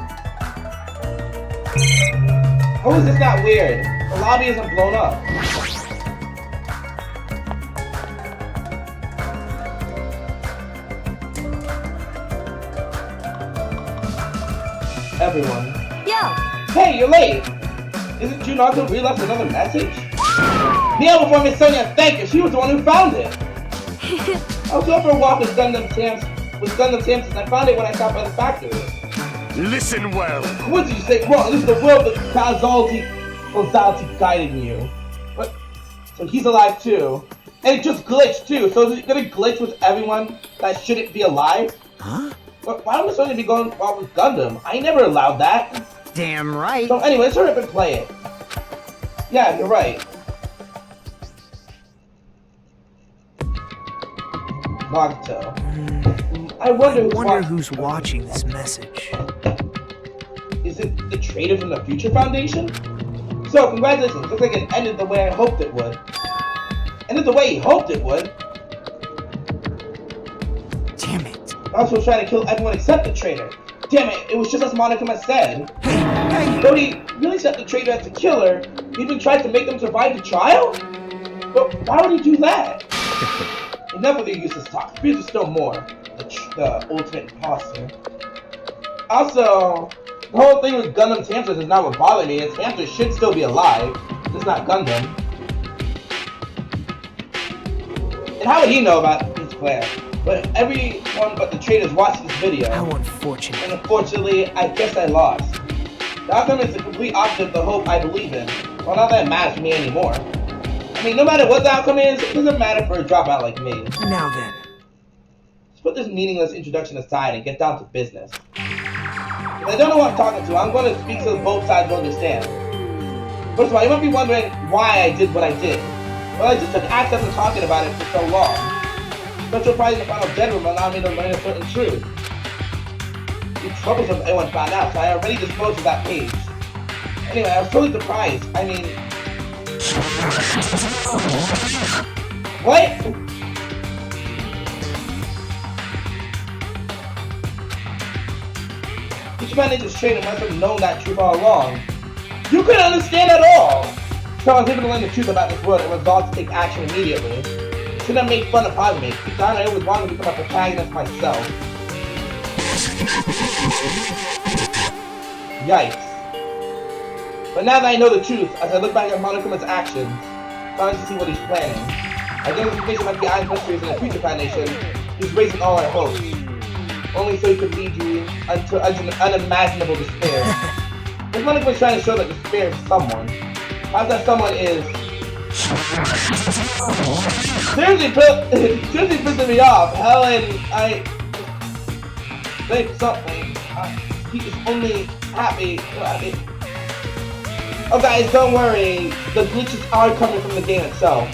How is this not weird? The lobby isn't blown up. Everyone. Yo! Hey, you're late! Isn't Junako really left another message? Kneel before Miss Sonia, thank her! She was the one who found it! I was going for a walk with Gundam Samson and I found it when I stopped by the factory. Listen well. What did you say wrong? This is the world that causality guided you. What? So he's alive too. And it just glitched too, so is it gonna glitch with everyone that shouldn't be alive? Huh? But why would Sonya be going off with Gundam? I never allowed that. Damn right. So anyway, let's hurry up and play it. Yeah, you're right. Nagito. I wonder who's watching this message. Is it the traitor from the Future Foundation? So, congratulations. Looks like it ended the way I hoped it would. Ended the way he hoped it would? Damn it. Naruto was trying to kill everyone except the traitor. Damn it, it was just as Monokuma said. Hey! Though he really set the traitor as the killer, he even tried to make them survive the trial? But why would he do that? Enough of the useless talk. There's still more. The ultimate imposter. Also, the whole thing with Gundam's hamsters is not what bothered me. Its hamsters should still be alive. Just not Gundam. And how would he know about his plan? But everyone but the traders watched this video. How unfortunate. And unfortunately, I guess I lost. The outcome is the complete opposite of the hope I believe in. Well, not that it matters to me anymore. I mean, no matter what the outcome is, it doesn't matter for a dropout like me. Now then. Let's put this meaningless introduction aside and get down to business. If I don't know what I'm talking to, I'm going to speak so both sides will understand. First of all, you might be wondering why I did what I did. Well, I just took acts after talking about it for so long. Special prize in the final dead room allowed me to learn a certain truth. It'd be troublesome if anyone found out, so I already disposed of that page. Anyway, I was totally surprised. I mean... What? Ichiban Ninja's trainer must have known that truth all along. You couldn't understand at all! So I was able to learn the truth about this world and resolved to take action immediately. Shouldn't have made fun of Hajime. Deep down, I always wanted to become a protagonist myself. Yikes. But now that I know the truth, as I look back at Monokuma's actions, I'm trying to see what he's planning. I get information about the Iron Mysteries in the Future Foundation. He's raising all our hopes. Only so he could lead you into unimaginable despair. This Monokuma's trying to show that despair is someone. How's that someone is... Seriously pissing me off. Helen, I think something. He is only happy. Oh guys, don't worry. The glitches are coming from the game itself.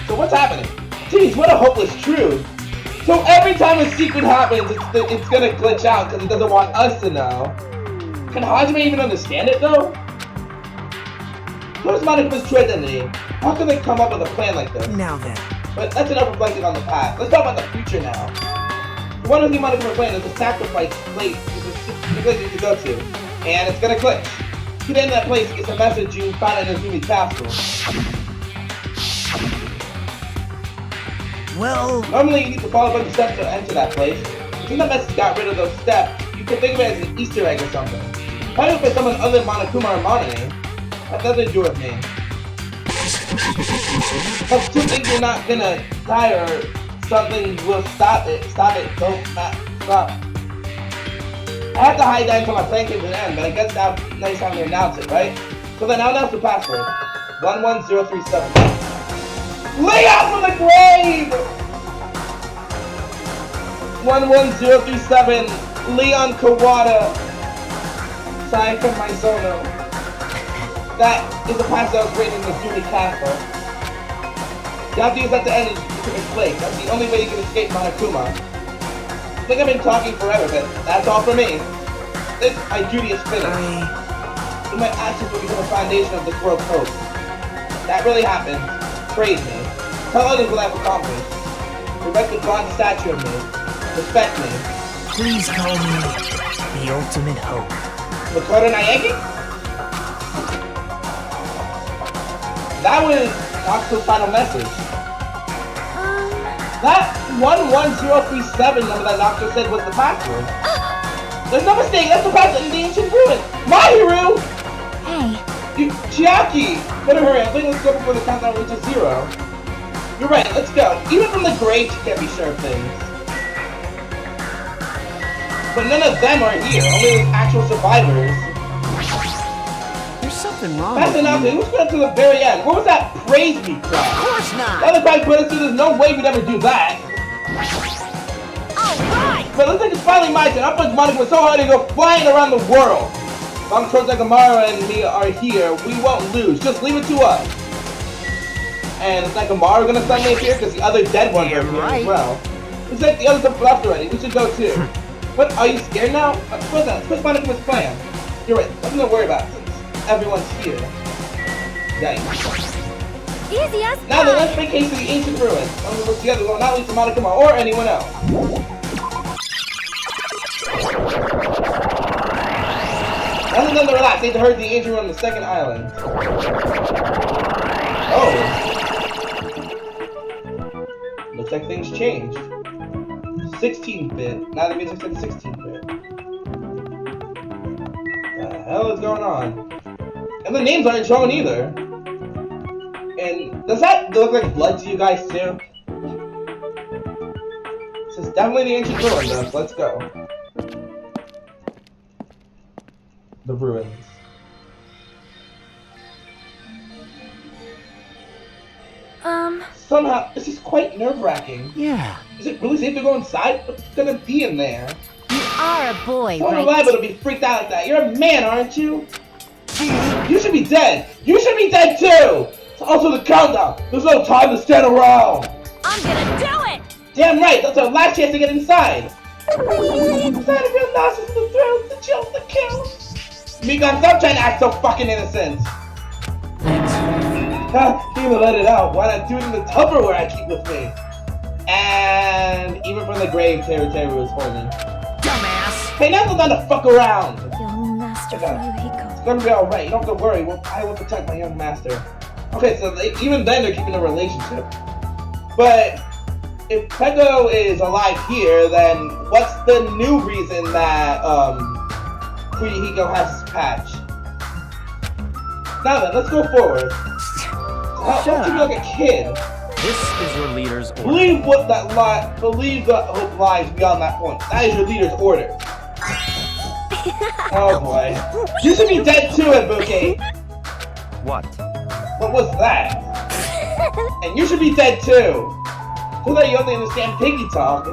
So what's happening? Jeez, what a hopeless truth. So every time a secret happens, it's gonna glitch out because it doesn't want us to know. Can Hajime even understand it though? What is Monokuma's true identity? How can they come up with a plan like this? Now then. But that's enough reflecting on the past. Let's talk about the future now. The one who Monokuma's plan is a sacrifice place the place you should go to. And it's gonna glitch. To get into that place, it's a message you found in Izumi Castle. Well... Normally you need to follow a bunch of steps to enter that place. Since that message got rid of those steps, you can think of it as an Easter egg or something. Find it by someone other than Monokuma or Monone. That doesn't do with me. But two things you're not gonna die or something will stop it. Stop. I have to hide that until my plan came to an end, but I guess now it's time to announce it, right? So then I'll announce the password. 11037. Leon from the grave! 11037. Leon Kawada. Signed from my Zono. That is the password that was written in the Izumi Castle. You have to use that to end a specific place. That's the only way you can escape Monokuma. I think I've been talking forever, but that's all for me. My duty is finished. And my actions will become the foundation of this world's hope. That really happened. Praise me. Tell others what I've accomplished. Erect a bronze statue of me. Respect me. Please call me the ultimate hope. Makoto Naegi? That was Nagito's final message. That 11037 number that Nagito said was the password. There's no mistake, that's the password in the ancient ruin. Mahiru! Hey. Chiaki! Better hurry, I think let's go before the countdown reaches 0. You're right, let's go. Even from the grave, you can't be sure of things. But none of them are here, only the actual survivors. There's something wrong That's with enough, you. who's going to the very end? What was that praise me crap? Of course not! The other guy put us through, there's no way we'd ever do that. All right! But it looks like it's finally my turn. I punched Monica so hard to go flying around the world. As long as Nakamura and me are here, we won't lose. Just leave it to us. And is Nakamura gonna suddenly appear? Because the other dead ones are here as well. Looks like the others have left already. We should go too. What? Are you scared now? What's that? Let's find out his plan. You're right. Nothing to worry about since everyone's here. Yikes. Easy as Now then, let's make haste to the ancient ruins. When we work together, we will not leave Nakamura or anyone else. Other than the relax, need to hurry to the ancient ruin on the second island. Oh. Looks like things changed. 16-bit. Now the music's like 16-bit. What the hell is going on? And the names aren't shown either. And does that look like blood to you guys too? This is definitely the ancient ruin though, so let's go. The ruins. Somehow, this is quite nerve-wracking. Yeah. Is it really safe to go inside? What's gonna be in there? You are a boy, How right? reliable to be freaked out like that? You're a man, aren't you? You should be dead. You should be dead too. It's also the countdown. There's no time to stand around. I'm gonna do it! Damn right. That's our last chance to get inside. Inside of your nonsense, the thrill, the chill, the kill. Mika, stop trying to act so fucking innocent. Can't even let it out. Why not do it in the Tupperware I keep with me? And even from the grave, Teru was horny. Dumbass! Hey, now's the time to fuck around. young master Yuriko. It's gonna be alright. You don't have to worry. I will protect my young master. Okay, so even then they're keeping a relationship. But if Peko is alive here, then what's the new reason that Kurihiko has his patch? Now then, let's go forward. Don't you be like a kid. This is your leader's order. Believe believe the hope lies beyond that point. That is your leader's order. Oh boy. You should be dead too, Ibuki. What? What was that? And you should be dead too. So that you only understand piggy talk.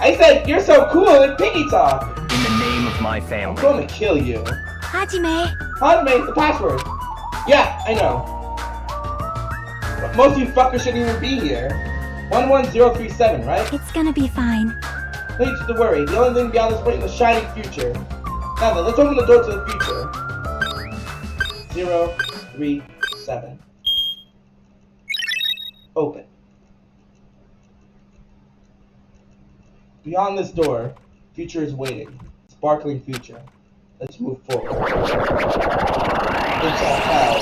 I said, you're so cool in piggy talk. In the name of my I'm family. going to kill you. Hajime. Hajime, the password. Yeah, I know. But most of you fuckers shouldn't even be here. 11037, right? It's gonna be fine. No need to worry. The only thing beyond this point is the shining future. Now then, let's open the door to the future. 037. Open. Beyond this door, future is waiting. Sparkling future. Let's move forward. It's a hell.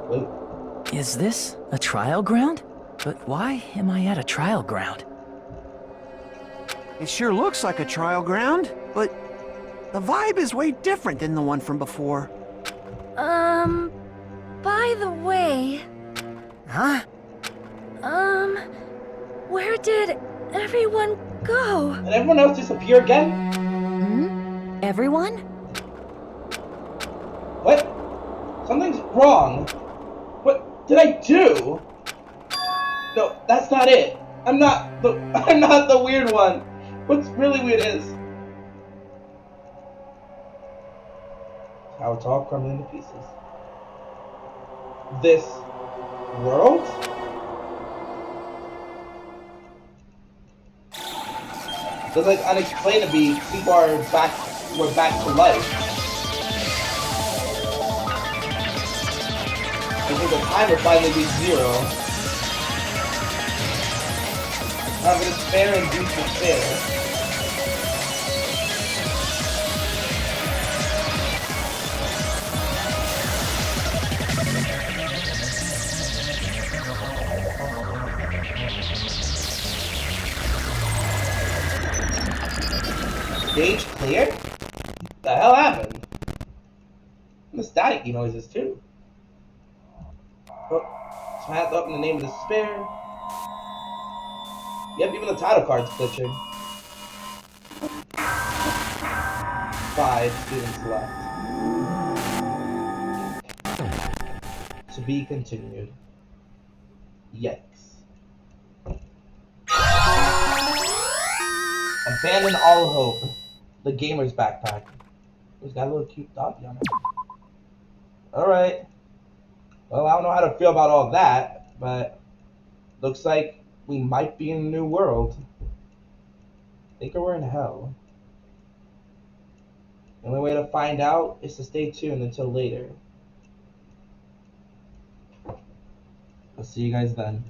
Wait. Is this a trial ground? But why am I at a trial ground? It sure looks like a trial ground, but the vibe is way different than the one from before. By the way, Huh? where did everyone go? Did everyone else disappear again? Everyone? What? Something's wrong. What did I do? No, that's not it. I'm not the weird one. What's really weird is how it's all crumbling to pieces. This world? It's like unexplainably, people we're back to life. I think the time will finally be 0. I'm gonna spare and do despair. Stage clear? What the hell happened? And the static noises too. Oh, so I have to open the name of despair. Yep, even the title card's glitching. 5 students left. To be continued. Yikes. Abandon all hope. The gamer's backpack. It's got a little cute doggy on it. Alright. Well, I don't know how to feel about all that, but looks like we might be in a new world. I think we're in hell. The only way to find out is to stay tuned until later. I'll see you guys then.